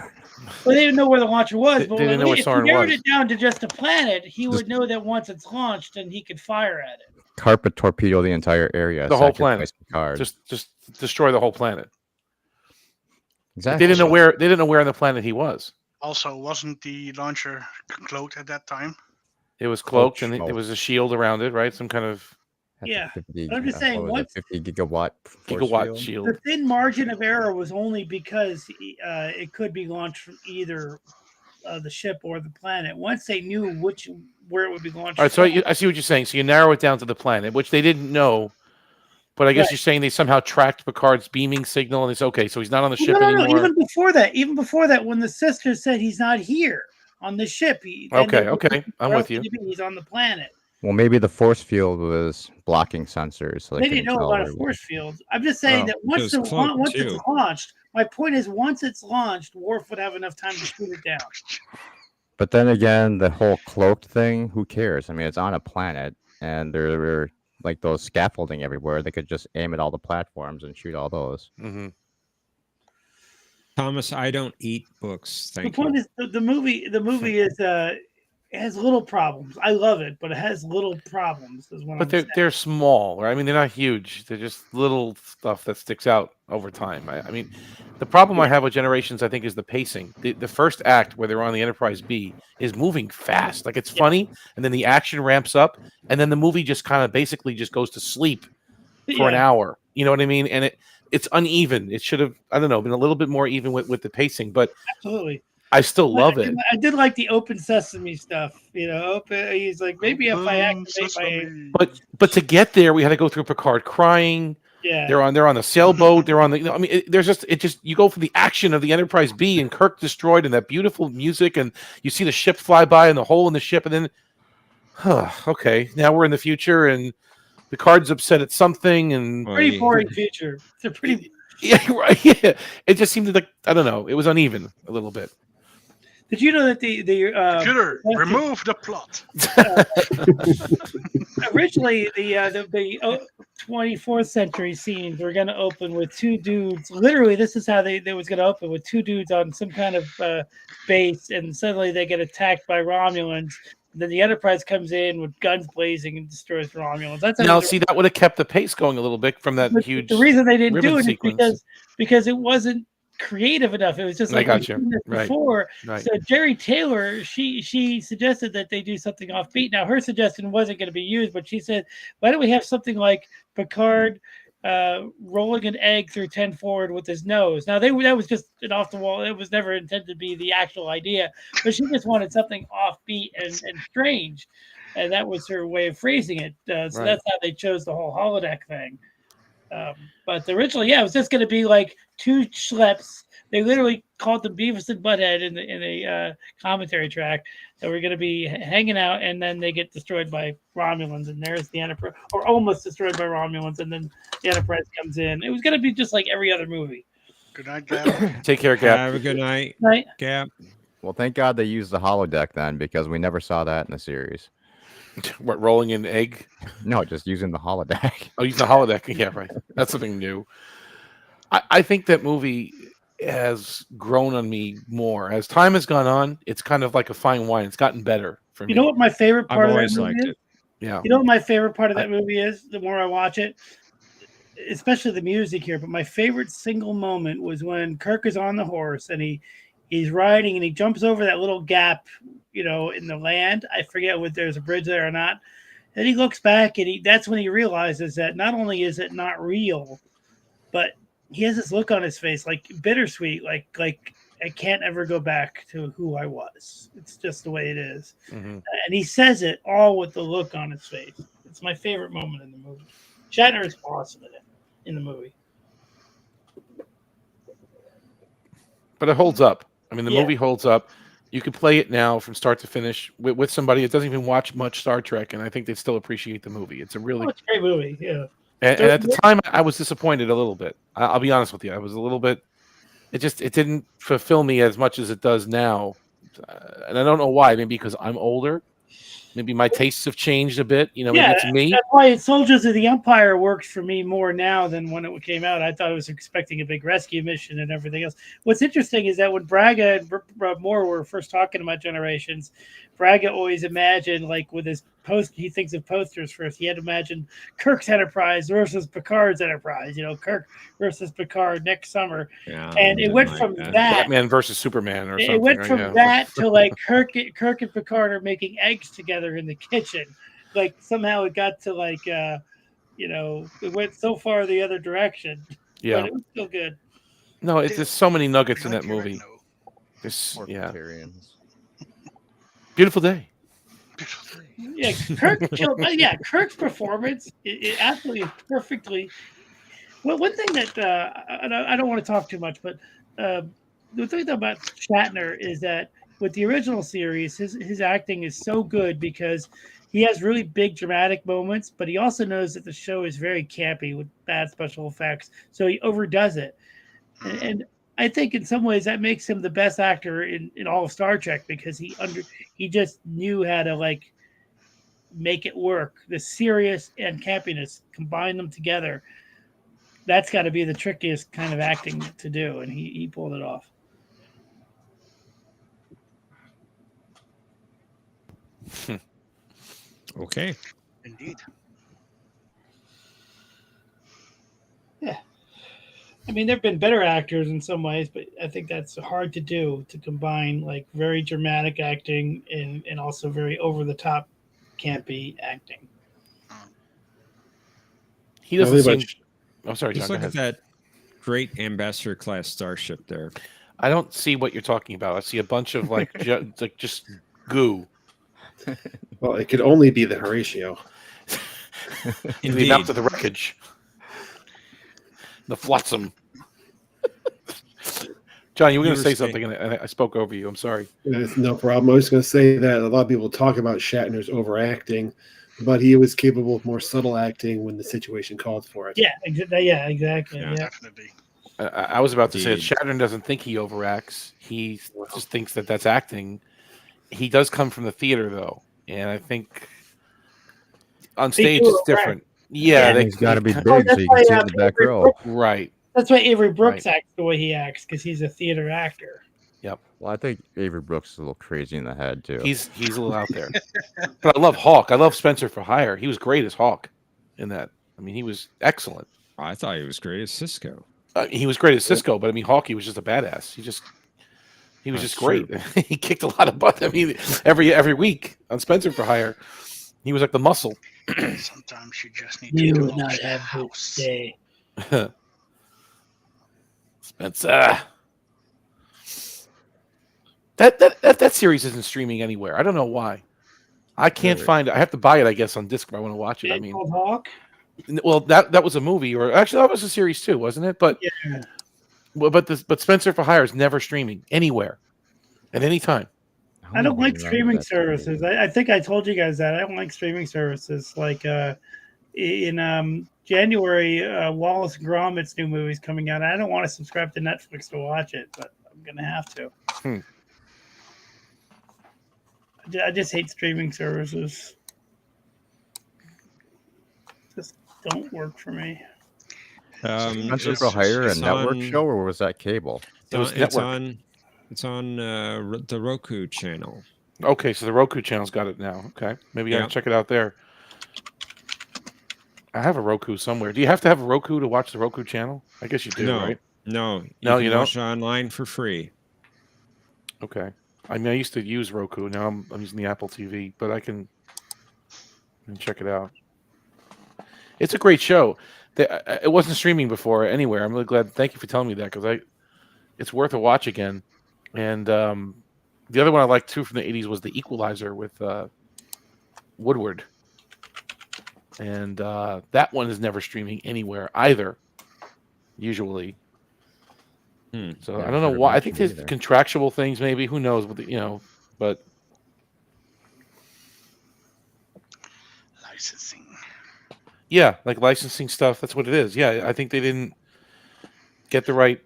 Speaker 7: Well, they didn't know where the launcher was.
Speaker 10: They didn't know where Soren
Speaker 7: was. If he narrowed
Speaker 10: was.
Speaker 7: it down to just a planet, he would know that once it's launched, then he could fire at it.
Speaker 6: Carpet torpedo the entire area.
Speaker 10: The whole planet. Just destroy the whole planet.
Speaker 6: Exactly.
Speaker 10: They didn't know where on the planet he was.
Speaker 2: Also, wasn't the launcher cloaked at that time?
Speaker 10: It was cloaked, and there was a shield around it, right? Some kind of
Speaker 7: Yeah, but I'm just saying, once
Speaker 6: 50 gigawatt
Speaker 10: shield.
Speaker 7: The thin margin of error was only because it could be launched from either the ship or the planet. Once they knew where it would be launched.
Speaker 10: All right, so I see what you're saying. So you narrow it down to the planet, which they didn't know. But I guess you're saying they somehow tracked Picard's beaming signal, and it's okay. So he's not on the ship anymore.
Speaker 7: No, even before that, when the sister said he's not here on the ship.
Speaker 10: Okay, I'm with you.
Speaker 7: He's on the planet.
Speaker 6: Well, maybe the force field was blocking sensors. So
Speaker 7: they didn't know about a force field. I'm just saying that once it's launched, my point is once it's launched, Worf would have enough time to shoot it down.
Speaker 6: But then again, the whole cloaked thing, who cares? I mean, it's on a planet, and there were like those scaffolding everywhere. They could just aim at all the platforms and shoot all those.
Speaker 10: Mm-hmm.
Speaker 4: Thomas, I don't eat books.
Speaker 7: The point is the movie is it has little problems. I love it, but it has little problems.
Speaker 10: But they're small, right? I mean, they're not huge. They're just little stuff that sticks out over time. I mean, the problem I have with Generations, I think, is the pacing. The first act where they're on the Enterprise B is moving fast. Like, it's funny, and then the action ramps up, and then the movie just kind of basically just goes to sleep for an hour. You know what I mean? And it's uneven. It should have, I don't know, been a little bit more even with the pacing. But
Speaker 7: absolutely.
Speaker 10: I still love it.
Speaker 7: I did like the open sesame stuff. He's like, maybe if I activate my.
Speaker 10: But to get there, we had to go through Picard crying.
Speaker 7: Yeah,
Speaker 10: they're on the sailboat. They're on the. I mean, there's you go from the action of the Enterprise B and Kirk destroyed and that beautiful music, and you see the ship fly by and the hole in the ship, and then, okay, now we're in the future, and Picard's upset at something, and
Speaker 7: pretty boring future. It's a pretty.
Speaker 10: Yeah, right. Yeah, it just seemed like I don't know. It was uneven a little bit.
Speaker 7: Did you know that the
Speaker 2: computer remove the plot?
Speaker 7: Originally, the 24th century scenes were going to open with two dudes. Literally, this is how they was going to open with two dudes on some kind of base, and suddenly they get attacked by Romulans. Then the Enterprise comes in with guns blazing and destroys Romulans.
Speaker 10: That would have kept the pace going a little bit from that huge.
Speaker 7: The reason they didn't do it
Speaker 10: sequence.
Speaker 7: is because it wasn't creative enough. It was just like before.
Speaker 10: Right.
Speaker 7: So Jerry Taylor, she suggested that they do something offbeat. Now her suggestion wasn't going to be used, but she said, "Why don't we have something like Picard rolling an egg through 10 forward with his nose?" Now that was just an off the wall. It was never intended to be the actual idea, but she just wanted something offbeat and strange, and that was her way of phrasing it. That's how they chose the whole holodeck thing. But originally, it was just going to be like two schleps. They literally called them Beavis and Butthead in the commentary track that were going to be hanging out, and then they get destroyed by Romulans, and there's the Enterprise, or almost destroyed by Romulans, and then the Enterprise comes in. It was going to be just like every other movie.
Speaker 2: Good night, Gab.
Speaker 10: Take care, Gab.
Speaker 4: Have a good night, Gab.
Speaker 6: Well, thank God they used the holodeck then, because we never saw that in the series.
Speaker 10: What, rolling an egg?
Speaker 6: No, just using the holodeck.
Speaker 10: Oh, using the holodeck. Yeah, right. That's something new. I think that movie, has grown on me more as time has gone on. It's kind of like a fine wine. It's gotten better for me.
Speaker 7: You know what my favorite part of that
Speaker 4: always
Speaker 7: movie
Speaker 4: liked
Speaker 7: is?
Speaker 4: it.
Speaker 10: Yeah.
Speaker 7: You know what my favorite part of that movie is? The more I watch it, especially the music here. But my favorite single moment was when Kirk is on the horse and he's riding and he jumps over that little gap, in the land. I forget whether there's a bridge there or not. And he looks back and that's when he realizes that not only is it not real, but he has this look on his face, like bittersweet, like I can't ever go back to who I was. It's just the way it is.
Speaker 10: Mm-hmm.
Speaker 7: And he says it all with the look on his face. It's my favorite moment in the movie. Shatner is awesome in the movie.
Speaker 10: But it holds up. I mean, the movie holds up. You could play it now from start to finish with somebody that doesn't even watch much Star Trek, and I think they'd still appreciate the movie. It's a really
Speaker 7: it's a great movie, yeah.
Speaker 10: And at the time, I was disappointed a little bit. I'll be honest with you. I was a little bit. It didn't fulfill me as much as it does now, and I don't know why. Maybe because I'm older. Maybe my tastes have changed a bit. Maybe it's me.
Speaker 7: That's why Soldiers of the Empire works for me more now than when it came out. I thought I was expecting a big rescue mission and everything else. What's interesting is that when Braga and Moore were first talking about Generations, Braga always imagined, like with his he thinks of posters first. He had imagined Kirk's Enterprise versus Picard's Enterprise. Kirk versus Picard next summer, and it went from that
Speaker 10: Batman versus Superman or something.
Speaker 7: It went from that to like Kirk and Picard are making eggs together in the kitchen. Like somehow it got to like it went so far the other direction.
Speaker 10: Yeah,
Speaker 7: but it was still good.
Speaker 10: No, there's so many nuggets in that movie. Beautiful day.
Speaker 7: Yeah, Kirk killed. Yeah, Kirk's performance it absolutely perfectly. Well, one thing that I don't want to talk too much, but the thing about Shatner is that with the original series, his acting is so good because he has really big dramatic moments, but he also knows that the show is very campy with bad special effects, so he overdoes it. And I think in some ways that makes him the best actor in all of Star Trek because he just knew how to like make it work. The serious and campiness, combine them together. That's got to be the trickiest kind of acting to do, and he pulled it off.
Speaker 4: Okay.
Speaker 2: Indeed.
Speaker 7: Yeah. I mean, there have been better actors in some ways, but I think that's hard to do, to combine like very dramatic acting and also very over-the-top campy acting.
Speaker 10: He doesn't seem... I'm sorry, John.
Speaker 4: Just look at that great Ambassador class starship there.
Speaker 10: I don't see what you're talking about. I see a bunch of like just goo.
Speaker 5: Well, it could only be the Horatio.
Speaker 10: The amount of the wreckage. The flotsam. John, you were going to say something, and I spoke over you. I'm sorry.
Speaker 5: It's no problem. I was going to say that a lot of people talk about Shatner's overacting, but he was capable of more subtle acting when the situation called for it.
Speaker 7: Yeah, exactly. Yeah.
Speaker 2: Definitely.
Speaker 10: I was about to say that Shatner doesn't think he overacts. He just thinks that that's acting. He does come from the theater, though, and I think on stage it's different. Yeah,
Speaker 6: he's got to be big so you can see in the back row.
Speaker 10: Right.
Speaker 7: That's why Avery Brooks acts the way he acts, because he's a theater actor.
Speaker 10: Yep.
Speaker 6: Well, I think Avery Brooks is a little crazy in the head too.
Speaker 10: He's a little out there. But I love Hawk. I love Spencer for Hire. He was great as Hawk in that. I mean, he was excellent.
Speaker 4: I thought he was great as Cisco.
Speaker 10: He was great as Cisco, but I mean, Hawk, he was just a badass. He was just great. He kicked a lot of butt. I mean, every week on Spencer for Hire, he was like the muscle.
Speaker 2: Sometimes you just need to do
Speaker 7: not have this day.
Speaker 10: Spencer. That series isn't streaming anywhere. I don't know why. I can't find it. I have to buy it, I guess, on disc if I want to watch it. I mean,
Speaker 7: Hawk?
Speaker 10: Well, that was a movie, or actually that was a series too, wasn't it? But
Speaker 7: yeah.
Speaker 10: But Spencer for Hire is never streaming anywhere at any time.
Speaker 7: I don't like streaming services. I think I told you guys that I don't like streaming services. Like in January, Wallace and Gromit's new movie's coming out. I don't want to subscribe to Netflix to watch it, but I'm gonna have to. I just hate streaming services. Just don't work for me.
Speaker 6: Spencer for Hire a network show, or was that cable?
Speaker 10: It was
Speaker 4: It's
Speaker 10: network.
Speaker 4: It's on the Roku channel.
Speaker 10: Okay, so the Roku channel's got it now. Okay, maybe I
Speaker 4: Yeah.
Speaker 10: can check it out there. I have a Roku somewhere. Do you have to have a Roku to watch the Roku channel? I guess you do,
Speaker 4: No,
Speaker 10: right?
Speaker 4: no,
Speaker 10: No,
Speaker 4: you
Speaker 10: you
Speaker 4: can watch it
Speaker 10: don't?
Speaker 4: online for free.
Speaker 10: Okay. I mean, I used to use Roku. Now I'm using the Apple TV, but I can check it out. It's a great show. It wasn't streaming before anywhere. I'm really glad. Thank you for telling me that because it's worth a watch again. And the other one I liked too from the '80s was The Equalizer with Woodward, and that one is never streaming anywhere either. Usually, so
Speaker 6: Never
Speaker 10: I don't know
Speaker 6: heard of
Speaker 10: why. I
Speaker 6: that
Speaker 10: think
Speaker 6: show
Speaker 10: there's
Speaker 6: either.
Speaker 10: contractual things, maybe. Who knows? But
Speaker 2: Licensing.
Speaker 10: yeah, like licensing stuff. That's what it is. Yeah, I think they didn't get the right,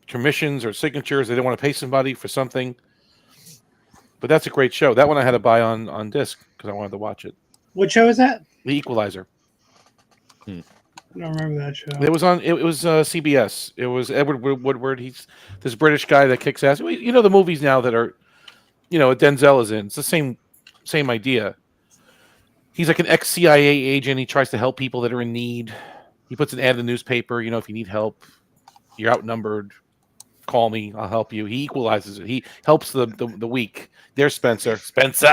Speaker 10: commissions or signatures. They didn't want to pay somebody for something. But that's a great show. That one I had to buy on disc because I wanted to watch it.
Speaker 7: What show is that?
Speaker 10: The Equalizer.
Speaker 7: I don't remember that show.
Speaker 10: It was on. It was CBS. It was Edward Woodward. He's this British guy that kicks ass. The movies now that are, Denzel is in. It's the same idea. He's like an ex-CIA agent. He tries to help people that are in need. He puts an ad in the newspaper. If you need help, you're outnumbered. Call me. I'll help you. He equalizes it. He helps the weak. There's Spencer. Spencer.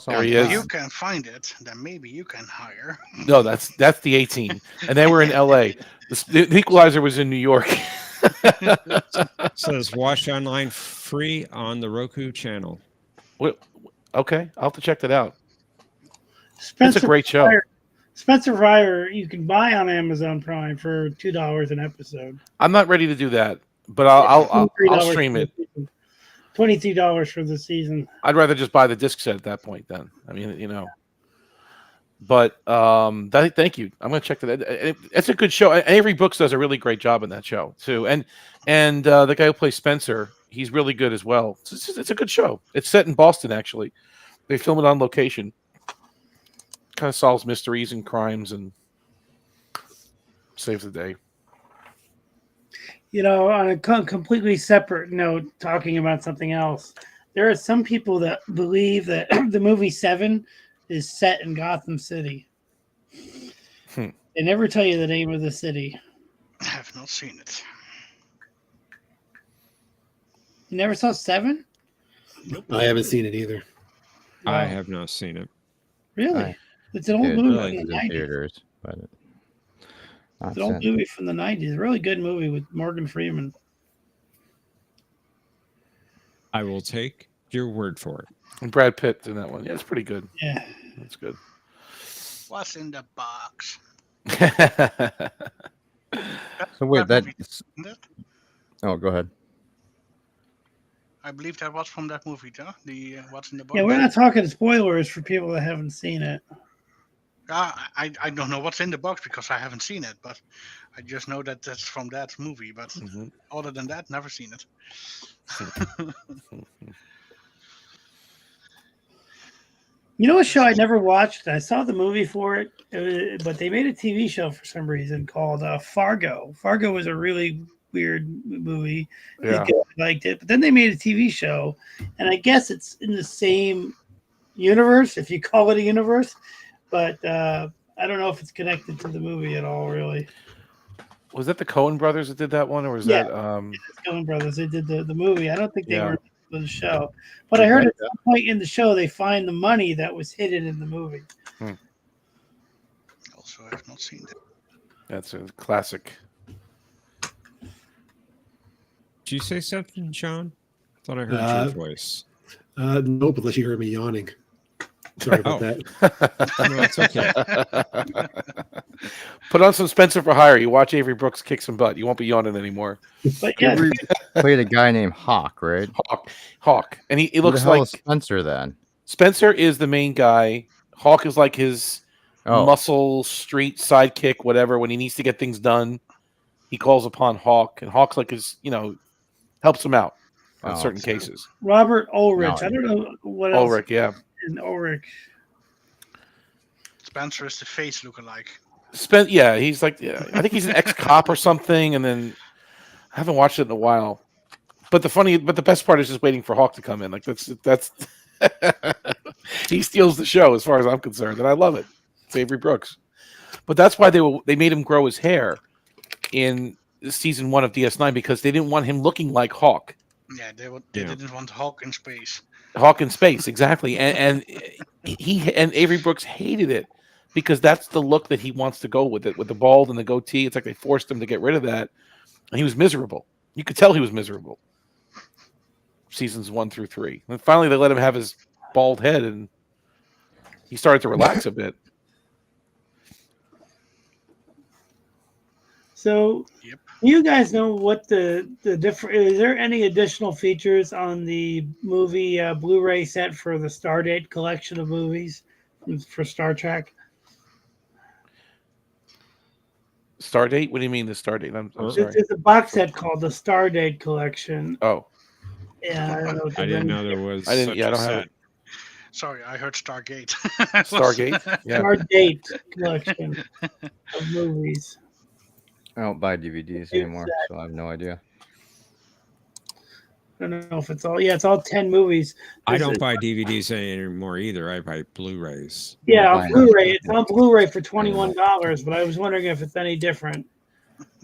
Speaker 10: There he
Speaker 2: If
Speaker 10: is.
Speaker 2: you can find it, then maybe you can hire.
Speaker 10: No, that's the 18, and they were in L.A. The Equalizer was in New York.
Speaker 4: It says watch online free on the Roku channel.
Speaker 10: Okay, I'll have to check that out.
Speaker 7: Spencer
Speaker 10: It's a great show.
Speaker 7: Fire. Spencer Fire, you can buy on Amazon Prime for $2 an episode.
Speaker 10: I'm not ready to do that, but I'll stream it.
Speaker 7: $23 for the season.
Speaker 10: I'd rather just buy the disc set at that point. Then I mean, But thank you. I'm going to check that. It's a good show. Avery Brooks does a really great job in that show too, and the guy who plays Spencer, he's really good as well. It's a good show. It's set in Boston actually. They film it on location. Kind of solves mysteries and crimes and saves the day.
Speaker 7: On a completely separate note, talking about something else, there are some people that believe that the movie Seven is set in Gotham City. They never tell you the name of the city.
Speaker 2: I have not seen it.
Speaker 7: You never saw Seven?
Speaker 2: Nope.
Speaker 5: I haven't seen it either.
Speaker 4: I have not seen it.
Speaker 7: Really? It's an old movie from the 90s.
Speaker 6: Theaters, but
Speaker 7: It's an old movie from the 90s. A really good movie with Morgan Freeman.
Speaker 4: I will take your word for it.
Speaker 10: And Brad Pitt in that one. Yeah, it's pretty good.
Speaker 7: Yeah.
Speaker 10: That's good.
Speaker 2: What's in the box?
Speaker 6: So wait,
Speaker 2: that
Speaker 6: Oh, go ahead.
Speaker 2: I believe that was from that movie, huh? The What's in the Box.
Speaker 7: Yeah, we're not talking spoilers for people that haven't seen it.
Speaker 2: I don't know what's in the box because I haven't seen it, but I just know that that's from that movie. But other than that, never seen it.
Speaker 7: You know a show I never watched? I saw the movie for it, but they made a TV show for some reason called Fargo. Fargo was a really weird movie.
Speaker 10: Yeah.
Speaker 7: I liked it, but then they made a TV show, and I guess it's in the same universe, if you call it a universe. But I don't know if it's connected to the movie at all, really.
Speaker 10: Was that the Coen brothers that did that one, or was that?
Speaker 7: It's Coen Brothers. They did the movie. I don't think they
Speaker 10: Yeah.
Speaker 7: were in the show, but I heard at some point in the show they find the money that was hidden in the movie.
Speaker 2: Also, I have not seen it.
Speaker 10: That's a classic.
Speaker 4: Did you say something, Sean? I thought I heard your voice.
Speaker 5: Nope, unless you heard me yawning. Sorry about that.
Speaker 4: No, it's okay.
Speaker 10: Put on some Spencer for Hire. You watch Avery Brooks kick some butt. You won't be yawning anymore.
Speaker 7: But yeah,
Speaker 6: Played a guy named Hawk, right?
Speaker 10: Hawk, and he looks
Speaker 6: Who the hell
Speaker 10: like
Speaker 6: is Spencer. Then
Speaker 10: Spencer is the main guy. Hawk is like his muscle street sidekick, whatever. When he needs to get things done, he calls upon Hawk, and Hawk's like his, helps him out on certain cases.
Speaker 7: Robert Ulrich. I don't know what else.
Speaker 10: Ulrich, yeah.
Speaker 7: And Ulrich.
Speaker 2: Spencer is the face lookalike.
Speaker 10: He's like, I think he's an ex-cop or something, and then I haven't watched it in a while. But the best part is just waiting for Hawk to come in. Like that's he steals the show as far as I'm concerned, and I love it. It's Avery Brooks. But that's why they made him grow his hair in season 1 of DS9 because they didn't want him looking like Hawk.
Speaker 2: Yeah, they didn't want Hawk in space.
Speaker 10: Hawk in space, exactly. And Avery Brooks hated it because that's the look that he wants to go with it, with the bald and the goatee. It's like they forced him to get rid of that, and he was miserable. You could tell he was miserable. Seasons 1 through 3. And finally, they let him have his bald head, and he started to relax a bit.
Speaker 7: So, you guys know what the different? Is there any additional features on the movie Blu-ray set for the Stardate collection of movies for Star Trek?
Speaker 10: Stardate? What do you mean the Stardate? I'm sorry.
Speaker 7: There's a box set called the Stardate collection.
Speaker 10: Oh.
Speaker 7: Yeah, I don't know.
Speaker 4: I didn't know there was.
Speaker 10: I didn't.
Speaker 4: Such
Speaker 10: Yeah, I
Speaker 4: a
Speaker 10: don't have
Speaker 4: set.
Speaker 10: it.
Speaker 2: Sorry, I heard Stargate.
Speaker 10: Stargate. Yeah.
Speaker 7: Stardate collection of movies.
Speaker 6: I don't buy DVDs anymore, so I have no idea.
Speaker 7: I don't know if it's all. Yeah, it's all 10 movies.
Speaker 4: I don't buy DVDs anymore either. I buy Blu-rays.
Speaker 7: Yeah, on Blu-ray. It's on Blu-ray for $21, but I was wondering if it's any different.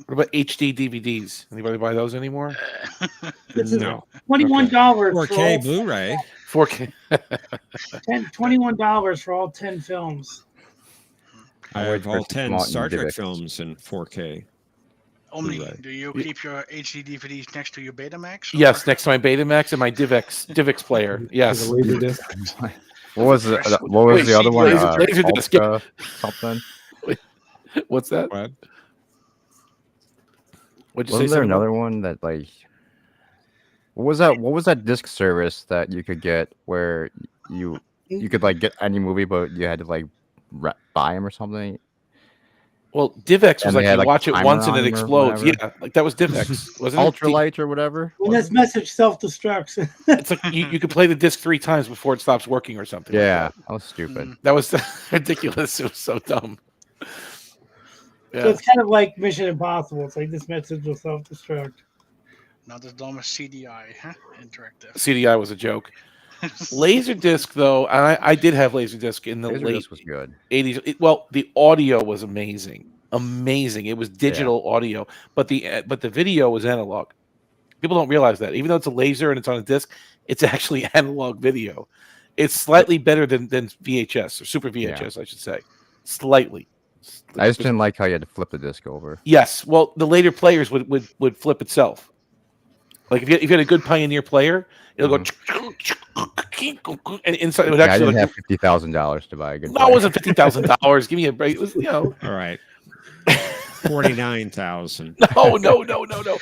Speaker 10: What about HD DVDs? Anybody buy those anymore?
Speaker 4: No.
Speaker 7: $21 for
Speaker 4: 4K
Speaker 7: all,
Speaker 4: Blu-ray.
Speaker 10: 4K.
Speaker 7: $21 for all 10 films.
Speaker 4: I have all 10
Speaker 6: Martin
Speaker 4: Star Trek
Speaker 6: DivX.
Speaker 4: films in 4K.
Speaker 2: Omni,
Speaker 4: Blu-ray.
Speaker 2: do you keep your HD DVDs next to your Betamax?
Speaker 10: Yes, next to my Betamax and my DivX player. Yes.
Speaker 6: What was the other one?
Speaker 10: Laserdisc.
Speaker 6: Ultra something.
Speaker 10: What's that?
Speaker 4: What?
Speaker 10: What'd you
Speaker 6: Wasn't
Speaker 10: say?
Speaker 6: there
Speaker 10: something
Speaker 6: another one that like? What was that? What was that disc service that you could get where you could like get any movie, but you had to like buy them or something?
Speaker 10: Well, DivX was
Speaker 6: And
Speaker 10: like
Speaker 6: they had,
Speaker 10: you
Speaker 6: like,
Speaker 10: watch it
Speaker 6: timer
Speaker 10: once and
Speaker 6: on
Speaker 10: it
Speaker 6: them or
Speaker 10: explodes. Yeah,
Speaker 6: whatever.
Speaker 10: like that was DivX, wasn't it?
Speaker 6: Ultralight or whatever.
Speaker 7: When this message self-destructs.
Speaker 10: It's like you could play the disc 3 times before it stops working or something.
Speaker 6: Yeah,
Speaker 10: like
Speaker 6: that was stupid.
Speaker 10: that was ridiculous. It was so dumb.
Speaker 7: So it's kind of like Mission Impossible. It's like this message will self-destruct.
Speaker 2: Not as dumb as CDI, huh? Interactive.
Speaker 10: CDI was a joke. Laserdisc, though, and I did have Laserdisc in the late
Speaker 6: Laserdisc was good.
Speaker 10: 80s. Well, the audio was amazing. It was digital audio, but the video was analog. People don't realize that. Even though it's a laser and it's on a disc, it's actually analog video. It's slightly better than VHS or Super VHS, I should say. Slightly.
Speaker 6: I just didn't like how you had to flip the disc over.
Speaker 10: Yes. Well, the later players would flip itself. Like if you had a good Pioneer player, it'll go and inside it would
Speaker 6: I
Speaker 10: actually
Speaker 6: didn't have $50,000 to buy a good.
Speaker 10: No, it wasn't $50,000. Give me a break. It was,
Speaker 4: All right. 49,000.
Speaker 10: No.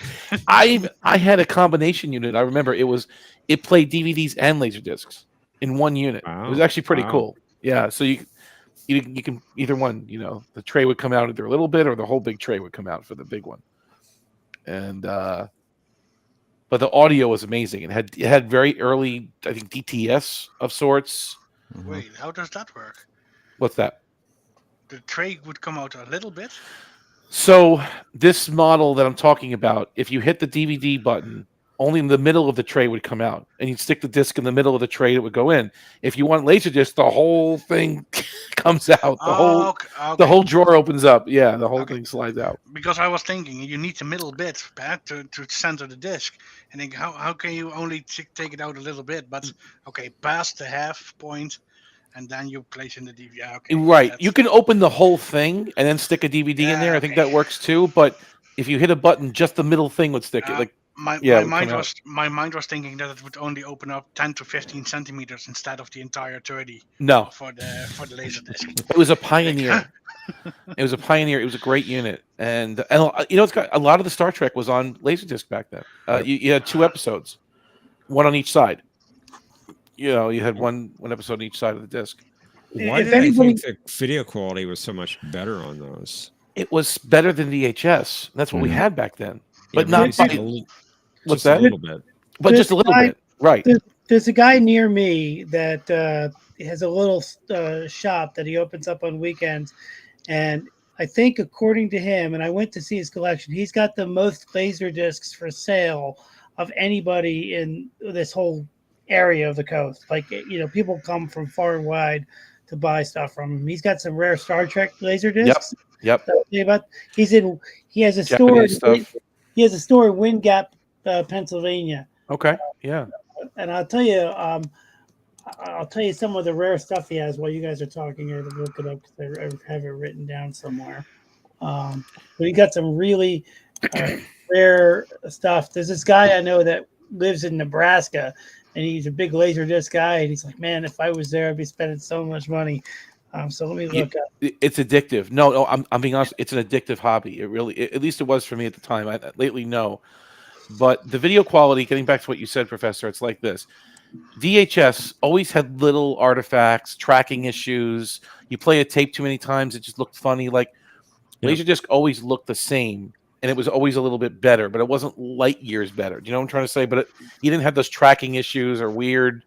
Speaker 10: I had a combination unit. I remember it played DVDs and laser discs in one unit.
Speaker 4: Wow.
Speaker 10: It was actually pretty
Speaker 4: Wow.
Speaker 10: cool. Yeah, so you can either one. The tray would come out either a little bit or the whole big tray would come out for the big one. And but the audio was amazing. It had very early, I think, DTS of sorts.
Speaker 2: Wait, how does that work?
Speaker 10: What's that?
Speaker 2: The tray would come out a little bit.
Speaker 10: So this model that I'm talking about, if you hit the DVD button, only in the middle of the tray would come out, and you'd stick the disc in the middle of the tray, it would go in. If you want Laserdisc, the whole thing comes out. The whole drawer opens up. Yeah, the whole thing slides out.
Speaker 2: Because I was thinking you need the middle bit to center the disc, and think how can you only take it out a little bit? But okay, past the half point, and then you place in the DVD. Yeah, okay,
Speaker 10: Right. You can open the whole thing and then stick a DVD in there. I think that works too. But if you hit a button, just the middle thing would stick.
Speaker 2: My mind was thinking that it would only open up 10 to 15 centimeters instead of the entire 30.
Speaker 10: No.
Speaker 2: For the laser disc.
Speaker 10: It was a Pioneer. It was a Pioneer. It was a great unit, and it's got a lot of the Star Trek was on Laserdisc back then. You had 2 episodes, one on each side. You had one episode on each side of the disc.
Speaker 4: Why did I think the video quality was so much better on those?
Speaker 10: It was better than VHS. That's what we had back then, but
Speaker 4: Yeah,
Speaker 10: not. What's that?
Speaker 4: A little bit,
Speaker 10: but just a little bit, right?
Speaker 7: There's a guy near me that has a little shop that he opens up on weekends, and I think according to him, and I went to see his collection, he's got the most laser discs for sale of anybody in this whole area of the coast. Like, people come from far and wide to buy stuff from him. He's got some rare Star Trek laser discs.
Speaker 10: Yep.
Speaker 7: He has a store.
Speaker 10: Japanese stuff.
Speaker 7: He has a store in Wind Gap, Pennsylvania.
Speaker 10: Okay. Yeah.
Speaker 7: And I'll tell you some of the rare stuff he has while you guys are talking. I have to look it up because I have it written down somewhere. But he got some really rare stuff. There's this guy I know that lives in Nebraska, and he's a big laser disc guy. And he's like, man, if I was there, I'd be spending so much money. So let me look up.
Speaker 10: It's addictive. No, I'm being honest. It's an addictive hobby. It really, at least it was for me at the time. Lately, no. But the video quality, getting back to what you said, Professor, it's like this. VHS always had little artifacts, tracking issues. You play a tape too many times, it just looked funny. Like Laserdisc always looked the same, and it was always a little bit better, but it wasn't light years better. Do you know what I'm trying to say? But you didn't have those tracking issues or weird.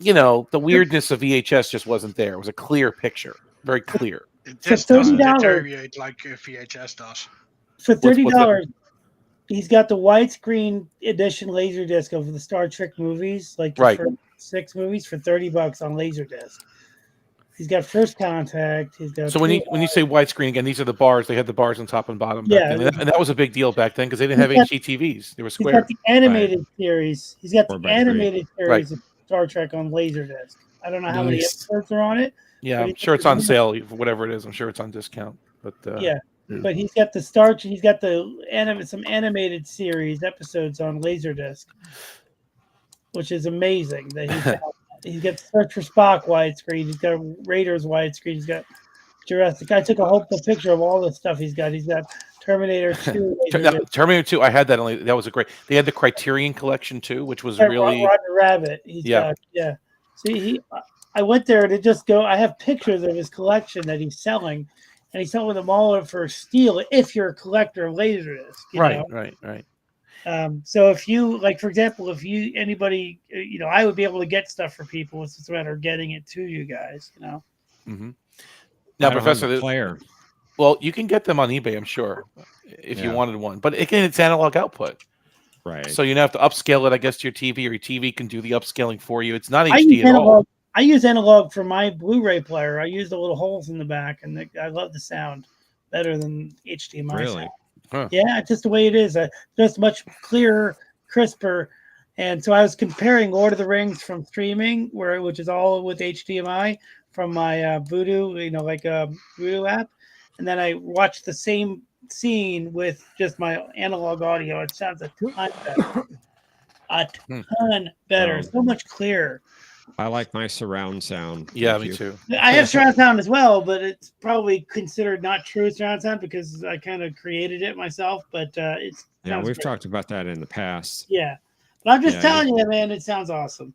Speaker 10: The weirdness of VHS just wasn't there. It was a clear picture, very clear.
Speaker 2: It just doesn't deteriorate like VHS does.
Speaker 7: For $30, he's got the widescreen edition Laserdisc of the Star Trek movies, like the first 6 movies, for $30 on Laserdisc. He's got First Contact. He's got.
Speaker 10: So when you say widescreen again, these are the bars. They had the bars on top and bottom.
Speaker 7: Yeah,
Speaker 10: back then. And that was a big deal back then because they didn't have HDTVs. They were square.
Speaker 7: He's got the animated series. He's got the animated series of Star Trek on Laserdisc. I don't know how many episodes are on it.
Speaker 10: Yeah, I'm sure it's on sale, whatever it is. I'm sure it's on discount. But
Speaker 7: but he's got the Star. He's got some animated series episodes on Laserdisc, which is amazing. That he's got Search for Spock widescreen. He's got Raiders widescreen. He's got Jurassic. I took a picture of all the stuff he's got. He's got Terminator 2.
Speaker 10: Terminator 2. I had that. That was a great. They had the Criterion Collection too, which was really
Speaker 7: Roger Rabbit. See, I went there to just go. I have pictures of his collection that he's selling, and he's selling them all for steel. If you're a collector of Laserdisc,
Speaker 10: right.
Speaker 7: So if you for example, anybody, I would be able to get stuff for people. It's just a matter of getting it to you guys.
Speaker 10: Mm-hmm. Now, Professor,
Speaker 4: player.
Speaker 10: Well, you can get them on eBay, I'm sure, if you wanted one. But again, it's analog output,
Speaker 4: right?
Speaker 10: So you have to upscale it, I guess, to your TV, or your TV can do the upscaling for you. It's not HD at all.
Speaker 7: I use analog for my Blu-ray player. I use the little holes in the back, and I love the sound better than HDMI.
Speaker 4: Really?
Speaker 7: Sound.
Speaker 10: Huh.
Speaker 7: Yeah, it's just the way it is. Just much clearer, crisper. And so I was comparing Lord of the Rings from streaming, which is all with HDMI from my Voodoo, Voodoo app. And then I watched the same scene with just my analog audio. It sounds a ton better. A ton better. So much clearer.
Speaker 4: I like my surround sound.
Speaker 10: Yeah, me too.
Speaker 7: I have surround sound as well, but it's probably considered not true surround sound because I kind of created it myself. But it's
Speaker 4: we've talked about that in the past.
Speaker 7: Yeah, but I'm just telling you, man, it sounds awesome.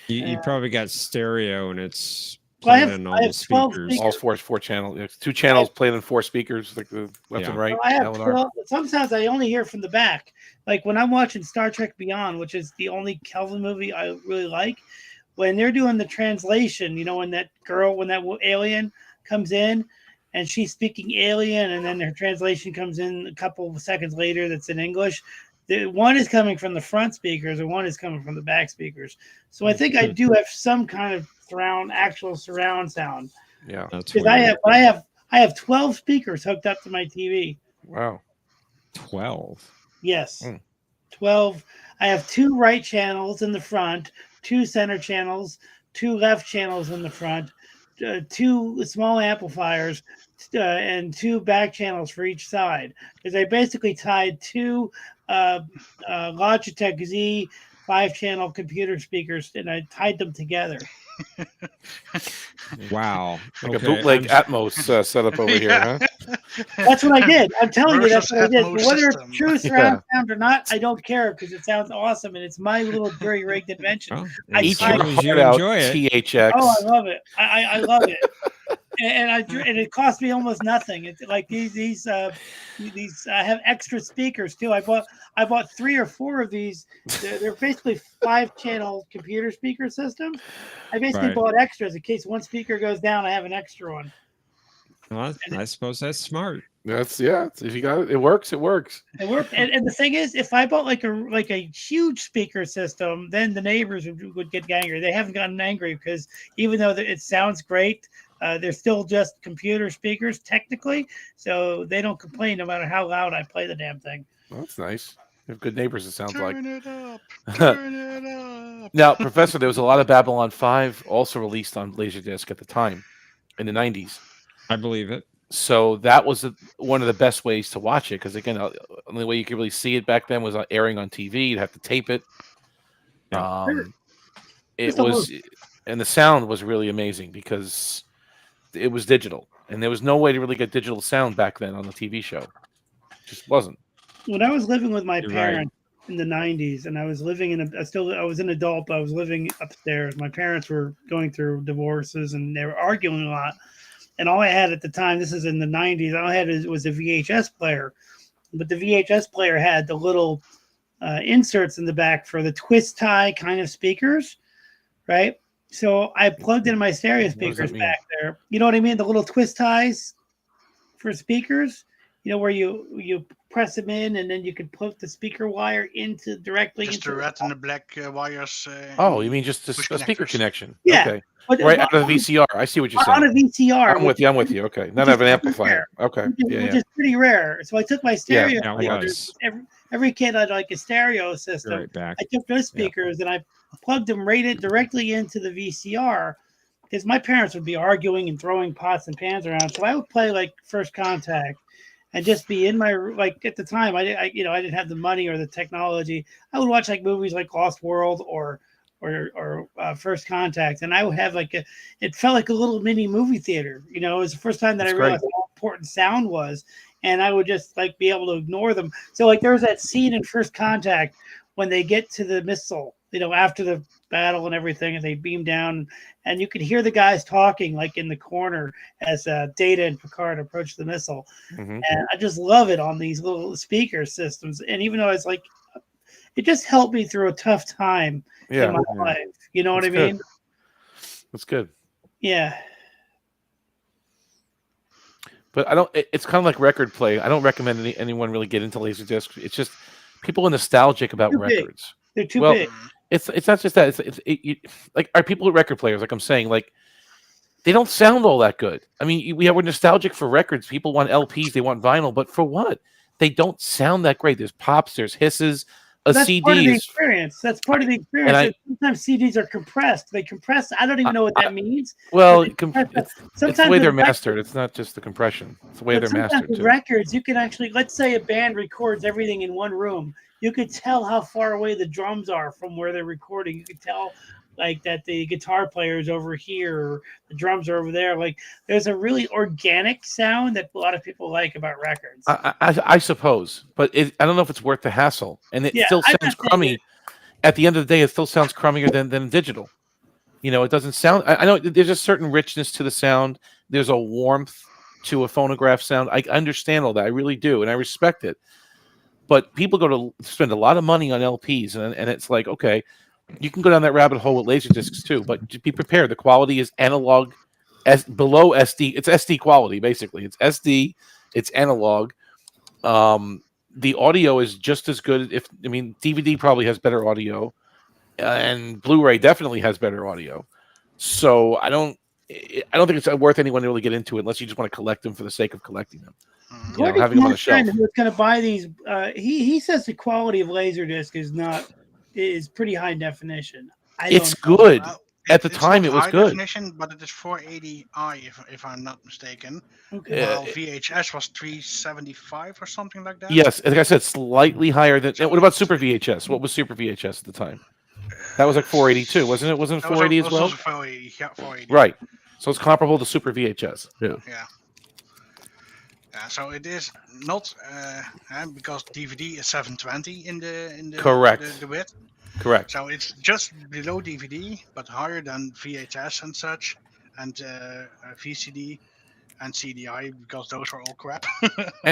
Speaker 4: You probably got stereo, and it's
Speaker 7: I
Speaker 4: playing
Speaker 7: have,
Speaker 4: on all
Speaker 7: I
Speaker 4: the
Speaker 7: have 12
Speaker 4: speakers.
Speaker 10: All four channels. 2 channels playing in 4 speakers, like the left and right.
Speaker 7: I have 12. Sometimes I only hear from the back. Like when I'm watching Star Trek Beyond, which is the only Kelvin movie I really like, when they're doing the translation, when that alien comes in and she's speaking alien, and then her translation comes in a couple of seconds later that's in English. One is coming from the front speakers and one is coming from the back speakers. So I think I do have some kind of actual surround sound.
Speaker 10: Yeah,
Speaker 7: because I have 12 speakers hooked up to my TV.
Speaker 10: Wow,
Speaker 4: 12.
Speaker 7: Yes, 12. I have 2 right channels in the front, 2 center channels, 2 left channels in the front, 2 small amplifiers, and 2 back channels for each side. Because I basically tied 2 Logitech Z 5-channel computer speakers, and I tied them together.
Speaker 4: Wow.
Speaker 10: Like a bootleg Atmos setup over here, huh?
Speaker 7: That's what I did. I'm telling you, that's what I did. But whether
Speaker 2: system.
Speaker 7: it's true surround sound or not, I don't care because it sounds awesome and it's my little jury-rigged invention.
Speaker 10: Eat your heart out, THX.
Speaker 7: Oh, I love it. I love it. And it cost me almost nothing. It's like these I have extra speakers too. I bought 3 or 4 of these. They're basically 5-channel computer speaker systems. I basically bought extras in case one speaker goes down. I have an extra one.
Speaker 4: Well, I suppose that's smart.
Speaker 10: That's if you got it, it works. It works.
Speaker 7: It worked. And the thing is, if I bought like a huge speaker system, then the neighbors would get angry. They haven't gotten angry because even though it sounds great, they're still just computer speakers technically, so they don't complain no matter how loud I play the damn thing.
Speaker 10: Well, that's nice. You have good neighbors. It sounds like.
Speaker 2: Turn it up. Turn it up.
Speaker 10: Now, Professor, there was a lot of Babylon 5 also released on Laserdisc at the time in the 90s.
Speaker 4: I believe it.
Speaker 10: So that was one of the best ways to watch it because, again, the only way you could really see it back then was airing on TV. You'd have to tape it. It was, and the sound was really amazing because it was digital, and there was no way to really get digital sound back then on the TV show. It just wasn't.
Speaker 7: When I was living with my parents in the 90s, and I was living I was an adult, but I was living upstairs. My parents were going through divorces, and they were arguing a lot. And all I had at the time, this is in the 90s, all I had was a VHS player. But the VHS player had the little inserts in the back for the twist tie kind of speakers, right? So I plugged in my stereo speakers back there. You know what I mean? The little twist ties for speakers, where you press them in and then you could put the speaker wire directly
Speaker 2: into the red and the black wires.
Speaker 10: You mean just a speaker connection?
Speaker 7: Yeah.
Speaker 10: Okay. Right out of the VCR. I see what you're saying.
Speaker 7: On a VCR.
Speaker 10: I'm with you. Okay. Not have an amplifier. Okay.
Speaker 7: Which is pretty rare. So I took my stereo.
Speaker 4: Yeah,
Speaker 7: every kid had like a stereo system.
Speaker 4: Right back.
Speaker 7: I took those speakers and I plugged them directly into the VCR because my parents would be arguing and throwing pots and pans around. So I would play like First Contact and just be in my, like at the time, I didn't have the money or the technology. I would watch like movies like Lost World or First Contact, and I would have it felt like a little mini movie theater. It was the first time that I realized how important sound was, and I would just be able to ignore them. So there was that scene in First Contact when they get to the missile, after the battle and everything, and they beam down, and you could hear the guys talking in the corner as Data and Picard approach the missile.
Speaker 10: Mm-hmm.
Speaker 7: And I just love it on these little speaker systems. And even though it's it just helped me through a tough time in my life. You know what I mean?
Speaker 10: That's good.
Speaker 7: Yeah.
Speaker 10: But I don't. It's kind of like record play. I don't recommend anyone really get into Laserdisc. It's just people are nostalgic about records.
Speaker 7: They're too big.
Speaker 10: It's not just that. Are people record players? Like I'm saying, they don't sound all that good. I mean, we're nostalgic for records. People want LPs, they want vinyl, but for what? They don't sound that great. There's pops, there's hisses.
Speaker 7: That's
Speaker 10: CD
Speaker 7: part of the
Speaker 10: is
Speaker 7: experience. That's part of the experience. Sometimes CDs are compressed. They compress. I don't even know what that means.
Speaker 10: Well, it's the way they're
Speaker 7: the
Speaker 10: mastered. It's not just the compression. It's the way they're mastered.
Speaker 7: With records, you can actually, let's say a band records everything in one room. You could tell how far away the drums are from where they're recording. You could tell that the guitar player is over here, or the drums are over there. There's a really organic sound that a lot of people like about records.
Speaker 10: I suppose, but I don't know if it's worth the hassle. And it still sounds crummy. At the end of the day, it still sounds crummier than digital. It doesn't sound. I know there's a certain richness to the sound. There's a warmth to a phonograph sound. I understand all that. I really do, and I respect it. But people go to spend a lot of money on LPs, and it's like, okay, you can go down that rabbit hole with Laserdiscs too, but just be prepared. The quality is analog, below SD. It's SD quality, basically. It's SD. It's analog. The audio is just as good. DVD probably has better audio, and Blu-ray definitely has better audio. So I don't think it's worth anyone to really get into it unless you just want to collect them for the sake of collecting them. Having them on the shelf.
Speaker 7: Who's going to buy these? He says the quality of Laserdisc is pretty high definition.
Speaker 10: It's good. At the time, it was good.
Speaker 2: Definition, but it is 480i, if I'm not mistaken.
Speaker 7: Okay.
Speaker 2: While VHS was 375 or something like that.
Speaker 10: Yes, like I said, slightly higher than. What about Super VHS? What was Super VHS at the time? That was 482, wasn't it? Wasn't it 480 as well?
Speaker 2: 480, yeah, 480.
Speaker 10: Right. So it's comparable to Super VHS.
Speaker 2: Yeah. So it is not because DVD is 720 in the
Speaker 10: correct
Speaker 2: the width.
Speaker 10: Correct.
Speaker 2: So it's just below DVD, but higher than VHS and such, and VCD and CDI because those are all crap.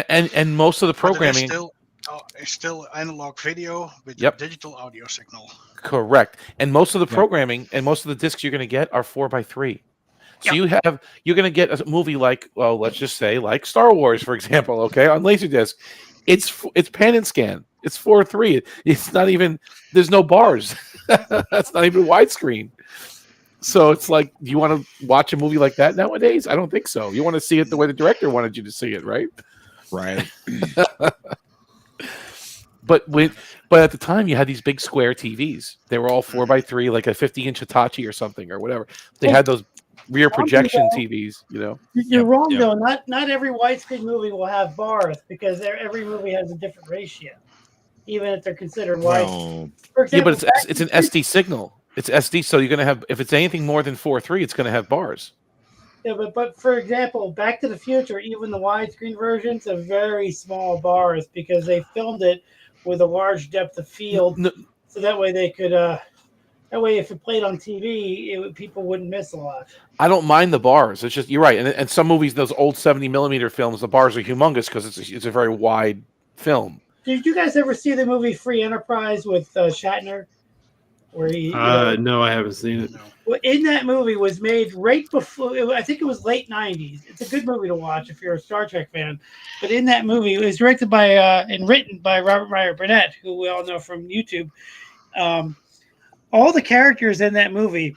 Speaker 10: and most of the programming
Speaker 2: is still analog video with a digital audio signal.
Speaker 10: Correct. And most of the programming and most of the discs you're going to get are 4x3. So you're going to get a movie like, well, let's just say like Star Wars, for example, okay, on Laserdisc. It's pan and scan. It's 4:3. It's not even. There's no bars. That's not even widescreen. So it's like, do you want to watch a movie like that nowadays? I don't think so. You want to see it the way the director wanted you to see it, right?
Speaker 4: Right.
Speaker 10: But at the time you had these big square TVs. They were all 4x3, like a 50-inch Hitachi or something or whatever. They had those rear projection TVs, you know.
Speaker 7: You're wrong though. Not every widescreen movie will have bars because every movie has a different ratio, even if they're considered wide. For example,
Speaker 10: but it's an SD signal. It's SD, so you're gonna have, if it's anything more than 4:3, it's gonna have bars.
Speaker 7: Yeah, but for example, Back to the Future, even the widescreen versions have very small bars because they filmed it with a large depth of field, so that way they could. That way, if it played on TV, people wouldn't miss a lot.
Speaker 10: I don't mind the bars. It's just, you're right. And some movies, those old 70mm films, the bars are humongous because it's a very wide film.
Speaker 7: Did you guys ever see the movie Free Enterprise with Shatner? Where he?
Speaker 5: No, I haven't seen it.
Speaker 7: Well, in that movie was made right before. I think it was late '90s. It's a good movie to watch if you're a Star Trek fan. But in that movie, it was directed by and written by Robert Meyer Burnett, who we all know from YouTube. All the characters in that movie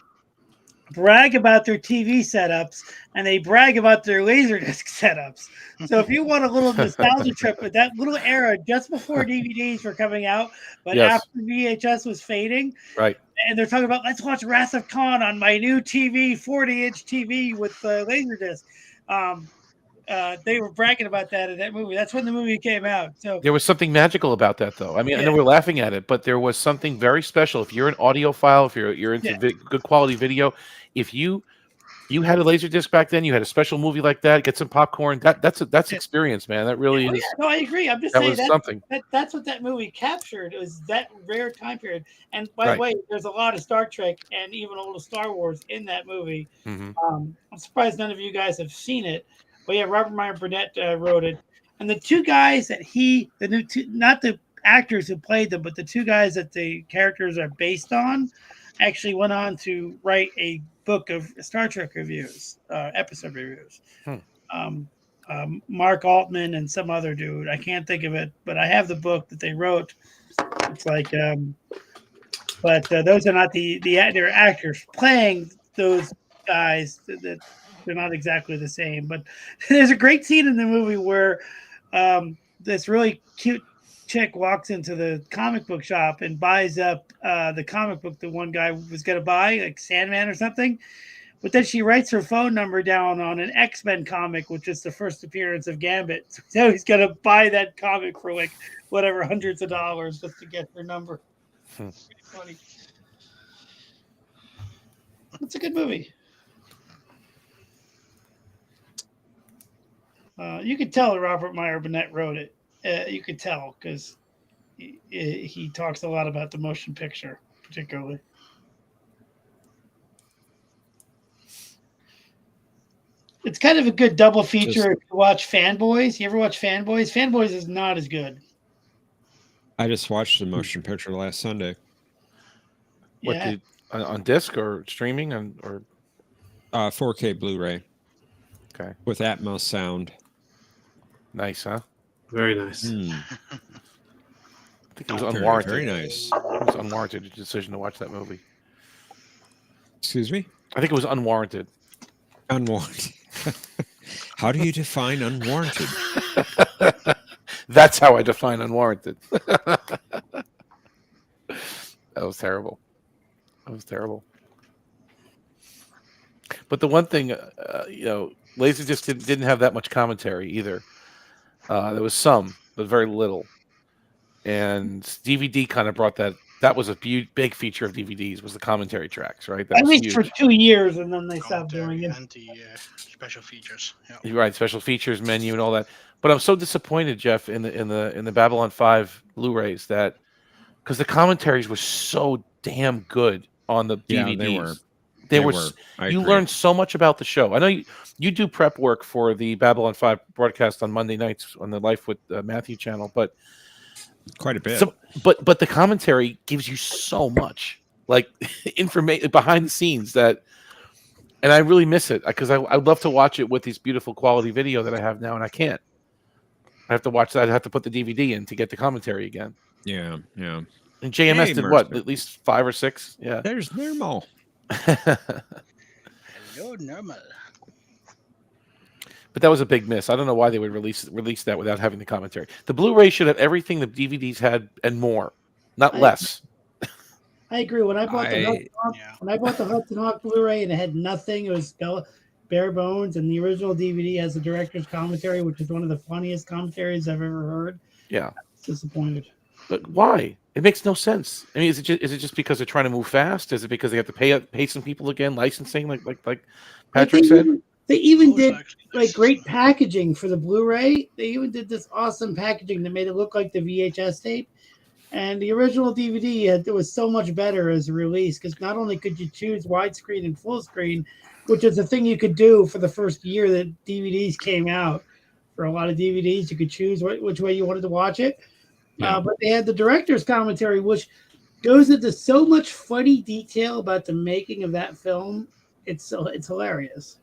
Speaker 7: brag about their TV setups and they brag about their Laserdisc setups. So if you want a little nostalgia trip with that little era just before DVDs were coming out, but after VHS was fading,
Speaker 10: right?
Speaker 7: And they're talking about, let's watch Wrath of Khan on my new TV, 40-inch TV with Laserdisc. They were bragging about that in that movie. That's when the movie came out. So
Speaker 10: there was something magical about that, though. I mean, I know we're laughing at it, but there was something very special. If you're an audiophile, if you're into good quality video, if you had a Laserdisc back then, you had a special movie like that, get some popcorn. That's experience, man. That really is.
Speaker 7: No, I agree. I'm just saying
Speaker 10: something.
Speaker 7: That's what that movie captured. It was that rare time period. And by the way, there's a lot of Star Trek and even older Star Wars in that movie.
Speaker 10: Mm-hmm.
Speaker 7: I'm surprised none of you guys have seen it. But yeah, Robert Meyer Burnett wrote it, and the two guys that not the actors who played them, but the two guys that the characters are based on, actually went on to write a book of Star Trek reviews, episode reviews. Mark Altman and some other dude, I can't think of it, but I have the book that they wrote. It's like, but those are not they're actors playing those guys that. They're not exactly the same, but there's a great scene in the movie where this really cute chick walks into the comic book shop and buys up the comic book the one guy was going to buy, like Sandman or something. But then she writes her phone number down on an X-Men comic, which is the first appearance of Gambit. So he's going to buy that comic for like whatever, hundreds of dollars just to get her number. Pretty funny. It's a good movie. You could tell that Robert Meyer Burnett wrote it. You could tell because he talks a lot about the motion picture, particularly. It's kind of a good double feature if you watch Fanboys. You ever watch Fanboys? Fanboys is not as good.
Speaker 4: I just watched the motion picture last Sunday.
Speaker 10: What, on disc or streaming or
Speaker 4: 4K Blu-ray.
Speaker 10: Okay.
Speaker 4: With Atmos sound.
Speaker 10: Nice, huh?
Speaker 5: Very nice.
Speaker 10: I think it was unwarranted.
Speaker 4: Very nice.
Speaker 10: It was unwarranted decision to watch that movie.
Speaker 4: Excuse me?
Speaker 10: I think it was unwarranted.
Speaker 4: Unwarranted. How do you define unwarranted?
Speaker 10: That's how I define unwarranted. That was terrible. That was terrible. But the one thing, Laserdisc didn't have that much commentary either. There was some, but very little. And DVD kind of brought that. That was a big feature of DVDs, was the commentary tracks, right? That
Speaker 7: At
Speaker 10: was
Speaker 7: least
Speaker 10: huge.
Speaker 7: for 2 years, and then they stopped doing it.
Speaker 2: And the special features. Yeah.
Speaker 10: You're right, special features menu and all that. But I'm so disappointed, Jeff, in the Babylon 5 Blu-rays because the commentaries were so damn good on the DVDs.
Speaker 4: They were.
Speaker 10: You learned so much about the show. I know you do prep work for the Babylon 5 broadcast on Monday nights on the Life with Matthew channel, but
Speaker 4: quite a bit.
Speaker 10: But the commentary gives you so much, like information behind the scenes that And I really miss it because I'd love to watch it with this beautiful quality video that I have now, and I can't. I have to watch that. I have to put the DVD in to get the commentary again.
Speaker 4: Yeah.
Speaker 10: And JMS
Speaker 4: Hey,
Speaker 10: did what?
Speaker 4: Mercer.
Speaker 10: At least 5 or 6? Yeah.
Speaker 4: There's normal.
Speaker 2: Hello, normal.
Speaker 10: But that was a big miss. I don't know why they would release that without having the commentary. The Blu-ray should have everything the DVDs had and more, not less.
Speaker 7: I agree. When I bought the Hudson Hawk Blu-ray and it had nothing, it was bare bones, and the original DVD has the director's commentary, which is one of the funniest commentaries I've ever heard.
Speaker 10: Yeah.
Speaker 7: I was disappointed.
Speaker 10: But why? It makes no sense. I mean, is it just because they're trying to move fast? Is it because they have to pay some people again, licensing, like Patrick said?
Speaker 7: They even did like great packaging for the Blu-ray. They even did this awesome packaging that made it look like the VHS tape. And the original DVD it was so much better as a release because not only could you choose widescreen and full screen, which is a thing you could do for the first year that DVDs came out. For a lot of DVDs, you could choose which way you wanted to watch it.
Speaker 4: Yeah.
Speaker 7: But they had the director's commentary, which goes into so much funny detail about the making of that film. It's hilarious.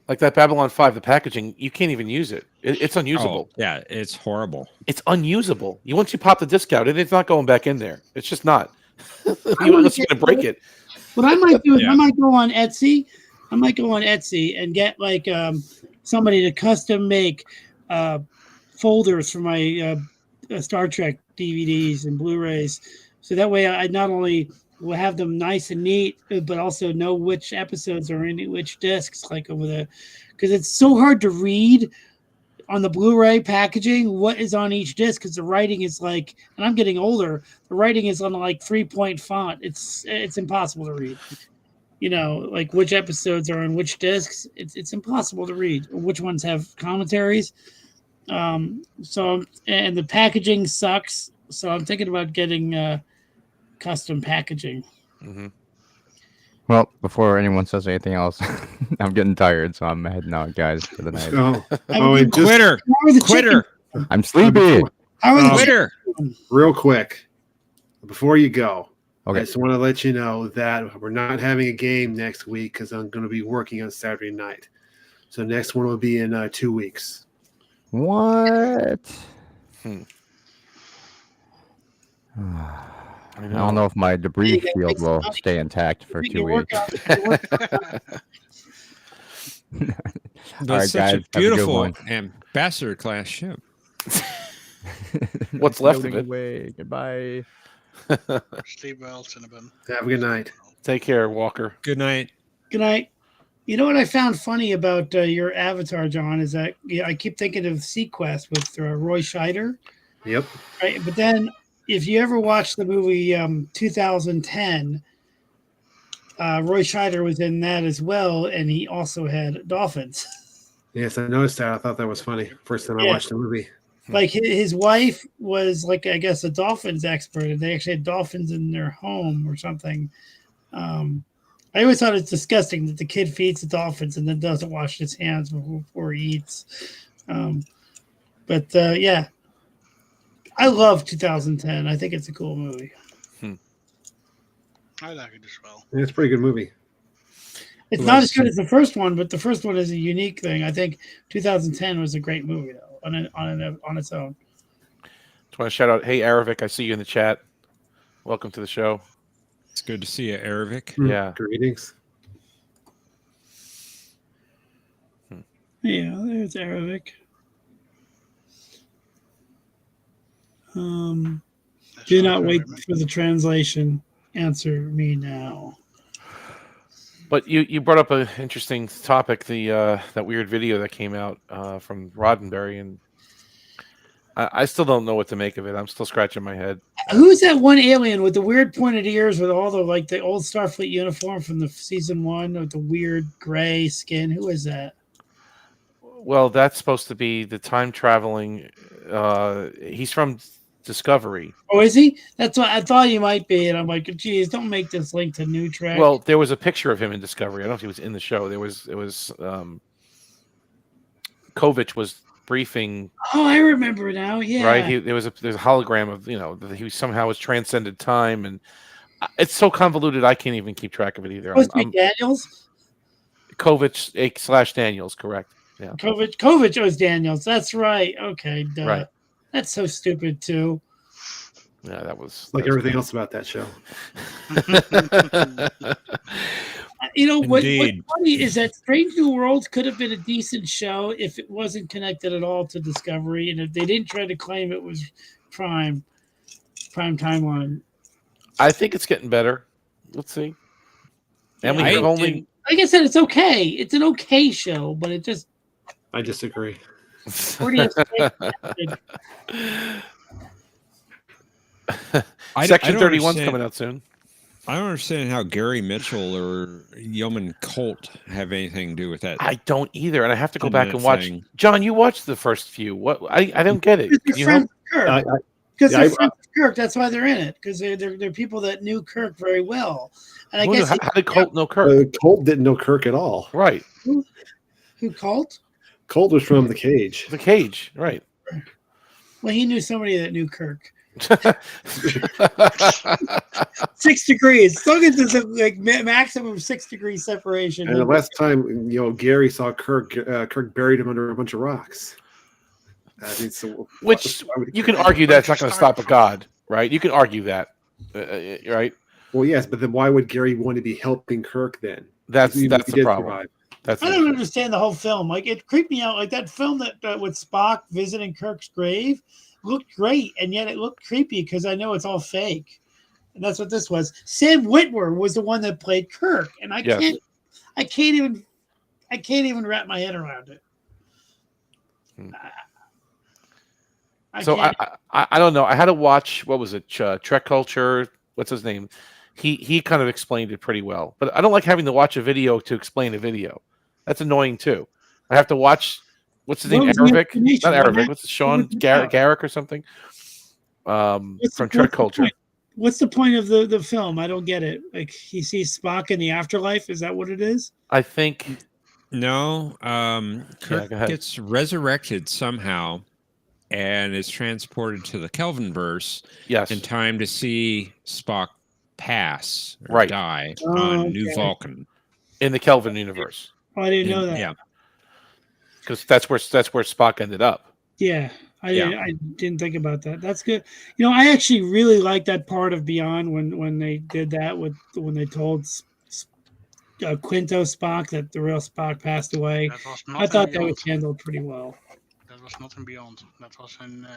Speaker 10: Like that Babylon 5, the packaging, you can't even use it. It's unusable.
Speaker 4: Oh, yeah, it's horrible.
Speaker 10: It's unusable. Once you pop the disc out, it's not going back in there. It's just not. Unless you're going to break it.
Speaker 7: What I might do is I might go on Etsy. And get like somebody to custom make folders for my Star Trek DVDs and Blu-rays. So that way I not only will have them nice and neat, but also know which episodes are in which discs, like over the, because it's so hard to read on the Blu-ray packaging what is on each disc because the writing is like, and I'm getting older, the writing is on like 3-point font. It's impossible to read. You know, like which episodes are on which discs. It's impossible to read. Which ones have commentaries. So and the packaging sucks. So I'm thinking about getting custom packaging.
Speaker 10: Mm-hmm.
Speaker 6: Well, before anyone says anything else, I'm getting tired, so I'm heading out, guys, for the night.
Speaker 4: Quitter.
Speaker 6: I'm sleepy.
Speaker 4: Quitter.
Speaker 5: Real quick, before you go,
Speaker 6: okay.
Speaker 5: I just want to let you know that we're not having a game next week because I'm going to be working on Saturday night. So next one will be in 2 weeks.
Speaker 6: What? I don't know if my debris field will stay intact for 2 weeks.
Speaker 4: That's such a beautiful ambassador class ship.
Speaker 10: What's left of it?
Speaker 6: Away. Goodbye.
Speaker 2: Sleep well, Cinnabon.
Speaker 5: Have a good night.
Speaker 10: Take care, Walker.
Speaker 4: Good night.
Speaker 7: Good night. You know what I found funny about your avatar, John, is that I keep thinking of Sequest with Roy Scheider.
Speaker 5: Yep.
Speaker 7: Right, but then if you ever watch the movie 2010, Roy Scheider was in that as well, and he also had dolphins.
Speaker 5: Yes, I noticed that. I thought that was funny. First time I watched the movie.
Speaker 7: Like his wife was like, I guess, a dolphins expert, and they actually had dolphins in their home or something. I always thought it's disgusting that the kid feeds the dolphins and then doesn't wash his hands before he eats. Yeah. I love 2010. I think it's a cool movie.
Speaker 2: I like it as well.
Speaker 5: Yeah, it's a pretty good movie.
Speaker 7: It's not as good as the first one, but the first one is a unique thing. I think 2010 was a great movie, though, on its own.
Speaker 10: Just want to shout out, hey, Aravic, I see you in the chat. Welcome to the show.
Speaker 4: It's good to see you, Aravic.
Speaker 10: Yeah.
Speaker 5: Greetings.
Speaker 7: Yeah, there's Aravic. Do not wait for the translation. Answer me now.
Speaker 10: But you brought up an interesting topic, that weird video that came out from Roddenberry, and I still don't know what to make of it. I'm still scratching my head.
Speaker 7: Who's that one alien with the weird pointed ears with all the old Starfleet uniform from the season 1 with the weird gray skin? Who is that?
Speaker 10: Well, that's supposed to be the time traveling. He's from Discovery.
Speaker 7: Oh, is he? That's what I thought he might be, and I'm like, geez, don't make this link to New Trek.
Speaker 10: Well, there was a picture of him in Discovery. I don't know if he was in the show. It was Kovic was briefing.
Speaker 7: Oh, I remember now. Yeah,
Speaker 10: right. There's a hologram of that he somehow was transcended time, and It's so convoluted. I can't even keep track of it either.
Speaker 7: Supposed to be Daniels.
Speaker 10: Kovic / Daniels, correct? Yeah.
Speaker 7: Kovic owes Daniels. That's right. Okay, duh.
Speaker 10: Right.
Speaker 7: That's so stupid too.
Speaker 10: Yeah, that was
Speaker 5: like everything else about that show.
Speaker 7: What's funny is that Strange New Worlds could have been a decent show if it wasn't connected at all to Discovery, and if they didn't try to claim it was prime timeline.
Speaker 10: I think it's getting better. Let's see. And we have only.
Speaker 7: Like I said, it's okay. It's an okay show, but it just.
Speaker 5: I disagree.
Speaker 10: Section 31's coming out soon.
Speaker 4: I don't understand how Gary Mitchell or Yeoman Colt have anything to do with that.
Speaker 10: I don't either, and I have to go back and watch. John, you watched the first few. What? I don't get it.
Speaker 7: Because they're friends of Kirk. That's why they're in it. Because they're people that knew Kirk very well. And I guess
Speaker 10: how did Colt know Kirk?
Speaker 5: Colt didn't know Kirk at all.
Speaker 10: Right.
Speaker 7: Who Colt?
Speaker 5: Colt was from The Cage.
Speaker 10: The Cage, right.
Speaker 7: Well, he knew somebody that knew Kirk. 6 degrees. So there's like maximum 6 degree separation.
Speaker 5: And the last time Gary saw Kirk, Kirk buried him under a bunch of rocks.
Speaker 10: Which you can argue that's not going to stop a god, right? You can argue that, right?
Speaker 5: Well, yes, but then why would Gary want to be helping Kirk then?
Speaker 10: That's the problem.
Speaker 7: I don't understand the whole film. Like, it creeped me out. Like that film that with Spock visiting Kirk's grave looked great, and yet it looked creepy because I know it's all fake. And that's what this was. Sam Witwer was the one that played Kirk, and I can't even wrap my head around it.
Speaker 10: I don't know. I had to watch, what was it? Trek Culture. What's his name? He kind of explained it pretty well. But I don't like having to watch a video to explain a video. That's annoying too. I have to watch. What's his name? Arabic? Not Arabic. What's it? Sean Garrick or something? From Trek Culture.
Speaker 7: What's the point of the film? I don't get it. Like, he sees Spock in the afterlife. Is that what it is?
Speaker 10: I think.
Speaker 4: No. Kirk gets resurrected somehow and is transported to the Kelvinverse in time to see Spock pass or die on New Vulcan.
Speaker 10: In the Kelvin universe.
Speaker 7: Oh, I didn't know that.
Speaker 4: Yeah.
Speaker 10: Because that's where Spock ended up.
Speaker 7: Yeah. I didn't think about that. That's good. I actually really like that part of Beyond when they did that when they told Quinto Spock that the real Spock passed away. I thought that was handled pretty well.
Speaker 2: That was not in Beyond. That was in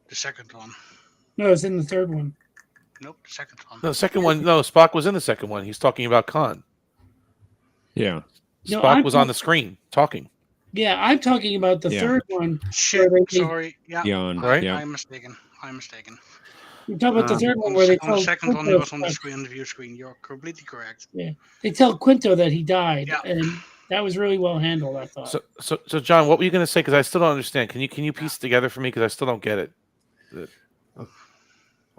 Speaker 2: the second one.
Speaker 7: No, it's in the third one.
Speaker 2: Nope, the second one.
Speaker 10: No, the second one. No, Spock was in the second one. He's talking about Khan.
Speaker 4: Yeah.
Speaker 10: Spock was on the screen talking.
Speaker 7: Yeah, I'm talking about the third one.
Speaker 2: Shit, sorry. Yeah.
Speaker 10: Right?
Speaker 2: I'm mistaken.
Speaker 7: You're talking about the third one where they tell
Speaker 2: the second one was on the screen, on the view screen. You're completely correct.
Speaker 7: Yeah. They tell Quinto that he died, and that was really well handled, I thought.
Speaker 10: So John, what were you going to say? Because I still don't understand. Can you piece it together for me? Because I still don't get it.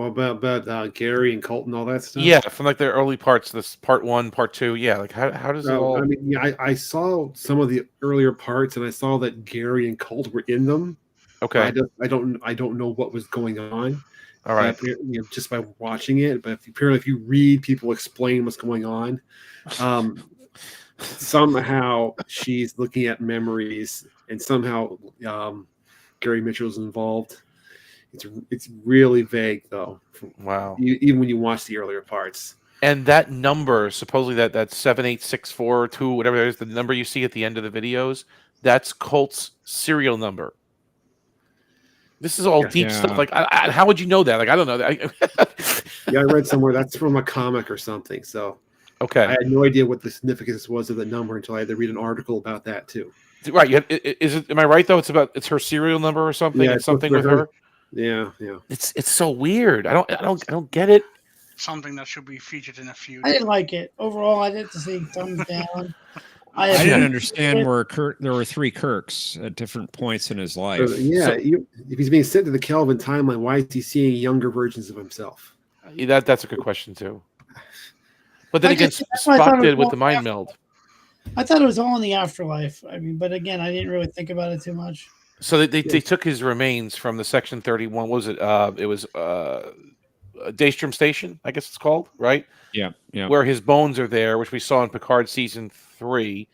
Speaker 5: About Gary and Colt and all that stuff?
Speaker 10: Yeah, from like their early parts, this part 1, part 2. Yeah, like how does it all?
Speaker 5: I mean, I saw some of the earlier parts, and I saw that Gary and Colt were in them.
Speaker 10: Okay.
Speaker 5: I don't know what was going on.
Speaker 10: All right.
Speaker 5: Just by watching it, but if you read people explain what's going on, somehow she's looking at memories, and somehow Gary Mitchell's involved. It's really vague though.
Speaker 10: Wow.
Speaker 5: Even when you watch the earlier parts.
Speaker 10: And that number, supposedly that 78642, whatever it is, the number you see at the end of the videos, that's Colt's serial number. This is all deep stuff. Like, how would you know that? Like, I don't know that.
Speaker 5: I read somewhere that's from a comic or something. So,
Speaker 10: okay,
Speaker 5: I had no idea what the significance was of the number until I had to read an article about that too.
Speaker 10: Right? Is it? Am I right though? It's her serial number or something.
Speaker 5: Yeah,
Speaker 10: it's something with her.
Speaker 5: Yeah.
Speaker 10: It's so weird. I don't get it.
Speaker 2: Something that should be featured in a few.
Speaker 7: I didn't like it overall. I didn't see thumbs down.
Speaker 4: I didn't understand where there were 3 Kirks at different points in his life.
Speaker 5: If he's being sent to the Kelvin timeline, why is he seeing younger versions of himself?
Speaker 10: That's a good question too. But then again, Spock did with the mind meld.
Speaker 7: I thought it was all in the afterlife. I mean, but again, I didn't really think about it too much.
Speaker 10: So they took his remains from the Section 31. What was it? It was Daystrom Station, I guess it's called, right?
Speaker 4: Yeah, yeah.
Speaker 10: Where his bones are there, which we saw in Picard season 3.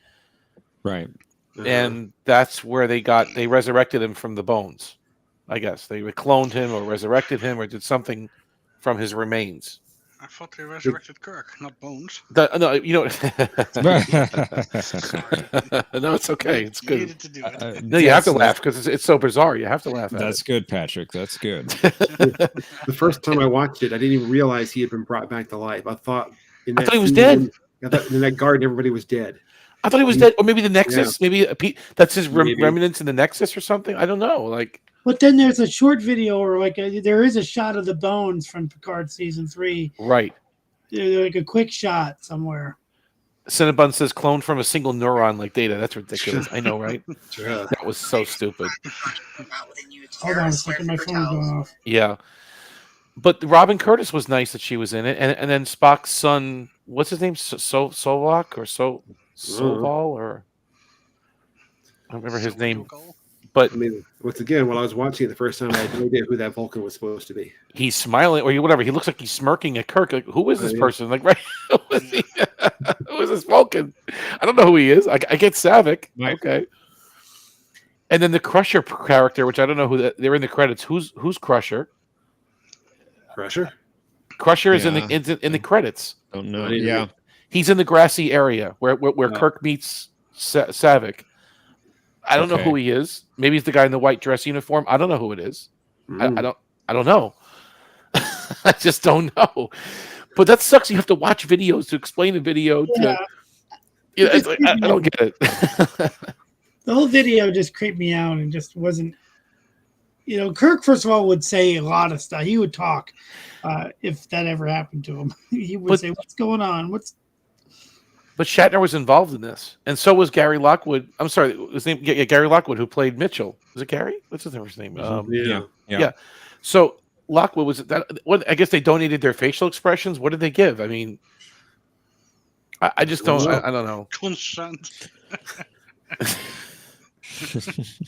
Speaker 4: Right.
Speaker 10: And that's where they resurrected him from the bones. I guess they cloned him or resurrected him or did something from his remains.
Speaker 2: I thought they resurrected Kirk, not Bones.
Speaker 10: No, you know.
Speaker 2: Sorry.
Speaker 10: No, it's okay. It's
Speaker 2: You
Speaker 10: good.
Speaker 2: needed to do it.
Speaker 10: No, you have to laugh because it's so bizarre. You have to laugh at
Speaker 4: That's
Speaker 10: it.
Speaker 4: good, Patrick. That's good.
Speaker 5: The first time I watched it, I didn't even realize he had been brought back to life. I thought
Speaker 10: he was dead.
Speaker 5: I thought in that garden, everybody was dead.
Speaker 10: I thought he was dead, or maybe the Nexus. Yeah. Maybe that's his remnants in the Nexus or something. I don't know. Like,
Speaker 7: but then there's a short video, or like there is a shot of the bones from Picard season 3.
Speaker 10: Right.
Speaker 7: Like a quick shot somewhere.
Speaker 10: Cinnabon says cloned from a single neuron like Data. That's ridiculous. I know, right? That was so stupid.
Speaker 7: Hold on a second, my phone's going off.
Speaker 10: Yeah. But Robin Curtis was nice that she was in it. And then Spock's son, what's his name? Sovok or Soval or I don't remember his name. But
Speaker 5: I mean, once again, while I was watching it the first time, I had no idea who that Vulcan was supposed to be.
Speaker 10: He's smiling or whatever. He looks like he's smirking at Kirk. Like, who is this person? Like, right? Who is he? Who is this Vulcan? I don't know who he is. I get Savick. Right. Okay. And then the Crusher character, which I don't know who they're in the credits. Who's Crusher?
Speaker 5: Crusher?
Speaker 10: Crusher is in the credits.
Speaker 4: Don't know. Yeah.
Speaker 10: He's in the grassy area where Kirk meets Savick. I don't know who he is. Maybe he's the guy in the white dress uniform. I don't know who it is. I don't know. I just don't know. But that sucks. You have to watch videos to explain the video. I don't get it.
Speaker 7: The whole video just creeped me out and just wasn't. Kirk, first of all, would say a lot of stuff. He would talk if that ever happened to him. He would say, "What's going on?
Speaker 10: But Shatner was involved in this, and so was Gary Lockwood. I'm sorry, his name Gary Lockwood, who played Mitchell. Was it Gary? What's his name? Yeah. So Lockwood was that. What I guess they donated their facial expressions. What did they give? I mean, I just don't. I don't know.
Speaker 2: Consent.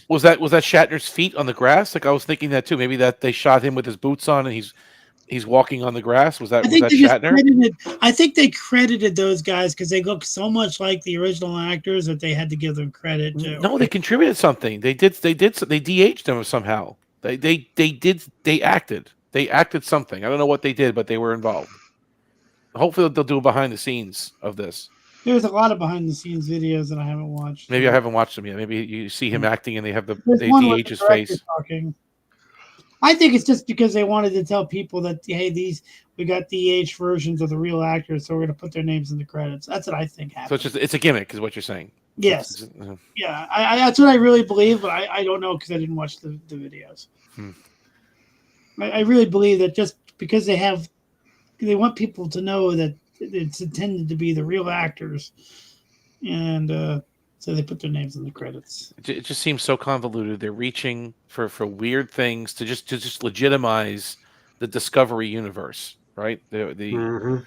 Speaker 10: Was that Shatner's feet on the grass? Like I was thinking that too. Maybe that they shot him with his boots on, and he's walking on the grass. Was that Shatner?
Speaker 7: I think they credited those guys because they look so much like the original actors that they had to give them credit.
Speaker 10: No, they contributed something. They de-aged them somehow. They acted something. I don't know what they did, but they were involved. Hopefully they'll do a behind the scenes of this.
Speaker 7: There's a lot of behind the scenes videos that I haven't watched.
Speaker 10: Maybe I haven't watched them yet. Maybe you see him acting and they de-age his face.
Speaker 7: Talking. I think it's just because they wanted to tell people that, hey, we got de-aged versions of the real actors, so we're going to put their names in the credits. That's what I think happened.
Speaker 10: So it's a gimmick, is what you're saying.
Speaker 7: Yes. Yeah, that's what I really believe, but I don't know because I didn't watch the videos. I really believe that just because they want people to know that it's intended to be the real actors, and so they put their names in the credits.
Speaker 10: It just seems so convoluted. They're reaching for weird things to just legitimize the Discovery universe, right? They're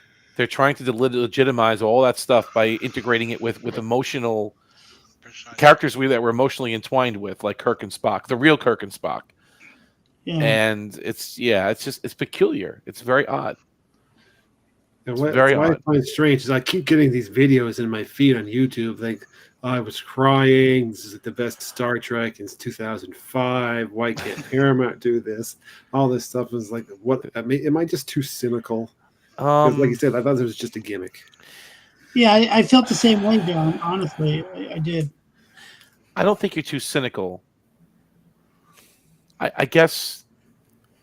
Speaker 10: trying to legitimize all that stuff by integrating it with emotional characters that we're emotionally entwined with, like Kirk and Spock, the real Kirk and Spock. Yeah. And it's peculiar. It's very odd.
Speaker 5: And what I find strange is I keep getting these videos in my feed on YouTube. Like, I was crying. This is the best Star Trek in 2005. Why can't Paramount do this? All this stuff is like, what? Am I just too cynical? Like you said, I thought it was just a gimmick.
Speaker 7: Yeah, I felt the same way, John. Honestly, I did.
Speaker 10: I don't think you're too cynical. I guess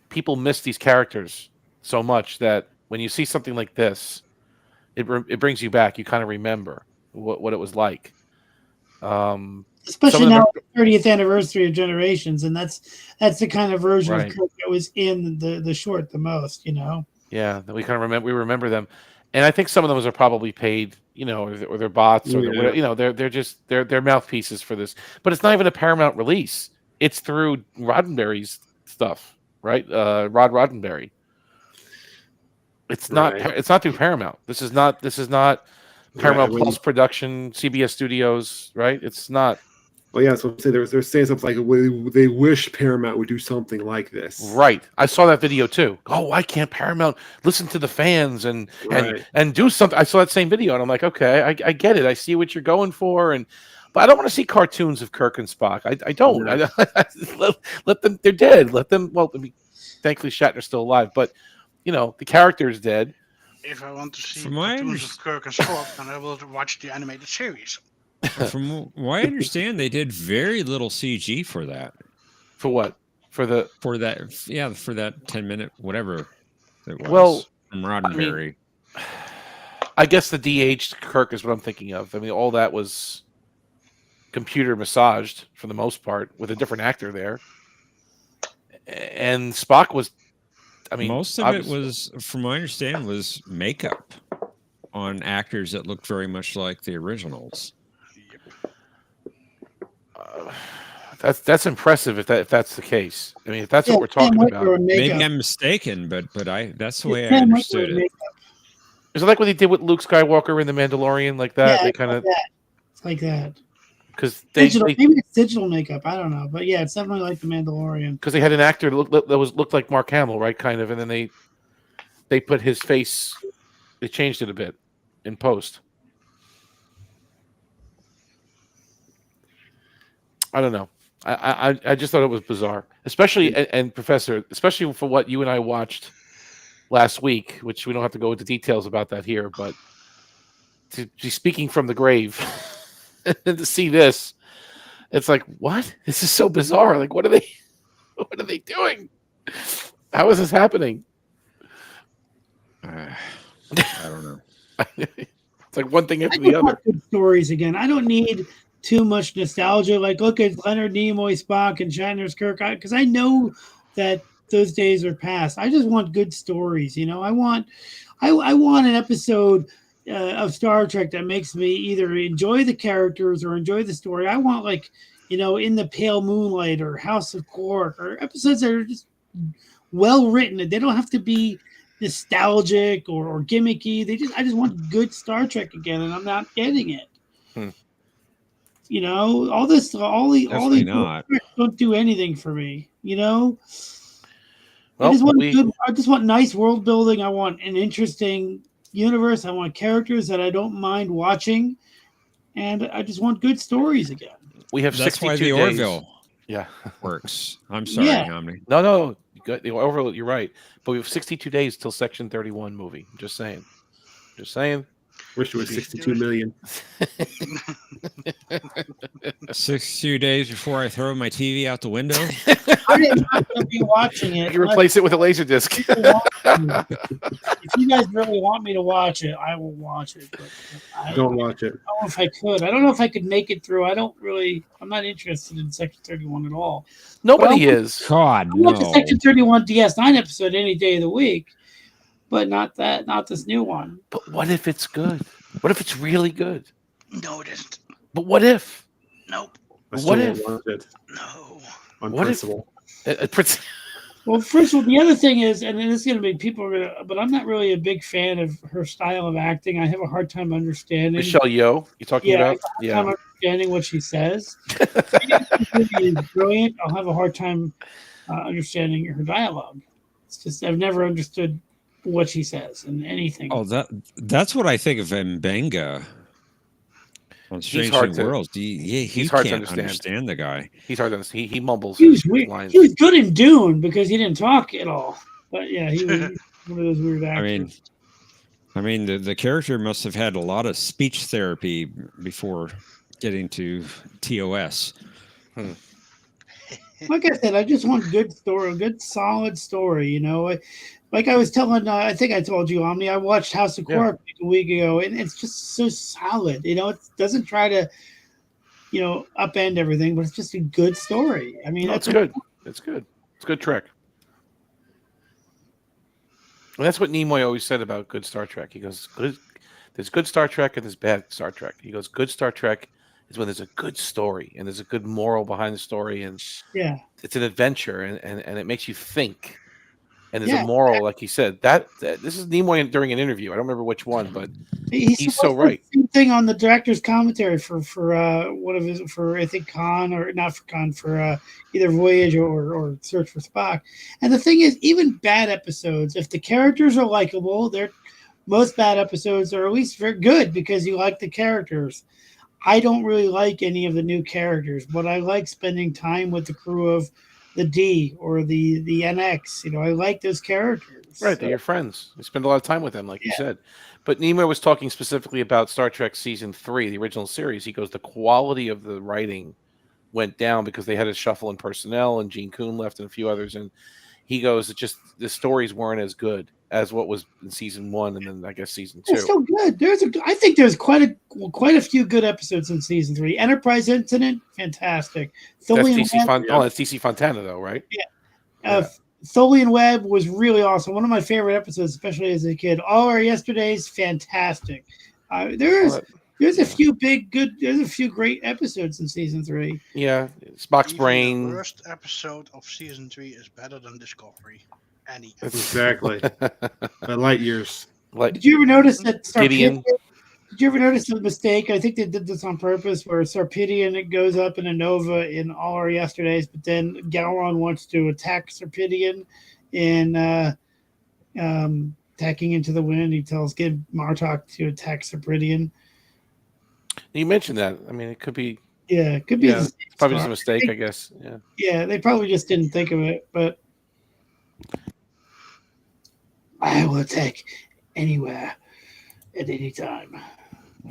Speaker 10: people miss these characters so much that when you see something like this, it brings you back. You kind of remember what it was like.
Speaker 7: Especially now, the 30th anniversary of Generations, and that's the kind of version of Kirk that was in the short the most,
Speaker 10: Yeah, we kind of remember them, and I think some of them are probably paid, or they're bots, or they're mouthpieces for this. But it's not even a Paramount release. It's through Roddenberry's stuff, right? Rod Roddenberry. It's not. It's not through Paramount. This is not Paramount Plus production, CBS Studios, right? It's not.
Speaker 5: Oh yeah, so they're saying something like they wish Paramount would do something like this.
Speaker 10: Right. I saw that video too. Oh, why can't Paramount listen to the fans and do something? I saw that same video and I'm like, okay, I get it. I see what you're going for, but I don't want to see cartoons of Kirk and Spock. I don't.
Speaker 5: No.
Speaker 10: Let them. They're dead. Let them. Well, thankfully Shatner's still alive, but the character is dead.
Speaker 2: If I want to see cartoons of Kirk and Spock, then I will watch the animated series.
Speaker 4: From what I understand, they did very little CG for that.
Speaker 10: For what? For that
Speaker 4: 10-minute whatever it was.
Speaker 10: Well,
Speaker 4: from Roddenberry.
Speaker 10: I guess the de-aged Kirk is what I'm thinking of. I mean, all that was computer massaged for the most part with a different actor there, and Spock was. I mean,
Speaker 4: most of it was, from my understanding, was makeup on actors that looked very much like the originals.
Speaker 10: That's impressive if that's the case. I mean, if that's what we're talking about.
Speaker 4: Maybe I'm mistaken, but that's the way I understood it.
Speaker 10: Is it like what they did with Luke Skywalker in The Mandalorian, like that?
Speaker 7: Yeah,
Speaker 10: they kind of
Speaker 7: it's like that.
Speaker 10: Because
Speaker 7: maybe it's digital makeup. I don't know, but yeah, it's definitely like The Mandalorian.
Speaker 10: Because they had an actor that looked like Mark Hamill, right? Kind of, and then they put his face. They changed it a bit in post. I don't know. I just thought it was bizarre, especially and Professor, especially for what you and I watched last week, which we don't have to go into details about that here, but to be speaking from the grave and to see this, it's like, what? This is so bizarre. Like, what are they doing? How is this happening?
Speaker 4: I don't know.
Speaker 10: It's like one thing after the other.
Speaker 7: Good stories again. I don't need too much nostalgia. Like, look at Leonard Nimoy, Spock, and Shatner's Kirk, because I know that those days are past. I just want good stories. I want an episode of Star Trek that makes me either enjoy the characters or enjoy the story. I want, like, In the Pale Moonlight or House of Quark, or episodes that are just well written. They don't have to be nostalgic or gimmicky. I just want good Star Trek again, and I'm not getting it. All these don't do anything for me. Well, I just want nice world building. I want an interesting universe. I want characters that I don't mind watching, and I just want good stories again.
Speaker 10: We have
Speaker 4: That's
Speaker 10: 62
Speaker 4: why the
Speaker 10: days.
Speaker 4: Orville works. I'm sorry, Omni.
Speaker 10: No, the Orville. You're right, but we have 62 days till Section 31 movie. Just saying.
Speaker 5: Wish it was 62 million.
Speaker 4: 62 days before I throw my TV out the window.
Speaker 7: I didn't have to be watching it.
Speaker 10: You replace it with a laser disc.
Speaker 7: If you guys really want me to watch it, I will watch it. But
Speaker 5: don't watch it.
Speaker 7: I don't know if I could. I don't know if I could make it through. I'm not interested in Section 31 at all.
Speaker 10: Nobody is.
Speaker 4: God,
Speaker 7: I want the Section 31 DS9 episode any day of the week. But not this new one.
Speaker 10: But what if it's good? What if it's really good?
Speaker 2: No, it isn't.
Speaker 10: But what if?
Speaker 2: Nope.
Speaker 10: What if?
Speaker 2: No.
Speaker 5: On
Speaker 10: what
Speaker 5: principle.
Speaker 7: Well, first of all, the other thing is, and this is going to be but I'm not really a big fan of her style of acting. I have a hard time understanding.
Speaker 10: Michelle Yeoh, you talking about?
Speaker 7: I have a hard time understanding what she says. She's brilliant. I'll have a hard time understanding her dialogue. It's just I've never understood what she says in anything.
Speaker 4: Oh, that's what I think of Mbenga on Strange New Worlds. He's hard to understand the guy.
Speaker 10: He's hard to understand. He mumbles.
Speaker 7: He was weird. He was good in Dune because he didn't talk at all. But yeah, he was one of those weird actors.
Speaker 4: I mean, the character must have had a lot of speech therapy before getting to TOS.
Speaker 7: Like I said, I just want good story, a good solid story. Like I was telling, I think I told you, Omni, I watched House of Quark a week ago, and it's just so solid. It doesn't try to, upend everything, but it's just a good story. I mean,
Speaker 10: it's good. It's good. It's a good Trek. And that's what Nimoy always said about good Star Trek. He goes, there's good Star Trek and there's bad Star Trek. He goes, good Star Trek is when there's a good story and there's a good moral behind the story, and it's an adventure, and it makes you think. and there's a moral, like he said. That this is Nimoy during an interview. I don't remember which one, but he's so right.
Speaker 7: Thing on the director's commentary for one of his I think Khan or not for Khan for either Voyage or Search for Spock. And the thing is, even bad episodes, if the characters are likable, most bad episodes are at least very good because you like the characters. I don't really like any of the new characters, but I like spending time with the crew of the D or the NX. I like those characters.
Speaker 10: Right, they're your friends. You spend a lot of time with them, like you said. But Nimoy was talking specifically about Star Trek Season 3, the original series. He goes, the quality of the writing went down because they had to shuffle in personnel, and Gene Kuhn left and a few others. And he goes, it just the stories weren't as good as what was in Season 1 and then I guess Season 2.
Speaker 7: It's still good. I think there's quite a few good episodes in Season 3. Enterprise Incident, fantastic.
Speaker 10: That's DC Fontana, though, right?
Speaker 7: Yeah. Tholian Web was really awesome. One of my favorite episodes, especially as a kid. All Our Yesterdays, fantastic. There's a few there's a few great episodes in Season 3.
Speaker 10: Yeah, Spock's Brain.
Speaker 2: The first episode of Season 3 is better than Discovery.
Speaker 5: Exactly. By light years.
Speaker 7: Did you ever notice that
Speaker 10: Gideon?
Speaker 7: Did you ever notice the mistake? I think they did this on purpose, where Sarpedian goes up in a Nova in All Our Yesterdays, but then Gowron wants to attack Sarpedian in Tacking Into the Wind. He tells Gib Martok to attack Sarpedian.
Speaker 10: You mentioned that. I mean, it could be.
Speaker 7: Yeah, it could be.
Speaker 10: Yeah, it's probably just a mistake, I guess. Yeah.
Speaker 7: Yeah, they probably just didn't think of it, but I will attack anywhere at any time.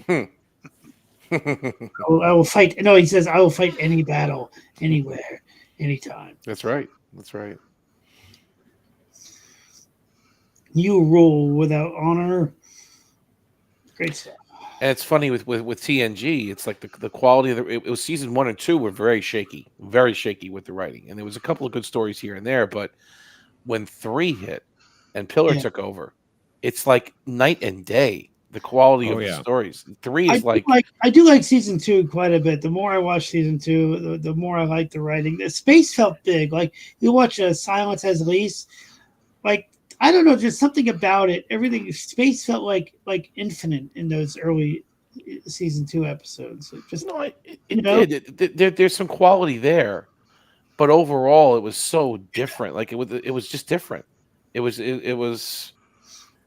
Speaker 7: I will fight. No, he says, I will fight any battle, anywhere, anytime.
Speaker 10: That's right. That's right.
Speaker 7: You rule without honor. Great stuff.
Speaker 10: And it's funny with TNG. It's like the quality of it was Season 1 and 2 were very shaky with the writing, and there was a couple of good stories here and there. But when 3 hit and Pillar took over, it's like night and day. The quality of the stories. 3 is
Speaker 7: I do like Season 2 quite a bit. The more I watch Season 2, the more I like the writing. The space felt big. Like you watch Silence Has Lease, like I don't know, just something about it. Everything space felt like infinite in those early Season 2 episodes. It just
Speaker 10: there's some quality there, but overall it was so different. Like it was just different. It was.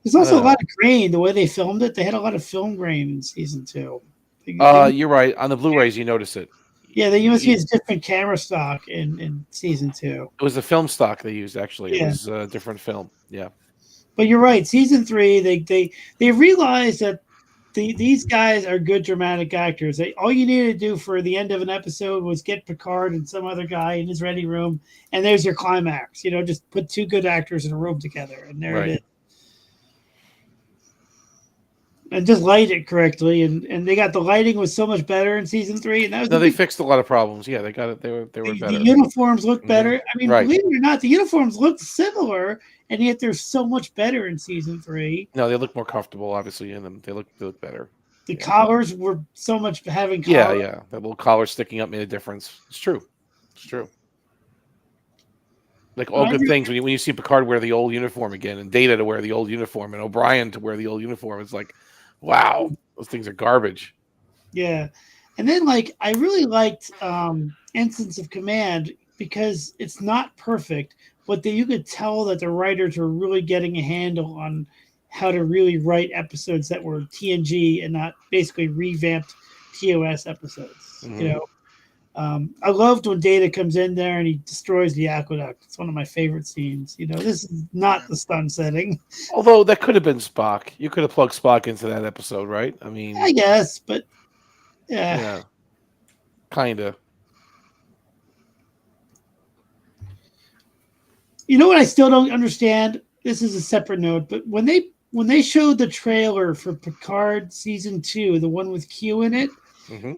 Speaker 7: There's also a lot of grain. The way they filmed it, they had a lot of film grain in Season 2.
Speaker 10: You're right. On the Blu-rays, you notice it.
Speaker 7: Yeah, they used different camera stock in Season 2.
Speaker 10: It was the film stock they used, actually. It was a different film. Yeah.
Speaker 7: But you're right. Season 3, they realized that these guys are good dramatic actors. All you needed to do for the end of an episode was get Picard and some other guy in his ready room, and there's your climax. Just put two good actors in a room together, and there it is. And just light it correctly, and they got the lighting was so much better in Season 3. And that was
Speaker 10: they fixed a lot of problems. Yeah, they got it. They were better.
Speaker 7: The uniforms looked better. I mean, believe it or not, the uniforms looked similar, and yet they're so much better in Season 3.
Speaker 10: No, they look more comfortable, obviously, in them. They look better.
Speaker 7: The collars were so much having collars.
Speaker 10: Yeah. That little collar sticking up made a difference. It's true. Like all good things, when you see Picard wear the old uniform again, and Data to wear the old uniform, and O'Brien to wear the old uniform, it's like, wow, those things are garbage.
Speaker 7: Yeah. And then, I really liked Instance of Command because it's not perfect, but you could tell that the writers were really getting a handle on how to really write episodes that were TNG and not basically revamped TOS episodes.
Speaker 10: Mm-hmm.
Speaker 7: I loved when Data comes in there and he destroys the aqueduct. It's one of my favorite scenes. This is not the stun setting.
Speaker 10: Although that could have been Spock. You could have plugged Spock into that episode, right? I mean,
Speaker 7: I guess, but yeah.
Speaker 10: Kind of.
Speaker 7: You know what I still don't understand? This is a separate note, but when they showed the trailer for Picard Season 2, the one with Q in it,
Speaker 10: mm-hmm.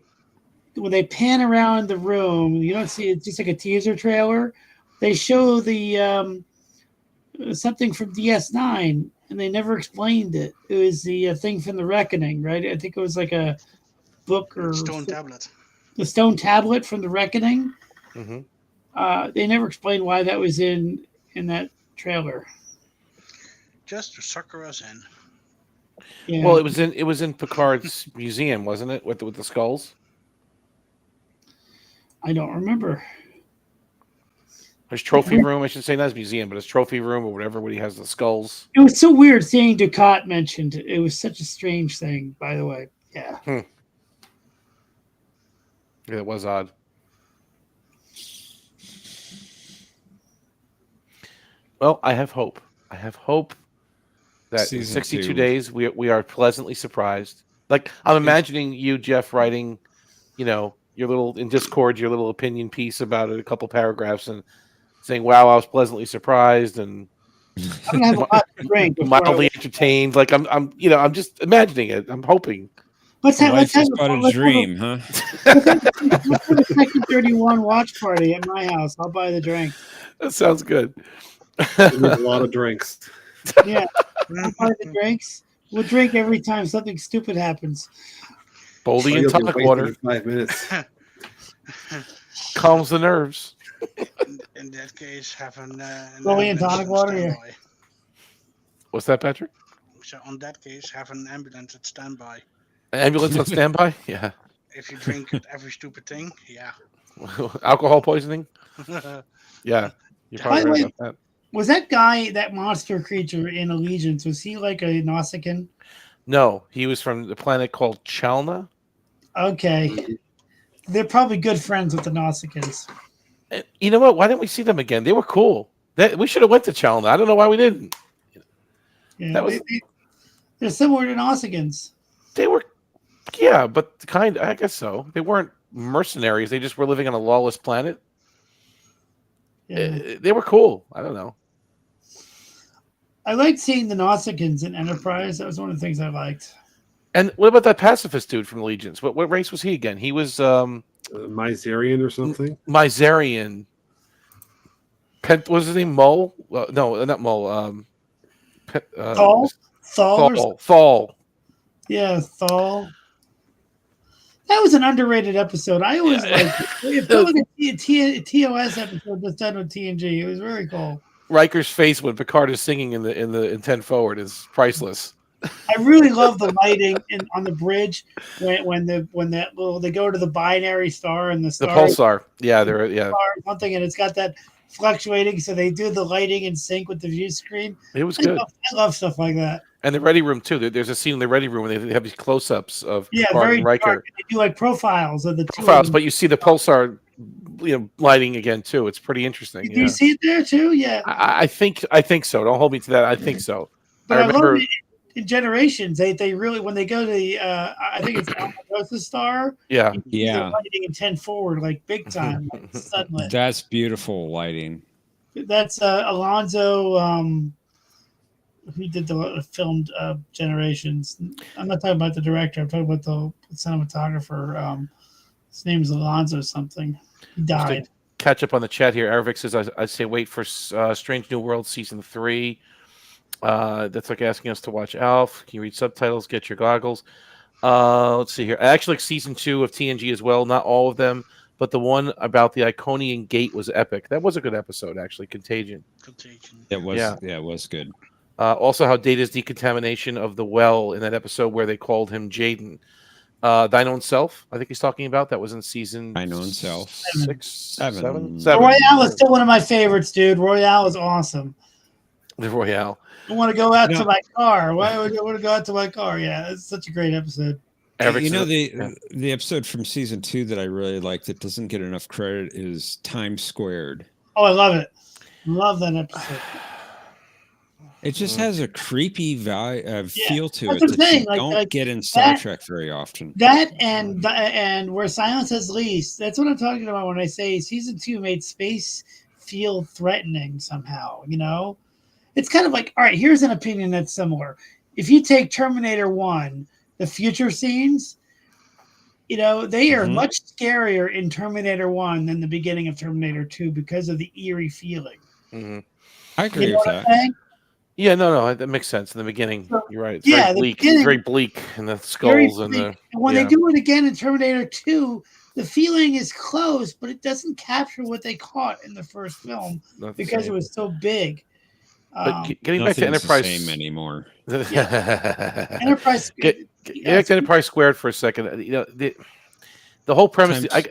Speaker 7: When they pan around the room, you don't see it's just like a teaser trailer. They show the something from DS9, and they never explained it. It was the thing from the Reckoning, right? I think it was like a book or
Speaker 2: stone tablet.
Speaker 7: The stone tablet from the Reckoning.
Speaker 10: Mm-hmm.
Speaker 7: They never explained why that was in that trailer.
Speaker 2: just to sucker us in.
Speaker 7: Yeah.
Speaker 10: Well, it was in Picard's museum, wasn't it, with the skulls?
Speaker 7: I don't remember.
Speaker 10: His trophy room, I should say, not his museum, but his trophy room or whatever, where he has the skulls.
Speaker 7: It was so weird seeing Ducat mentioned. It was such a strange thing, by the way. Yeah.
Speaker 10: Yeah, it was odd. Well, I have hope. I have hope that in
Speaker 4: Season
Speaker 10: 62
Speaker 4: 2.
Speaker 10: days we are pleasantly surprised. Like I'm imagining you, Jeff, writing, your little in Discord, your little opinion piece about it, a couple paragraphs, and saying, "Wow, I was pleasantly surprised and
Speaker 7: I'm gonna have a lot to drink before
Speaker 10: mildly entertained." Like I'm just imagining it. I'm hoping.
Speaker 7: Let's have
Speaker 4: Life is
Speaker 7: a
Speaker 4: but a
Speaker 7: let's have
Speaker 4: dream, huh?
Speaker 7: let's have a Section 31 watch party at my house. I'll buy the drink.
Speaker 10: That sounds good.
Speaker 5: There's a lot of drinks.
Speaker 7: Yeah, I'll buy the drinks. We'll drink every time something stupid happens.
Speaker 10: Boldy and
Speaker 5: You'll be
Speaker 10: tonic
Speaker 5: wasted
Speaker 10: water
Speaker 5: in 5 minutes.
Speaker 10: calms the nerves.
Speaker 2: In that case, have an
Speaker 7: Boldy and
Speaker 2: ambulance
Speaker 7: tonic
Speaker 2: on
Speaker 7: water, yeah.
Speaker 2: standby.
Speaker 10: What's that, Patrick?
Speaker 2: So on that case, have an ambulance at standby.
Speaker 10: An ambulance on standby? Yeah.
Speaker 2: If you drink every stupid thing, yeah.
Speaker 10: Alcohol poisoning? Yeah. You're
Speaker 7: By
Speaker 10: probably
Speaker 7: the
Speaker 10: right
Speaker 7: way,
Speaker 10: about that.
Speaker 7: was that guy, that monster creature in Allegiance, was he like a Nausicaan?
Speaker 10: No, he was from the planet called Chalna.
Speaker 7: Okay. They're probably good friends with the Nausicans.
Speaker 10: You know what? Why didn't we see them again? They were cool. We should have went to Chalna. I don't know why we didn't.
Speaker 7: Yeah,
Speaker 10: That was-
Speaker 7: they're similar to Nausicans.
Speaker 10: They were, yeah, but I guess so. They weren't mercenaries. They just were living on a lawless planet.
Speaker 7: Yeah.
Speaker 10: They were cool. I don't know.
Speaker 7: I liked seeing the Nausicans in Enterprise. That was one of the things I liked.
Speaker 10: And what about that pacifist dude from Allegiance? What race was he again? He was
Speaker 5: Myzerian or something?
Speaker 10: Myzerian. Was his name Mull? No, not Mull.
Speaker 7: Thal? Thal?
Speaker 10: Thal.
Speaker 7: Yeah, Thal. That was an underrated episode. I always liked it. It felt like a TOS episode that's done with TNG. It was very cool.
Speaker 10: Riker's face when Picard is singing in 10 Forward is priceless.
Speaker 7: I really love the lighting on the bridge when they go to the binary star and the
Speaker 10: The
Speaker 7: star.
Speaker 10: pulsar. Yeah,
Speaker 7: Something, and it's got that fluctuating, so they do the lighting in sync with the view screen.
Speaker 10: It was
Speaker 7: I
Speaker 10: good.
Speaker 7: love stuff like that.
Speaker 10: And the ready room too. There's a scene in the ready room where they have these close-ups of Picard
Speaker 7: very
Speaker 10: and Riker.
Speaker 7: dark. They do like profiles of the two.
Speaker 10: Profiles, but you see the pulsar, lighting again too. It's pretty interesting.
Speaker 7: Do you see it there too? Yeah.
Speaker 10: I think so. Don't hold me to that. I think so.
Speaker 7: But
Speaker 10: I
Speaker 7: I
Speaker 10: remember.
Speaker 7: love it in Generations. They really, when they go to the I think it's Alpha Star.
Speaker 10: Yeah.
Speaker 7: you see the lighting in 10 Forward, like big time, like sunlit.
Speaker 4: That's beautiful lighting.
Speaker 7: That's Alonzo. Who did the filmed Generations? I'm not talking about the director. I'm talking about the cinematographer. His name is Alonzo something. He died.
Speaker 10: Catch up on the chat here. Arvik says, I say wait for Strange New World Season 3. That's like asking us to watch Alf. Can you read subtitles? Get your goggles. Let's see here. I actually like Season 2 of TNG as well. Not all of them, but the one about the Iconian Gate was epic. That was a good episode, actually. Contagion.
Speaker 4: It was, yeah, it was good.
Speaker 10: Also, how Data's decontamination of the well in that episode where they called him Jaden. Thine Own Self, I think he's talking about. That was in season
Speaker 4: Thine Own Self.
Speaker 10: 7.
Speaker 7: Royale is still one of my favorites, dude. Royale is awesome.
Speaker 10: The Royale.
Speaker 7: I want to go out to my car. Why would I want to go out to my car? Yeah, it's such a great episode.
Speaker 4: The episode from season 2 that I really like that doesn't get enough credit is Time Squared.
Speaker 7: Oh, I love it. Love that episode.
Speaker 4: It just has a creepy feel to
Speaker 7: that's
Speaker 4: it
Speaker 7: what I'm
Speaker 4: that
Speaker 7: saying.
Speaker 4: you don't get in Star Trek very often.
Speaker 7: That and Where Silence Has Least. That's what I'm talking about when I say season 2 made space feel threatening somehow. It's kind of like, all right, here's an opinion that's similar. If you take Terminator 1, the future scenes, they are much scarier in Terminator 1 than the beginning of Terminator 2 because of the eerie feeling.
Speaker 10: Mm-hmm.
Speaker 4: I agree with that.
Speaker 10: Yeah, no, that makes sense. In the beginning, you're right. It's very bleak. It's very bleak, and the skulls and the.
Speaker 7: And when they do it again in Terminator 2, the feeling is close, but it doesn't capture what they caught in the first film because it was so big.
Speaker 10: But getting back to
Speaker 4: Nothing's
Speaker 10: Enterprise
Speaker 4: the same anymore.
Speaker 7: Enterprise.
Speaker 10: Get back to Enterprise Squared for a second. You know the whole premise. I'm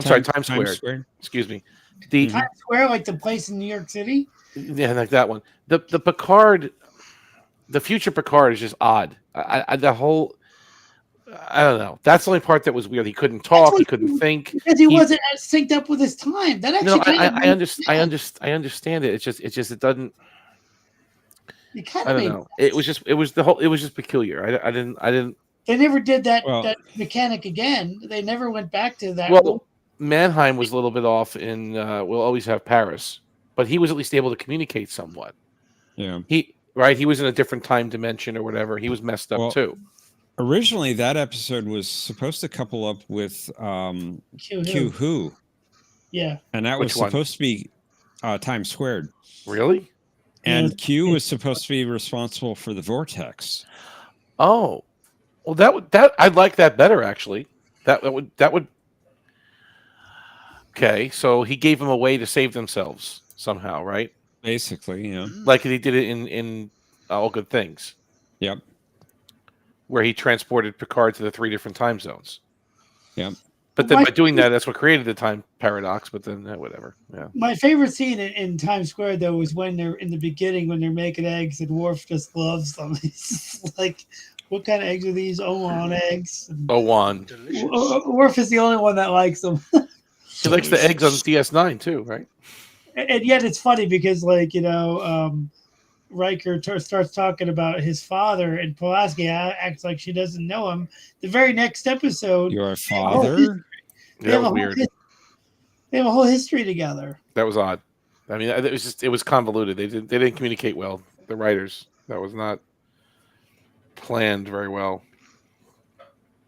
Speaker 10: sorry, Times Squared. Excuse me. The
Speaker 7: Times Square, like the place in New York City.
Speaker 10: Yeah, like that one. The Picard, the future Picard is just odd. The whole, I don't know. That's the only part that was weird. He couldn't talk. He couldn't think
Speaker 7: because he wasn't as synced up with his time. That actually
Speaker 10: I understand it. It's just it doesn't.
Speaker 7: It kind
Speaker 10: I
Speaker 7: of
Speaker 10: don't know. It was just peculiar. I didn't.
Speaker 7: They never did that mechanic again. They never went back to that.
Speaker 10: Well, Mannheim was a little bit off in We'll Always Have Paris, but he was at least able to communicate somewhat.
Speaker 4: Yeah.
Speaker 10: He was in a different time dimension or whatever. He was messed up too.
Speaker 4: Originally, that episode was supposed to couple up with Q Who.
Speaker 7: Yeah.
Speaker 4: And that was supposed to be Times Squared.
Speaker 10: Really?
Speaker 4: And Q was supposed to be responsible for the vortex.
Speaker 10: Oh. Well, that I'd like that better actually. That would. Okay, so he gave them a way to save themselves somehow, right?
Speaker 4: Basically, yeah.
Speaker 10: Like he did it in All Good Things.
Speaker 4: Yep.
Speaker 10: Where he transported Picard to the 3 different time zones.
Speaker 4: Yep.
Speaker 10: But then by doing that, that's what created the time paradox. But then whatever. Yeah.
Speaker 7: My favorite scene in Times Square though was when they're in the beginning when they're making eggs and Worf just loves them. He's like, what kind of eggs are these? Owan eggs.
Speaker 10: Owan.
Speaker 7: Worf is the only one that likes them.
Speaker 10: He likes the eggs on DS9 too, right?
Speaker 7: And yet it's funny because, like, Riker starts talking about his father, and Pulaski acts like she doesn't know him. The very next episode,
Speaker 4: your father?
Speaker 10: That was weird.
Speaker 7: They have a whole history together.
Speaker 10: That was odd. I mean, it was convoluted. They didn't communicate well. The writers. That was not planned very well.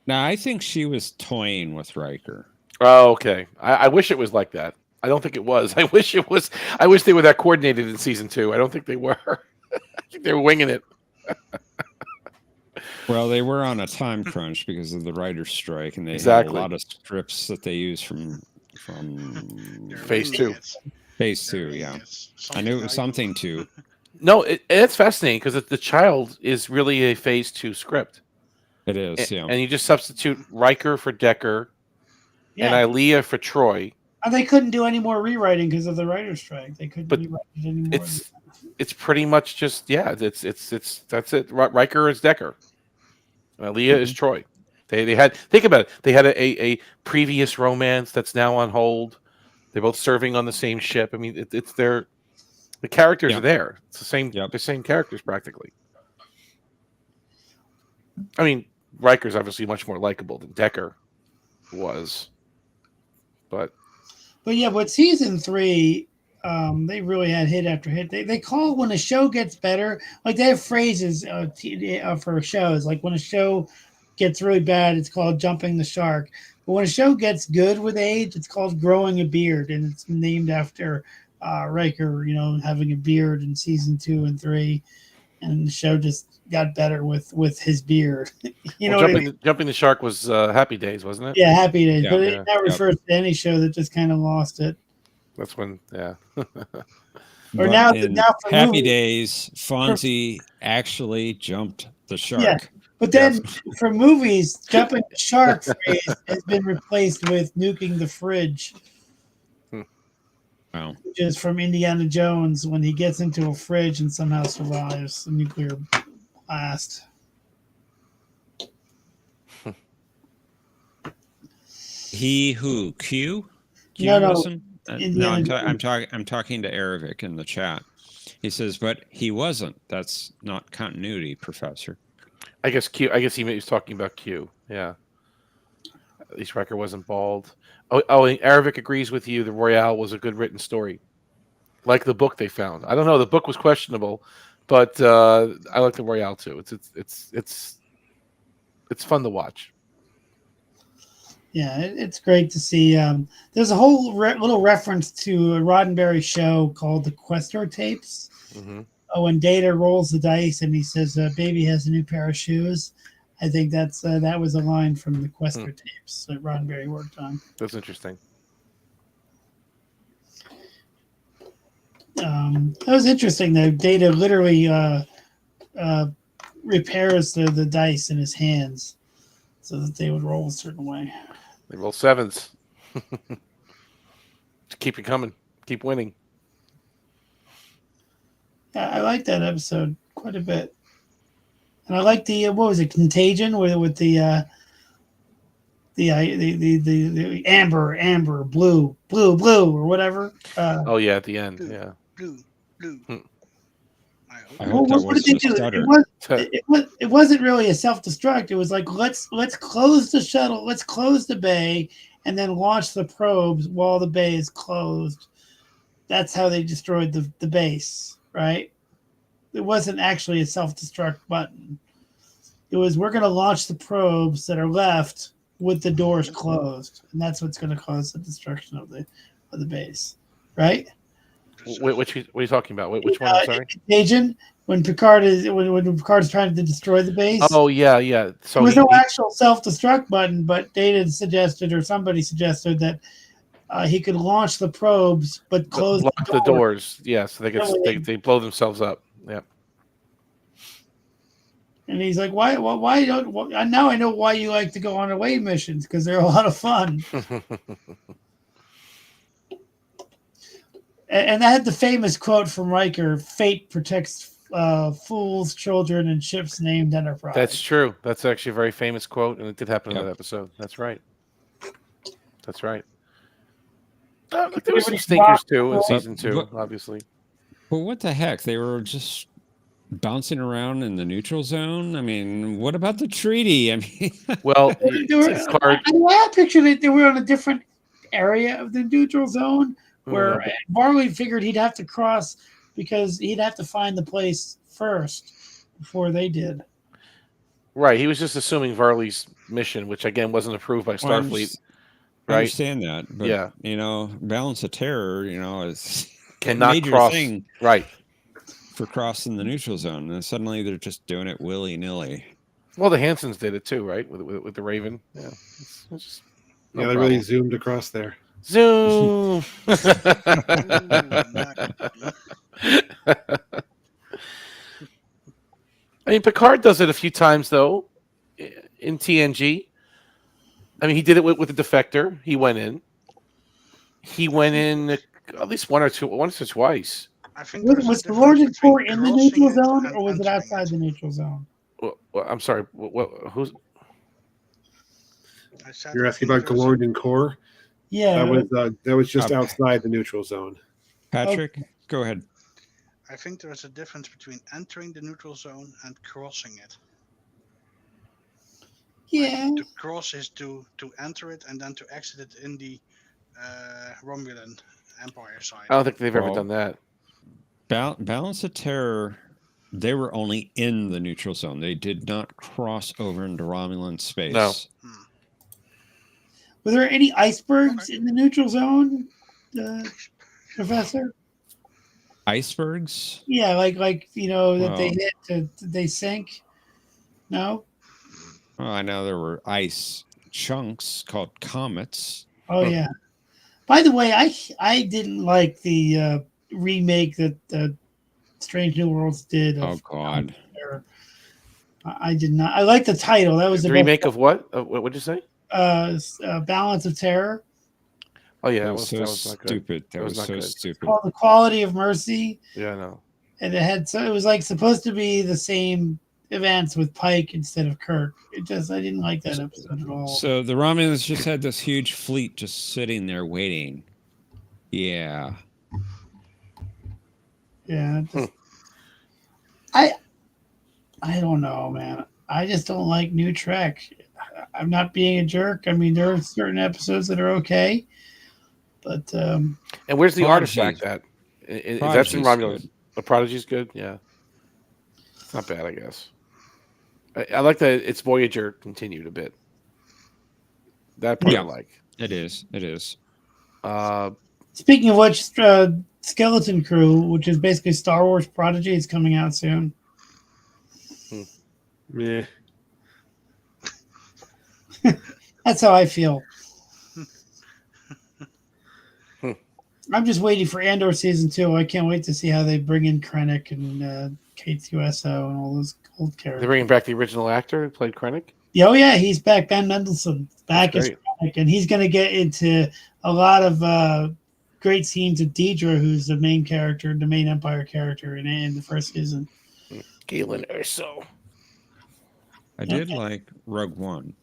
Speaker 4: Now, I think she was toying with Riker.
Speaker 10: Oh, okay. I wish it was like that. I don't think it was. I wish it was. I wish they were that coordinated in season 2. I don't think they were. I think they were winging it.
Speaker 4: Well, they were on a time crunch because of the writer's strike, and they had a lot of scripts that they used from
Speaker 10: Phase 2.
Speaker 4: Phase 2, yeah. I knew it was something to.
Speaker 10: No, it's fascinating because the child is really a Phase 2 script.
Speaker 4: It is, yeah.
Speaker 10: And you just substitute Riker for Decker and Ilea for Troy.
Speaker 7: And they couldn't do any more rewriting because of the writer's strike. They couldn't rewrite it anymore.
Speaker 10: It's pretty much just that's it. Riker is Decker. Ilea is Troy. They had think about it. They had a previous romance that's now on hold. They're both serving on the same ship. I mean, it's the characters are there. It's the same characters practically. I mean, Riker's obviously much more likable than Decker was, but
Speaker 7: yeah, but season 3, they really had hit after hit. They call when a show gets better, like they have phrases for shows. Like when a show gets really bad, it's called jumping the shark. But when a show gets good with age, it's called growing a beard, and it's named after Riker, having a beard in season 2 and 3, and the show just got better with his beard.
Speaker 10: Jumping the shark was Happy Days, wasn't it?
Speaker 7: Yeah, Happy Days. Yeah, but that refers to any show that just kind of lost it.
Speaker 10: That's when, yeah.
Speaker 7: Or now for
Speaker 4: Happy Days, Fonzie actually jumped the shark. Yeah,
Speaker 7: but then for movies, jumping the shark phrase has been replaced with nuking the fridge.
Speaker 4: Wow.
Speaker 7: Which is from Indiana Jones when he gets into a fridge and somehow survives a nuclear blast.
Speaker 4: He who? Q?
Speaker 7: No.
Speaker 4: No, I'm talking to Aravic in the chat. He says, but he wasn't. That's not continuity, Professor.
Speaker 10: I guess he was talking about Q. Yeah. At least Riker wasn't bald. Oh, and Aravic agrees with you. The Royale was a good written story, like the book they found. I don't know. The book was questionable, but I like the Royale too. It's fun to watch.
Speaker 7: Yeah, it's great to see. There's a whole little reference to a Roddenberry show called the Questor Tapes.
Speaker 10: Mm-hmm.
Speaker 7: When Data rolls the dice and he says, "Baby has a new pair of shoes." I think that was a line from the Questor tapes that Roddenberry worked on.
Speaker 10: That's interesting.
Speaker 7: That was interesting. That Data literally repairs the dice in his hands so that they would roll a certain way.
Speaker 10: They roll sevens. To keep it coming. Keep winning.
Speaker 7: I like that episode quite a bit. And I like the what was it, Contagion, with the amber, blue, or whatever.
Speaker 10: Oh yeah, at the end, yeah.
Speaker 2: Blue.
Speaker 4: I hope that
Speaker 7: What did they
Speaker 4: wasn't a
Speaker 7: do?
Speaker 4: stutter.
Speaker 7: It wasn't really a self-destruct. It was like let's close the shuttle, let's close the bay, and then launch the probes while the bay is closed. That's how they destroyed the base, right? It wasn't actually a self-destruct button. It was we're going to launch the probes that are left with the doors closed, and that's what's going to cause the destruction of the base, right?
Speaker 10: What are you talking about? Which one? I'm sorry.
Speaker 7: Agent, when Picard is trying to destroy the base.
Speaker 10: Oh yeah. So
Speaker 7: there was no actual self-destruct button, but Data suggested, or somebody suggested that he could launch the probes but close
Speaker 10: block the doors. Yeah, so they blow themselves up. Yeah.
Speaker 7: And he's like, why don't now I know why you like to go on away missions, because they're a lot of fun. And I had the famous quote from Riker: "Fate protects fools, children, and ships named Enterprise."
Speaker 10: That's true. That's actually a very famous quote, and it did happen in that episode. That's right. That's right. Look, there were some stinkers too in season 2, obviously.
Speaker 4: Well, what the heck? They were just bouncing around in the neutral zone. I mean, what about the treaty? I mean,
Speaker 10: well,
Speaker 7: I pictured it. They were on a different area of the neutral zone where Varley figured he'd have to cross because he'd have to find the place first before they did.
Speaker 10: Right. He was just assuming Varley's mission, which again wasn't approved by Starfleet.
Speaker 4: I understand that, but balance of terror, is
Speaker 10: cannot
Speaker 4: a major
Speaker 10: cross.
Speaker 4: Thing
Speaker 10: right.
Speaker 4: For crossing the neutral zone, and suddenly they're just doing it willy-nilly.
Speaker 10: Well, the Hansons did it too, right? With the Raven. Yeah. It's just
Speaker 5: they really zoomed across there.
Speaker 10: Zoom. I mean, Picard does it a few times though in TNG. I mean, he did it with the Defector. He went in at least once or twice.
Speaker 2: I think
Speaker 7: was the Lord Core in the neutral zone, or was it outside the neutral zone?
Speaker 10: Well, I'm sorry. Who's?
Speaker 5: You're asking about Galordian Core?
Speaker 7: Yeah,
Speaker 5: that was just outside the neutral zone.
Speaker 4: Patrick, go ahead.
Speaker 2: I think there is a difference between entering the neutral zone and crossing it.
Speaker 7: Yeah.
Speaker 2: To cross is to enter it and then to exit it in the Romulan Empire side.
Speaker 10: I don't think they've ever done that.
Speaker 4: Balance of Terror, they were only in the neutral zone. They did not cross over into Romulan space.
Speaker 10: No.
Speaker 7: Were there any icebergs in the neutral zone, Professor?
Speaker 4: Icebergs?
Speaker 7: Yeah, like that they hit, they sink. No.
Speaker 4: Well, I know there were ice chunks called comets.
Speaker 7: Oh yeah. By the way, I didn't like the remake that Strange New Worlds did.
Speaker 4: Oh God.
Speaker 7: I did not. I like the title. That was
Speaker 10: the remake of what? What did you say?
Speaker 7: Balance of Terror.
Speaker 10: Oh yeah,
Speaker 4: that was so stupid. That was so stupid.
Speaker 7: Called The Quality of Mercy.
Speaker 10: Yeah, I know.
Speaker 7: And it was like supposed to be the same events with Pike instead of Kirk. I didn't like that episode at all.
Speaker 4: So the Romulans just had this huge fleet just sitting there waiting. Yeah.
Speaker 7: Yeah. I don't know, man. I just don't like New Trek. I'm not being a jerk. I mean, there are certain episodes that are okay, but
Speaker 10: and where's the artifact at? That's in Romulus. The Prodigy's good. Yeah, it's not bad, I guess. I like that it's Voyager continued a bit. That part I like.
Speaker 4: It is. It is.
Speaker 7: Speaking of which, Skeleton Crew, which is basically Star Wars Prodigy, is coming out soon.
Speaker 5: Yeah.
Speaker 7: That's how I feel. I'm just waiting for Andor season 2. I can't wait to see how they bring in Krennic and K2SO and all those old characters.
Speaker 10: They're bringing back the original actor who played Krennic.
Speaker 7: Yeah, oh yeah, he's back. Ben Mendelsohn back as
Speaker 10: great.
Speaker 7: Krennic, and he's going to get into a lot of great scenes with Deidre, who's the main character, the main Empire character in the first season.
Speaker 10: Galen Erso.
Speaker 4: I did like Rogue One.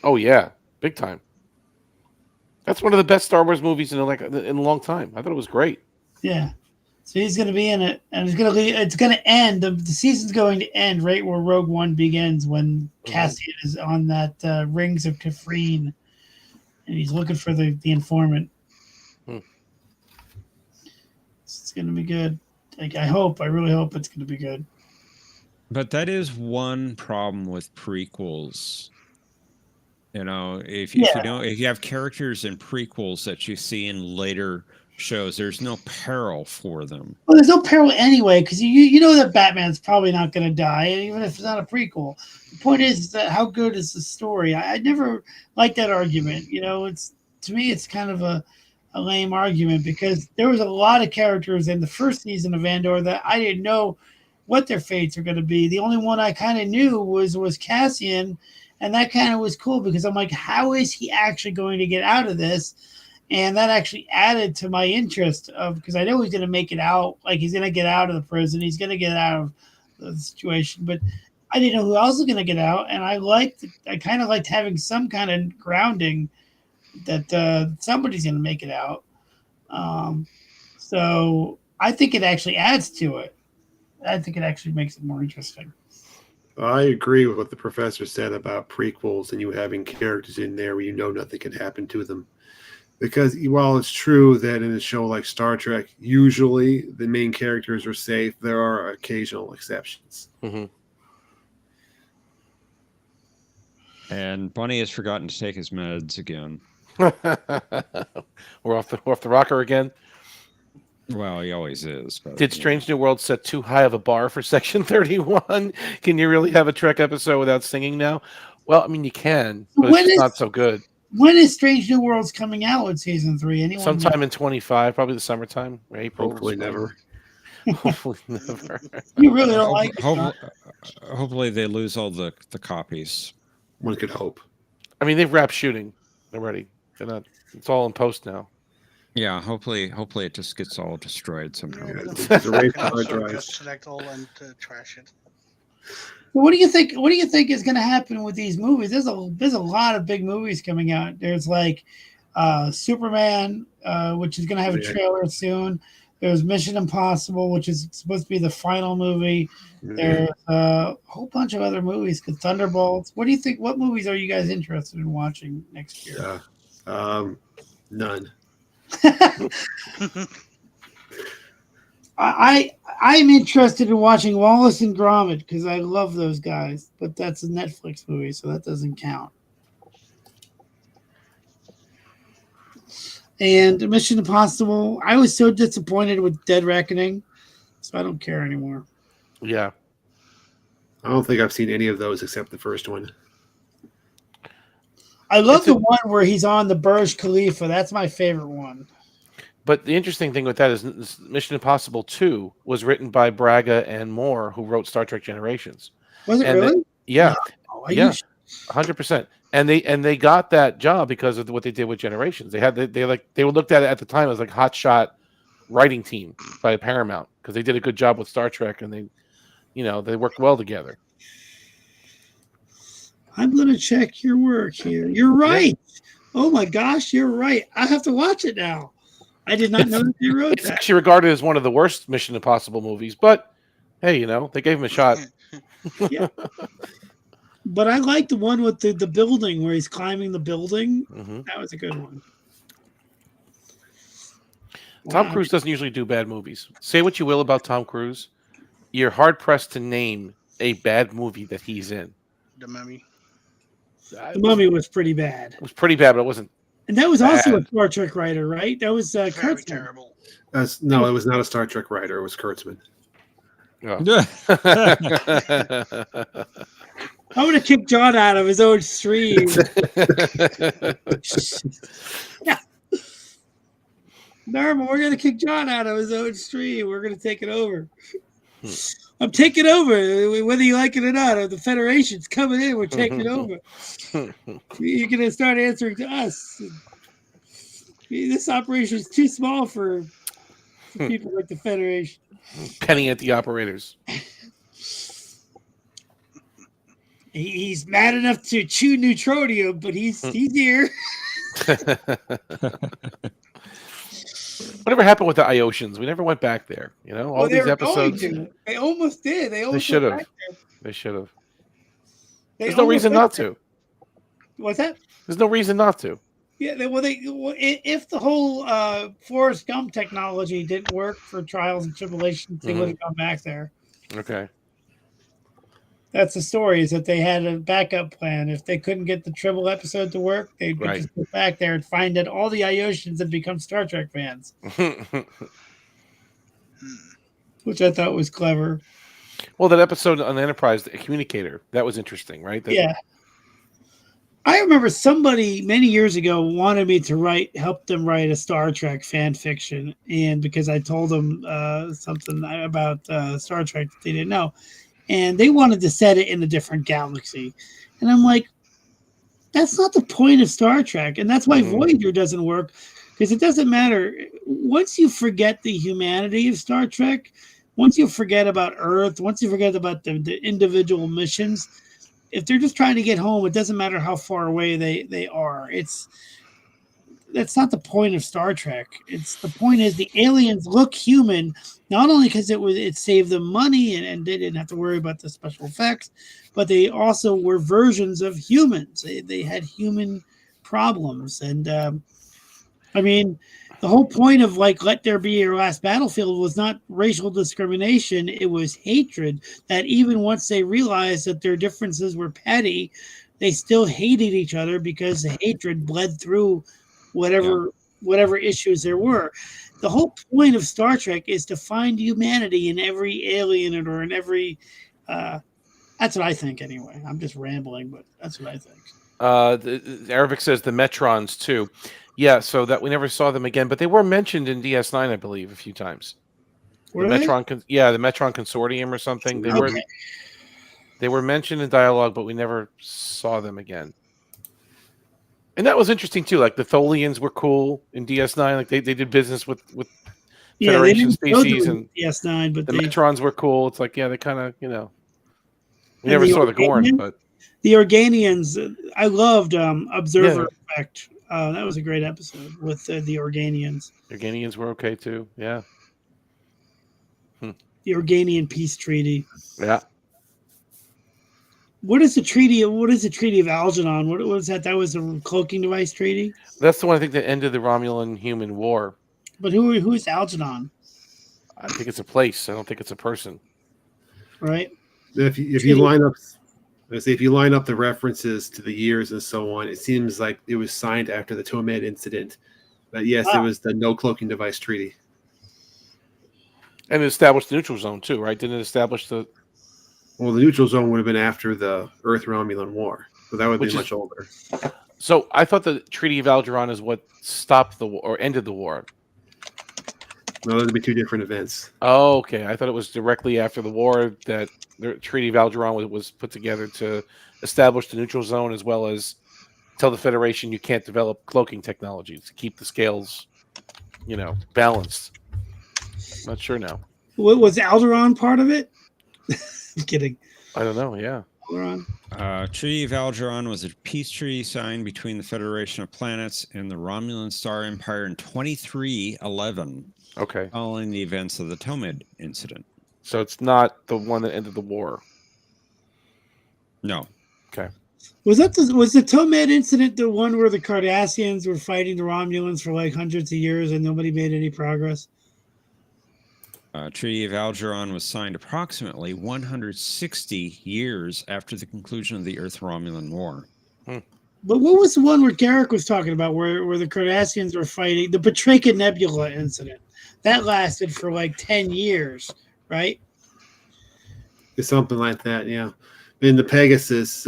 Speaker 10: Oh yeah, big time. That's one of the best Star Wars movies in a long time. I thought it was great.
Speaker 7: Yeah. So he's going to be in it, and it's going to end. The season's going to end right where Rogue One begins, when Cassian is on that Rings of Kafrene, and he's looking for the informant. It's going to be good. I really hope it's going to be good.
Speaker 4: But that is one problem with prequels. You know, if you have characters in prequels that you see in later shows, there's no peril for them.
Speaker 7: Well, there's no peril anyway, because you know that Batman's probably not going to die, even if it's not a prequel. The point is that how good is the story? I never liked that argument. You know, to me it's kind of a lame argument, because there was a lot of characters in the first season of Andor that I didn't know what their fates are going to be. The only one I kind of knew was Cassian, and that kind of was cool, because I'm like, how is he actually going to get out of this? And that actually added to my interest because I know he's going to make it out. Like, he's going to get out of the prison. He's going to get out of the situation. But I didn't know who else was going to get out. And I kind of liked having some kind of grounding that somebody's going to make it out. So I think it actually adds to it. I think it actually makes it more interesting.
Speaker 5: I agree with what the professor said about prequels and you having characters in there where you know nothing can happen to them. Because while it's true that in a show like Star Trek, usually the main characters are safe, there are occasional exceptions.
Speaker 10: Mm-hmm.
Speaker 4: And Bunny has forgotten to take his meds again.
Speaker 10: We're off the rocker again.
Speaker 4: Well, he always is. But,
Speaker 10: Did Strange New Worlds set too high of a bar for Section 31? Can you really have a Trek episode without singing now? Well, I mean, you can, but it's not so good.
Speaker 7: When is Strange New Worlds coming out with season 3? Anyone
Speaker 10: Sometime
Speaker 7: know?
Speaker 10: in 25, probably the summertime, or April.
Speaker 5: Hopefully never.
Speaker 10: Hopefully never.
Speaker 7: You really don't like it.
Speaker 4: Hopefully they lose all the copies.
Speaker 5: One could hope.
Speaker 10: I mean, they've wrapped shooting already. It's all in post now.
Speaker 4: Yeah, hopefully it just gets all destroyed somehow.
Speaker 2: Just select all and trash it.
Speaker 7: What do you think? What do you think is going to happen with these movies? There's a lot of big movies coming out. There's like Superman, which is going to have a trailer soon. There's Mission Impossible, which is supposed to be the final movie. There's a whole bunch of other movies. Thunderbolts. What do you think? What movies are you guys interested in watching next year?
Speaker 5: None.
Speaker 7: I'm interested in watching Wallace and Gromit because I love those guys, but that's a Netflix movie, so that doesn't count. And Mission Impossible, I was so disappointed with Dead Reckoning, so I don't care anymore.
Speaker 10: Yeah.
Speaker 5: I don't think I've seen any of those except the first one.
Speaker 7: I love the one where he's on the Burj Khalifa. That's my favorite one.
Speaker 10: But the interesting thing with that is Mission Impossible 2 was written by Braga and Moore, who wrote Star Trek Generations.
Speaker 7: Was it really?
Speaker 10: Yeah.
Speaker 7: No,
Speaker 10: 100%. And they got that job because of what they did with Generations. They were looked at it at the time as like hotshot writing team by Paramount because they did a good job with Star Trek and they worked well together.
Speaker 7: I'm going to check your work here. You're right. Oh my gosh, you're right. I have to watch it now. I did not know that they wrote
Speaker 10: It's
Speaker 7: that.
Speaker 10: actually regarded as one of the worst Mission Impossible movies, but hey, they gave him a shot.
Speaker 7: Yeah. But I like the one with the building where he's climbing the building.
Speaker 10: Mm-hmm.
Speaker 7: That was a good one.
Speaker 10: Tom Cruise doesn't usually do bad movies. Say what you will about Tom Cruise, you're hard pressed to name a bad movie that he's in.
Speaker 2: The Mummy.
Speaker 7: The Mummy was pretty bad.
Speaker 10: It was pretty bad, but it wasn't.
Speaker 7: And that was
Speaker 10: bad.
Speaker 7: Also a Star Trek writer, right? That was Kurtzman.
Speaker 2: Terrible.
Speaker 5: No, it was not a Star Trek writer. It was Kurtzman.
Speaker 10: Oh.
Speaker 7: I would have kicked John out of his own stream. Yeah. Norman, we're gonna kick John out of his own stream. We're gonna take it over. I'm taking over, whether you like it or not. The Federation's coming in. We're taking over. You're gonna start answering to us. This operation is too small for people like the Federation.
Speaker 10: Penny at the operators.
Speaker 7: He's mad enough to chew neutronium, but he's here.
Speaker 10: Whatever happened with the Iosians? We never went back there. You know, all these episodes.
Speaker 7: They almost did. They
Speaker 10: should have. They should have. There's no reason not to.
Speaker 7: What's that?
Speaker 10: There's no reason not to.
Speaker 7: Yeah, if the whole Forrest Gump technology didn't work for Trials and Tribulations, they would have gone back there.
Speaker 10: Okay.
Speaker 7: That's the story, is that they had a backup plan. If they couldn't get the Tribble episode to work, they'd just go back there and find that all the Iosians had become Star Trek fans. Which I thought was clever.
Speaker 10: Well, that episode on Enterprise, the communicator, that was interesting, right?
Speaker 7: Yeah. I remember somebody many years ago wanted me to help them write a Star Trek fan fiction, and because I told them something about Star Trek that they didn't know, and they wanted to set it in a different galaxy, and I'm like, that's not the point of Star Trek, and that's why Voyager doesn't work, because it doesn't matter once you forget the humanity of Star Trek, once you forget about Earth, once you forget about the individual missions. If they're just trying to get home, it doesn't matter how far away they are. That's not the point of Star Trek. The point is the aliens look human, not only because it saved them money and they didn't have to worry about the special effects, but they also were versions of humans. They had human problems, and I mean, the whole point of Let There Be Your Last Battlefield was not racial discrimination. It was hatred, that even once they realized that their differences were petty, they still hated each other because the hatred bled through whatever issues there were. The whole point of Star Trek is to find humanity in every alien or in every... that's what I think anyway. I'm just rambling, but that's what I think.
Speaker 10: Arabic says the Metrons too. Yeah, so that we never saw them again, but they were mentioned in DS9, I believe, a few times.
Speaker 7: Were
Speaker 10: the
Speaker 7: they?
Speaker 10: Metron Consortium or something. They were mentioned in dialogue, but we never saw them again. And that was interesting too. Like the Tholians were cool in DS9. Like they did business with Federation species, and
Speaker 7: DS9, but
Speaker 10: the Metrons were cool. It's like they kind of we never saw the Gorn, but
Speaker 7: the Organians. I loved Observer Effect. That was a great episode with the Organians.
Speaker 10: Organians were okay too. Yeah.
Speaker 7: The Organian Peace Treaty.
Speaker 10: Yeah.
Speaker 7: What is the treaty of Algernon? What was that? That was a cloaking device treaty?
Speaker 10: That's the one I think that ended the Romulan-human war.
Speaker 7: But who is Algernon?
Speaker 10: I think it's a place. I don't think it's a person.
Speaker 7: Right.
Speaker 5: If you line up, if you line up the references to the years and so on, it seems like it was signed after the Tomed incident. But yes, it was the no cloaking device treaty.
Speaker 10: And it established the neutral zone too, right? Didn't it establish the...
Speaker 5: Well, the neutral zone would have been after the Earth-Romulan War. So that would be much older.
Speaker 10: So I thought the Treaty of Algernon is what stopped the war or ended the war.
Speaker 5: No, those would be two different events.
Speaker 10: Oh, okay. I thought it was directly after the war that the Treaty of Algernon was put together to establish the neutral zone, as well as tell the Federation you can't develop cloaking technology to keep the scales, balanced. Not sure now.
Speaker 7: Was Alderaan part of it? I'm kidding.
Speaker 10: I don't know. Yeah.
Speaker 4: Treaty of Algernon was a peace treaty signed between the Federation of Planets and the Romulan Star Empire in 2311.
Speaker 10: Okay.
Speaker 4: Following the events of the Tomed incident.
Speaker 10: So it's not the one that ended the war.
Speaker 4: No.
Speaker 10: Okay.
Speaker 7: Was the Tomed incident the one where the Cardassians were fighting the Romulans for hundreds of years and nobody made any progress?
Speaker 4: Treaty of Algernon was signed approximately 160 years after the conclusion of the Earth-Romulan War.
Speaker 7: But what was the one where Garrick was talking about, where the Cardassians were fighting the Petrarca Nebula incident? That lasted for 10 years, right?
Speaker 5: It's something like that, yeah. In the Pegasus,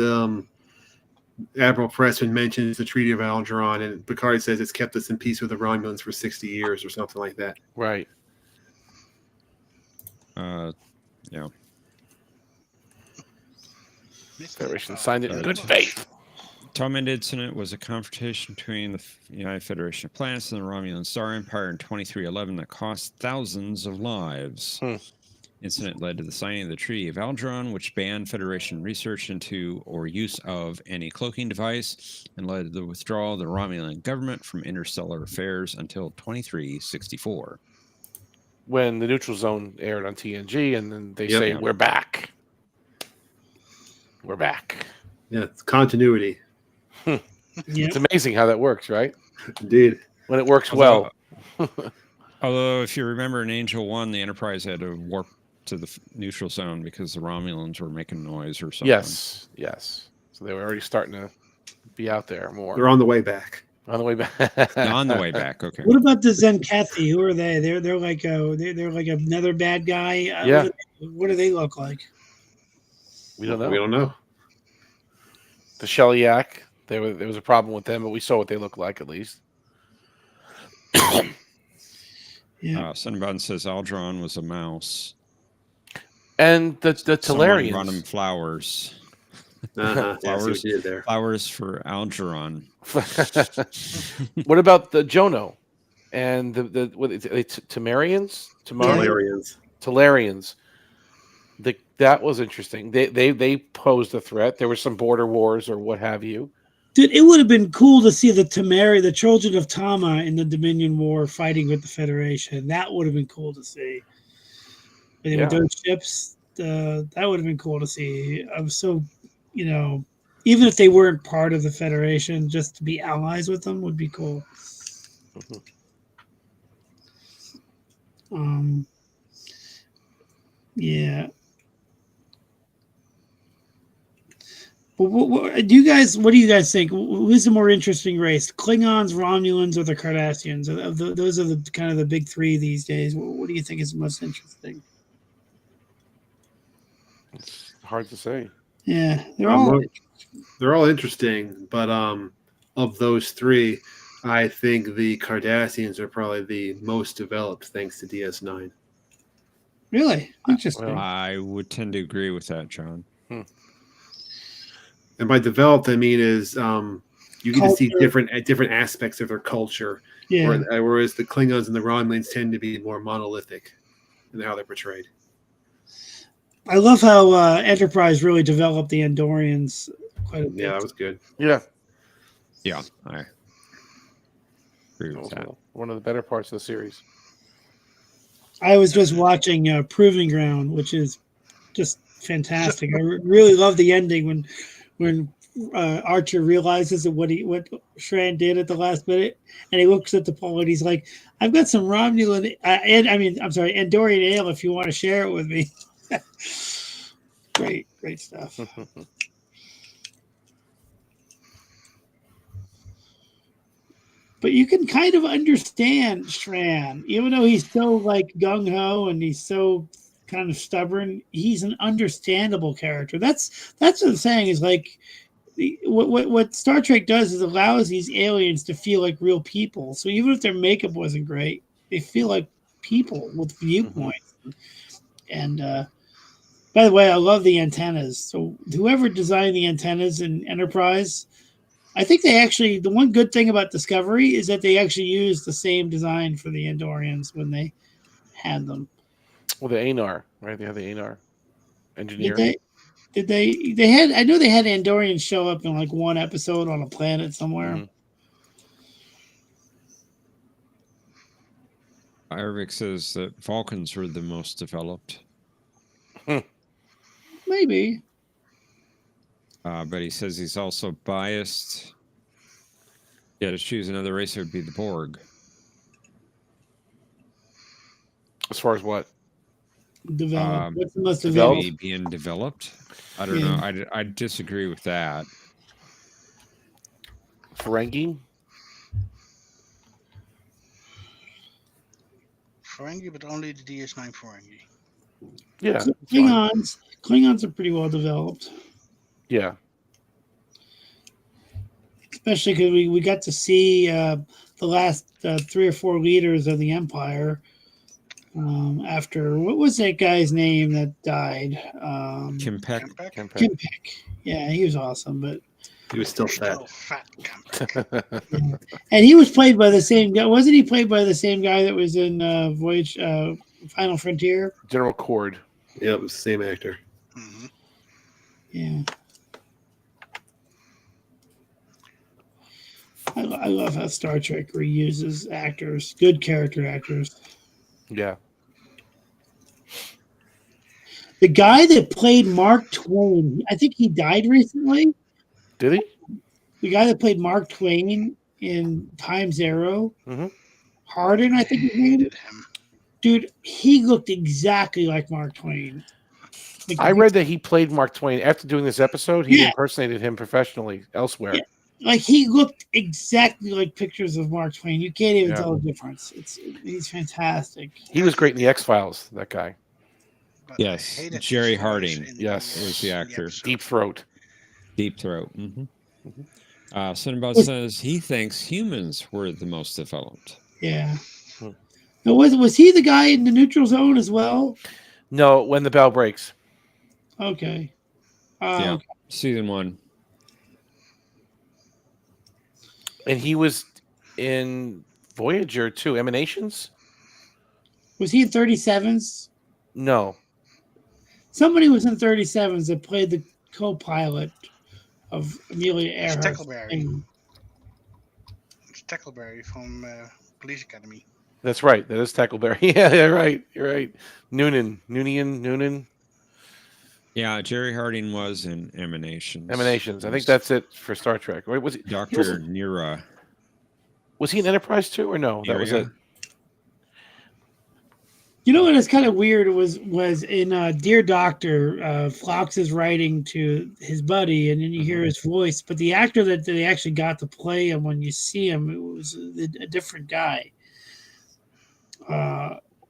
Speaker 5: Admiral Pressman mentions the Treaty of Algeron, and Picard says it's kept us in peace with the Romulans for 60 years or something like that.
Speaker 10: Right.
Speaker 4: Yeah.
Speaker 10: Federation signed it in good faith.
Speaker 4: Torment Incident was a confrontation between the United Federation of Planets and the Romulan Star Empire in 2311 that cost thousands of lives. Incident led to the signing of the Treaty of Algeron, which banned Federation research into or use of any cloaking device and led to the withdrawal of the Romulan government from interstellar affairs until 2364.
Speaker 10: When the Neutral Zone aired on TNG, and then they say, we're back. We're back.
Speaker 5: Yeah, it's continuity.
Speaker 10: It's amazing how that works, right?
Speaker 5: Indeed.
Speaker 10: When it works well.
Speaker 4: Although, if you remember in Angel 1, the Enterprise had to warp to the neutral zone because the Romulans were making noise or something.
Speaker 10: Yes. So they were already starting to be out there more.
Speaker 5: They're on the way back.
Speaker 10: On the way back.
Speaker 4: On the way back. Okay.
Speaker 7: What about the Zenkethi? Who are they? They're like they're like another bad guy.
Speaker 10: Yeah.
Speaker 7: What do they look like?
Speaker 10: We don't know.
Speaker 5: We don't know.
Speaker 10: The Shellyak, there was a problem with them, but we saw what they look like at least.
Speaker 4: Sunbun says Algeron was a mouse.
Speaker 10: And the Talarians.
Speaker 4: Run them flowers.
Speaker 5: Flowers, there.
Speaker 4: Flowers for Algeron.
Speaker 10: What about the Jono and the Tamarians? Talarians. That was interesting. They posed a threat. There were some border wars or what have you.
Speaker 7: Dude, it would have been cool to see the children of Tama in the Dominion War fighting with the Federation. That would have been cool to see. With those ships, that would have been cool to see. I'm so, even if they weren't part of the Federation, just to be allies with them would be cool. Yeah. But what do you guys think? Who's the more interesting race? Klingons, Romulans, or the Cardassians? Those are the kind of the big three these days. What do you think is the most interesting?
Speaker 10: It's hard to say.
Speaker 7: Yeah, they're all
Speaker 5: interesting, but of those three, I think the Cardassians are probably the most developed thanks to DS9.
Speaker 7: Really? Interesting.
Speaker 4: I would tend to agree with that, John.
Speaker 5: And by developed, I mean is you get to see different aspects of their culture.
Speaker 7: Yeah.
Speaker 5: Whereas the Klingons and the Romulans tend to be more monolithic in how they're portrayed.
Speaker 7: I love how Enterprise really developed the Andorians quite a bit.
Speaker 5: Yeah, that was good.
Speaker 10: Yeah.
Speaker 4: Yeah, I agree with that.
Speaker 10: One of the better parts of the series.
Speaker 7: I was just watching Proving Ground, which is just fantastic. I really love the ending when Archer realizes what Shran did at the last minute, and he looks at the poll and he's like, "I've got some Romulan, Andorian ale if you want to share it with me." Great stuff. But you can kind of understand Shran, even though he's so like gung ho and he's so kind of stubborn. He's an understandable character. That's what I'm saying is like what Star Trek does is allows these aliens to feel like real people. So even if their makeup wasn't great, they feel like people with viewpoints. And by the way, I love the antennas. So whoever designed the antennas in Enterprise, I think the one good thing about Discovery is that they actually used the same design for the Andorians when they had them.
Speaker 10: Well, the Anar, right? They have the Anar engineering.
Speaker 7: Did they had? I know they had Andorians show up in like one episode on a planet somewhere.
Speaker 4: Irvik says that Vulcans were the most developed.
Speaker 7: Maybe.
Speaker 4: But he says he's also biased. Yeah, to choose another race, it would be the Borg.
Speaker 10: As far as what?
Speaker 7: Developed. What's the most developed?
Speaker 4: Maybe being developed. I don't know. I disagree with that.
Speaker 10: Ferengi?
Speaker 2: Ferengi, but only the DS9 Ferengi.
Speaker 10: Yeah.
Speaker 7: So Klingons are pretty well developed.
Speaker 10: Yeah.
Speaker 7: especially because we got to see the last 3 or 4 leaders of the Empire. After what was that guy's name that died?
Speaker 4: Kim Peck.
Speaker 7: Kim Peck. Yeah, he was awesome, but
Speaker 5: he was still fat.
Speaker 7: And he was played by the same guy. Wasn't he played by the same guy that was in Voyage Final Frontier?
Speaker 10: General Cord.
Speaker 5: Yeah, it was the same actor.
Speaker 2: Mm-hmm.
Speaker 7: Yeah. I love how Star Trek reuses actors, good character actors.
Speaker 10: Yeah.
Speaker 7: The guy that played Mark Twain, I think he died recently.
Speaker 10: Did he?
Speaker 7: The guy that played Mark Twain in Time's Arrow, Hardin, I think his name.
Speaker 2: Him.
Speaker 7: Dude, he looked exactly like Mark Twain. Like,
Speaker 10: I read that he played Mark Twain after doing this episode. He impersonated him professionally elsewhere.
Speaker 7: Yeah. Like he looked exactly like pictures of Mark Twain. You can't even tell the difference. He's fantastic.
Speaker 10: He was great in the X-Files. That guy.
Speaker 2: But
Speaker 4: Yes, Jerry Harding.
Speaker 10: Yes,
Speaker 4: was the actor.
Speaker 10: Deep Throat.
Speaker 4: Deep Throat. Cinnabon says he thinks humans were the most developed.
Speaker 7: Yeah. Now, was he the guy in the neutral zone as well?
Speaker 10: No, When the Bell Breaks.
Speaker 7: Okay.
Speaker 4: Yeah, season 1.
Speaker 10: And he was in Voyager too. Emanations?
Speaker 7: Was he in 37s?
Speaker 10: No.
Speaker 7: Somebody was in 37s that played the co-pilot of Amelia Earhart.
Speaker 2: It's Tackleberry from Police Academy.
Speaker 10: That's right. That is Tackleberry. Yeah, you're right. Noonan.
Speaker 4: Yeah, Jerry Harding was in Emanations.
Speaker 10: I think that's it for Star Trek. Right? Was he
Speaker 4: Dr. Nira?
Speaker 10: Was he in Enterprise too, or no? That was it.
Speaker 7: You know what is kind of weird was in Dear Doctor, Phlox is writing to his buddy, and then you hear his voice, but the actor that they actually got to play him when you see him, it was a different guy.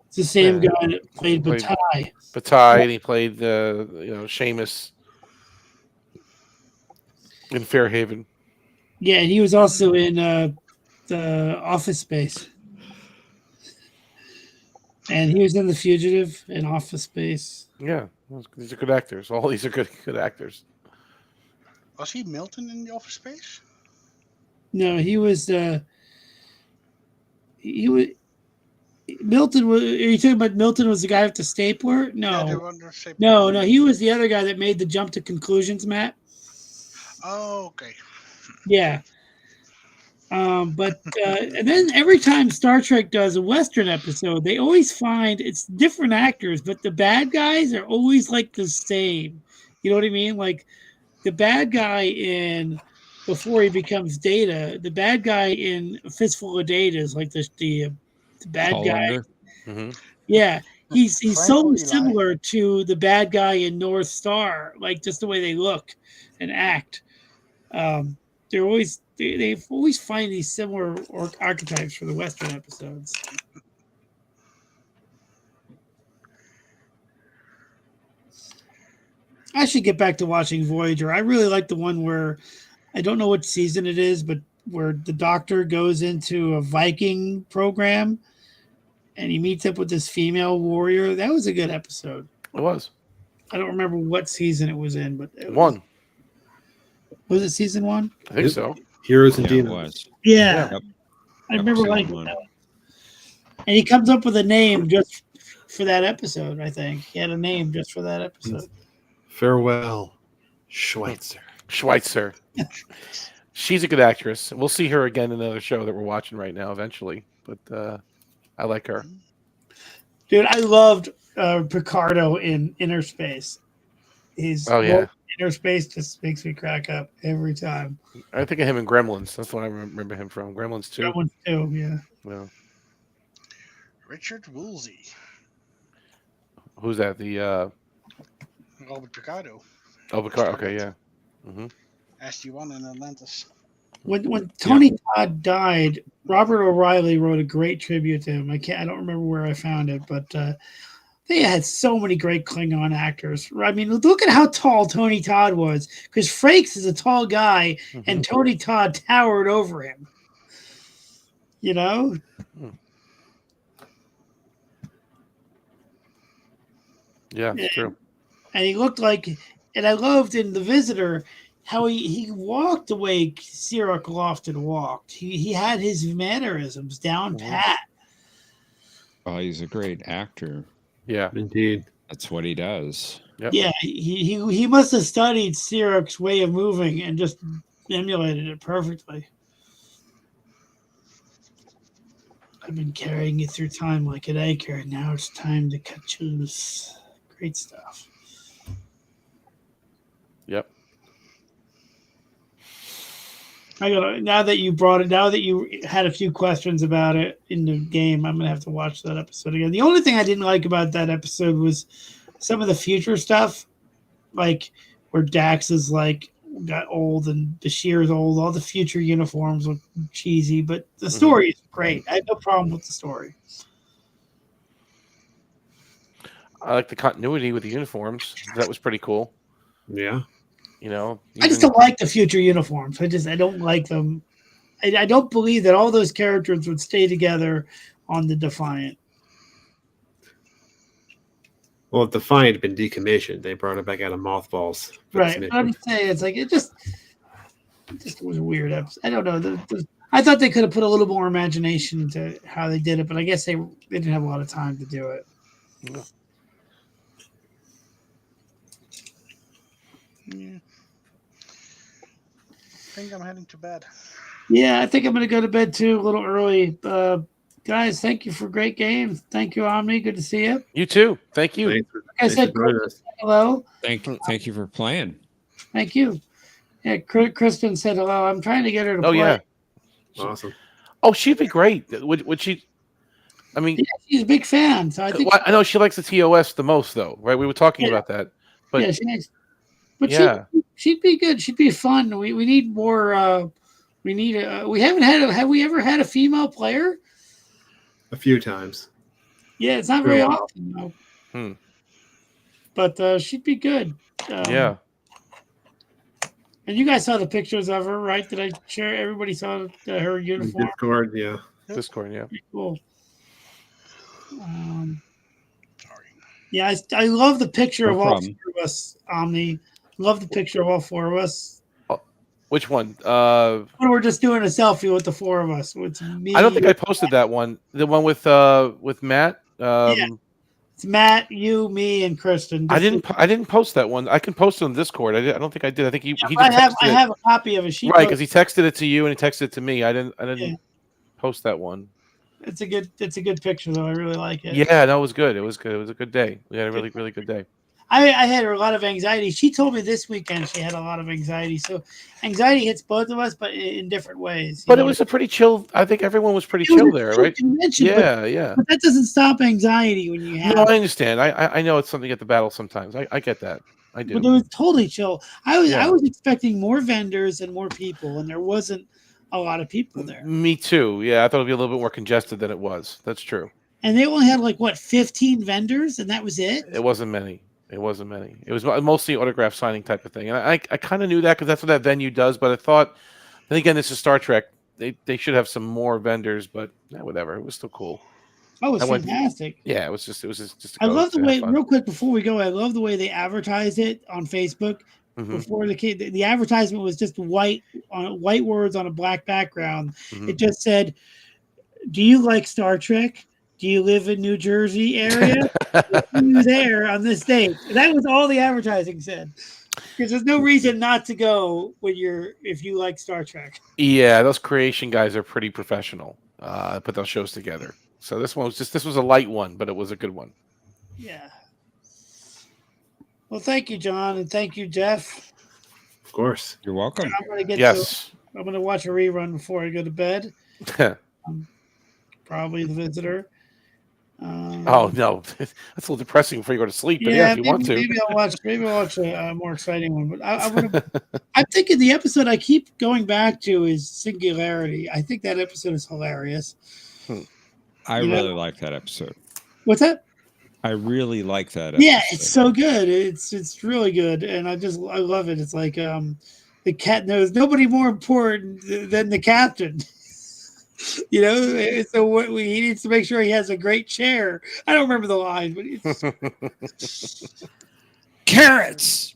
Speaker 7: It's the same guy that played Bataille.
Speaker 10: Bataille, and he played Seamus in Fairhaven.
Speaker 7: Yeah, and he was also in the Office Space. And he was in The Fugitive and Office Space.
Speaker 10: Yeah, these are good actors. All these are good actors.
Speaker 2: Was he Milton in the Office Space?
Speaker 7: No, he was. Milton was. Are you talking about Milton was the guy with the stapler? No,
Speaker 2: Yeah, they were under stapler.
Speaker 7: no. He was the other guy that made the Jump to Conclusions map.
Speaker 2: Oh, okay.
Speaker 7: Yeah. But and then every time Star Trek does a Western episode, they always find it's different actors, but the bad guys are always like the same. You know what I mean? Like the bad guy in before he becomes Data, the bad guy in Fistful of Data is like the bad
Speaker 4: Paul
Speaker 7: guy.
Speaker 10: Mm-hmm.
Speaker 7: Yeah, he's so
Speaker 2: Frank
Speaker 7: similar to the bad guy in North Star, like just the way they look and act. They're always. They always find these similar archetypes for the Western episodes. I should get back to watching Voyager. I really like the one where I don't know what season it is, but where the Doctor goes into a Viking program and he meets up with this female warrior. That was a good episode.
Speaker 10: It was.
Speaker 7: I don't remember what season it was in, but it
Speaker 10: one.
Speaker 7: Was it season 1?
Speaker 10: I think so.
Speaker 5: Heroes and
Speaker 4: It
Speaker 5: Demons.
Speaker 4: was.
Speaker 7: Yeah.
Speaker 4: Yep.
Speaker 7: I remember
Speaker 4: Season
Speaker 7: liking
Speaker 4: 1.
Speaker 7: that. And he comes up with a name just for that episode, I think. He had a name just for that episode.
Speaker 5: Farewell, Schweitzer.
Speaker 10: She's a good actress. We'll see her again in another show that we're watching right now eventually. But I like her.
Speaker 7: Dude, I loved Picardo in Inner Space. His Inner Space just makes me crack up every time.
Speaker 10: I think of him in Gremlins. That's what I remember him from. Gremlins 2.
Speaker 7: Gremlins 2, yeah.
Speaker 10: Yeah.
Speaker 2: Richard Woolsey.
Speaker 10: Who's that? The
Speaker 2: Robert Picardo.
Speaker 10: Oh, Picardo. Okay, yeah. Mm-hmm.
Speaker 2: SG-1 in Atlantis.
Speaker 7: When Tony Todd died, Robert O'Reilly wrote a great tribute to him. I don't remember where I found it, but They had so many great Klingon actors. I mean, look at how tall Tony Todd was, because Frakes is a tall guy, and Tony Todd towered over him. You know?
Speaker 10: Yeah, it's true.
Speaker 7: And he looked like, and I loved in The Visitor how he walked the way Cirroc often walked. He had his mannerisms down pat.
Speaker 4: Oh, he's a great actor.
Speaker 10: Yeah,
Speaker 5: indeed.
Speaker 4: That's what he does.
Speaker 10: Yep.
Speaker 7: Yeah, he must have studied Cirroc's way of moving and just emulated it perfectly. I've been carrying you through time like an anchor, and now it's time to cut you loose. Great stuff.
Speaker 10: Yep.
Speaker 7: Now that you brought it, now that you had a few questions about it in the game, I'm gonna have to watch that episode again. The only thing I didn't like about that episode was some of the future stuff, like where Dax is like got old and Bashir's old. All the future uniforms look cheesy, but the story is great. I have no problem with the story.
Speaker 10: I like the continuity with the uniforms. That was pretty cool.
Speaker 5: Yeah.
Speaker 10: You know,
Speaker 7: I just don't like the future uniforms. I don't like them. I don't believe that all those characters would stay together on the Defiant.
Speaker 5: Well, if Defiant had been decommissioned, they brought it back out of mothballs.
Speaker 7: Right. But I'm saying it's like it just was a weird episode. I don't know. I thought they could have put a little more imagination into how they did it, but I guess they didn't have a lot of time to do it.
Speaker 2: Yeah. I think I'm heading to bed.
Speaker 7: Yeah, I think I'm going to go to bed too, a little early. Guys, thank you for great games. Thank you, Omni. Good to see you.
Speaker 10: You too. Thank you.
Speaker 7: Like I said, hello.
Speaker 4: Thank you for playing.
Speaker 7: Thank you. Yeah, Kristen said hello. I'm trying to get her to play.
Speaker 10: Yeah.
Speaker 5: Awesome.
Speaker 10: Oh, she'd be great. Would she? I mean,
Speaker 7: yeah, she's a big fan. So I think
Speaker 10: I know she likes the TOS the most, though, right? We were talking about that. But
Speaker 7: yeah, she'd be good. She'd be fun. We need more. We haven't had. Have we ever had a female player?
Speaker 5: A few times.
Speaker 7: Yeah, it's not very often though. But she'd be good.
Speaker 10: Yeah.
Speaker 7: And you guys saw the pictures of her, right? Did I share? Everybody saw her uniform.
Speaker 5: Discord, yeah.
Speaker 10: Discord, yeah.
Speaker 7: Pretty cool. Yeah, I love the picture of all four of us, Omni. Love the picture of all four of us.
Speaker 10: Oh, which one?
Speaker 7: When we're just doing a selfie with the four of us. With me.
Speaker 10: I don't think I posted that one. The one with Matt.
Speaker 7: Yeah. It's Matt, you, me, and Kristen.
Speaker 10: I didn't post that one. I can post it on Discord. I don't think I did. I think he
Speaker 7: I have a copy of it.
Speaker 10: Right, because he texted it to you and he texted it to me. I didn't post that one.
Speaker 7: It's a good picture though. I really like it.
Speaker 10: Yeah, no, it was good. It was good. It was a good day. We had a really, really good day.
Speaker 7: I had a lot of anxiety. She told me this weekend she had a lot of anxiety. So anxiety hits both of us, but in different ways.
Speaker 10: But it was a pretty chill. I think everyone was pretty chill there, right? Yeah.
Speaker 7: But that doesn't stop anxiety when you have.
Speaker 10: No, I understand. I know it's something at the battle sometimes. I get that. I do.
Speaker 7: But it was totally chill. I was expecting more vendors and more people, and there wasn't a lot of people there.
Speaker 10: Me too. Yeah, I thought it'd be a little bit more congested than it was. That's true.
Speaker 7: And they only had 15 vendors, and that was it.
Speaker 10: It wasn't many. It wasn't many. It was mostly autograph signing type of thing, and I kind of knew that because that's what that venue does. But I thought, and again, this is Star Trek. They should have some more vendors, but whatever. It was still cool.
Speaker 7: Oh, it's fantastic.
Speaker 10: Yeah, it was just.
Speaker 7: I love the way. Real quick before we go, I love the way they advertised it on Facebook. Before the advertisement was just white words on a black background. It just said, "Do you like Star Trek? Do you live in New Jersey area? You there on this date?" That was all the advertising said. Because there's no reason not to go if you like Star Trek.
Speaker 10: Yeah, those creation guys are pretty professional. Put those shows together. So this was a light one, but it was a good one.
Speaker 7: Yeah. Well, thank you, John, and thank you, Jeff.
Speaker 5: Of course.
Speaker 4: You're welcome.
Speaker 7: I'm going to watch a rerun before I go to bed. Probably The Visitor.
Speaker 10: Oh no, that's a little depressing before you go to sleep. But if you want to,
Speaker 7: maybe I'll watch a more exciting one. But I'm thinking the episode I keep going back to is Singularity. I think that episode is hilarious.
Speaker 4: I really like that episode.
Speaker 7: What's that?
Speaker 4: I really like that.
Speaker 7: Yeah,
Speaker 4: episode.
Speaker 7: it's so good. It's really good, and I love it. It's like the cat knows nobody more important than the captain. You know, so he needs to make sure he has a great chair. I don't remember the line, but it's
Speaker 4: carrots.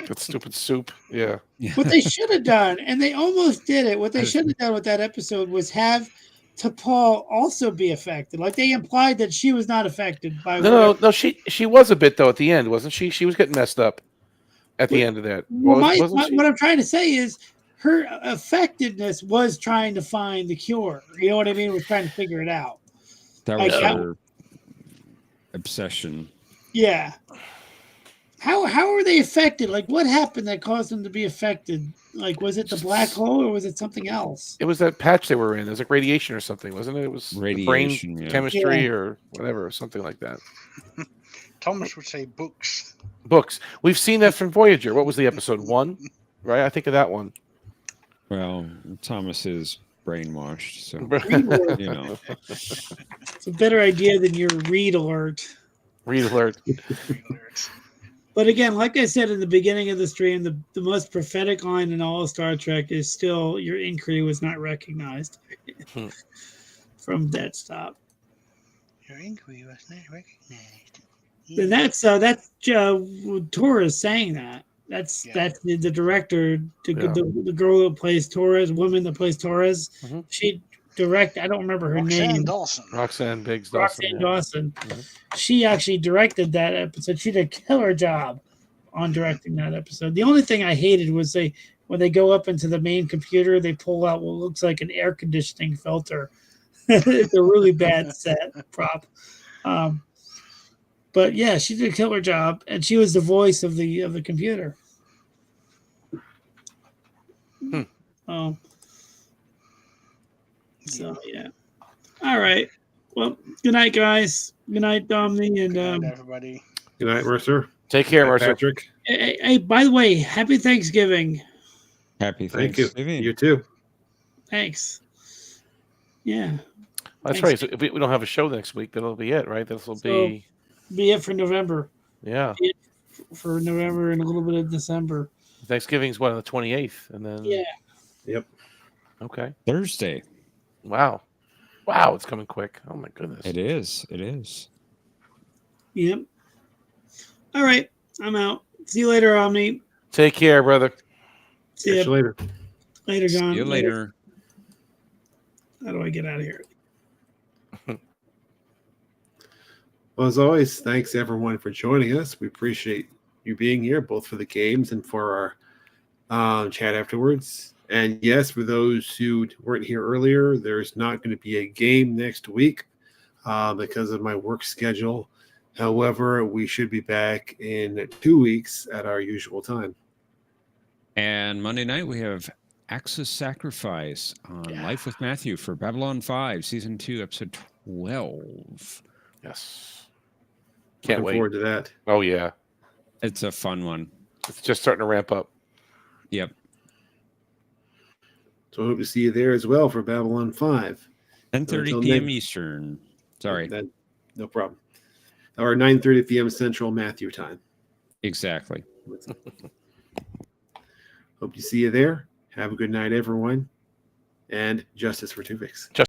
Speaker 10: That stupid soup. Yeah.
Speaker 7: What they should have done, and they almost did it. What they should have done with that episode was have T'Pol also be affected. Like they implied that she was not affected by.
Speaker 10: No. She was a bit though at the end, wasn't she? She was getting messed up at the end of that.
Speaker 7: Well,
Speaker 10: Wasn't she?
Speaker 7: what I'm trying to say is her effectiveness was trying to find the cure. You know what I mean? Was trying to figure it out.
Speaker 4: That was her obsession.
Speaker 7: Yeah. How were they affected? Like, what happened that caused them to be affected? Like, was it the black hole or was it something else?
Speaker 10: It was that patch they were in. It was like radiation or something, wasn't it? It was
Speaker 4: radiation,
Speaker 10: brain chemistry or whatever, or something like that.
Speaker 2: Thomas would say books.
Speaker 10: Books. We've seen that from Voyager. What was the episode 1? Right? I think of that one.
Speaker 4: Well, Thomas is brainwashed, so you know.
Speaker 7: It's a better idea than your read alert.
Speaker 10: Read alert.
Speaker 7: But again, like I said in the beginning of the stream, the most prophetic line in all of Star Trek is still your inquiry was not recognized from Dead Stop.
Speaker 2: Your inquiry was not recognized.
Speaker 7: And that's Torres saying that. That's the director, the girl that plays Torres, woman that plays Torres.
Speaker 10: Mm-hmm.
Speaker 7: She directed. I don't remember her name.
Speaker 10: Roxanne Biggs
Speaker 7: Roxanne
Speaker 10: Dawson.
Speaker 7: Dawson. She actually directed that episode. She did a killer job on directing that episode. The only thing I hated was when they go up into the main computer, they pull out what looks like an air conditioning filter. It's a really bad set prop. But yeah, she did a killer job, and she was the voice of the computer. So yeah. All right. Well, good night, guys. Good night, Dominic, and
Speaker 2: good night, everybody.
Speaker 5: Good night, Mercer.
Speaker 10: Take care, Mercer.
Speaker 5: Patrick.
Speaker 7: Hey, by the way, happy Thanksgiving.
Speaker 4: Happy
Speaker 5: Thank
Speaker 4: Thanksgiving.
Speaker 5: you too.
Speaker 7: Thanks. Yeah.
Speaker 10: That's right. So if we don't have a show next week, that'll be it, right? This will be
Speaker 7: it for November.
Speaker 10: Yeah.
Speaker 7: Be it for November and a little bit of December.
Speaker 10: Thanksgiving's on the 28th, and then
Speaker 5: Yep.
Speaker 10: Okay.
Speaker 4: Thursday.
Speaker 10: Wow, it's coming quick. Oh my goodness.
Speaker 4: It is.
Speaker 7: Yep. All right, I'm out. See you later, Omni.
Speaker 10: Take care, brother.
Speaker 7: See you
Speaker 5: later.
Speaker 7: Later, John.
Speaker 4: See you later.
Speaker 7: How do I get out of here?
Speaker 5: Well, as always, thanks everyone for joining us. We appreciate you being here, both for the games and for our chat afterwards. And yes, for those who weren't here earlier, there's not going to be a game next week because of my work schedule. However, we should be back in 2 weeks at our usual time.
Speaker 4: And Monday night, we have Axis Sacrifice on Life with Matthew for Babylon 5, Season 2, Episode 12.
Speaker 10: Yes. Can't
Speaker 5: Looking
Speaker 10: wait.
Speaker 5: forward to that.
Speaker 10: Oh, yeah.
Speaker 4: It's a fun one.
Speaker 10: It's just starting to ramp up.
Speaker 4: Yep.
Speaker 5: So I hope to see you there as well for Babylon 5.
Speaker 4: 10:30 p.m. Eastern. Sorry.
Speaker 5: No problem. Or 9:30 p.m. Central Matthew time.
Speaker 4: Exactly.
Speaker 5: Hope to see you there. Have a good night, everyone. And justice for Tuvix.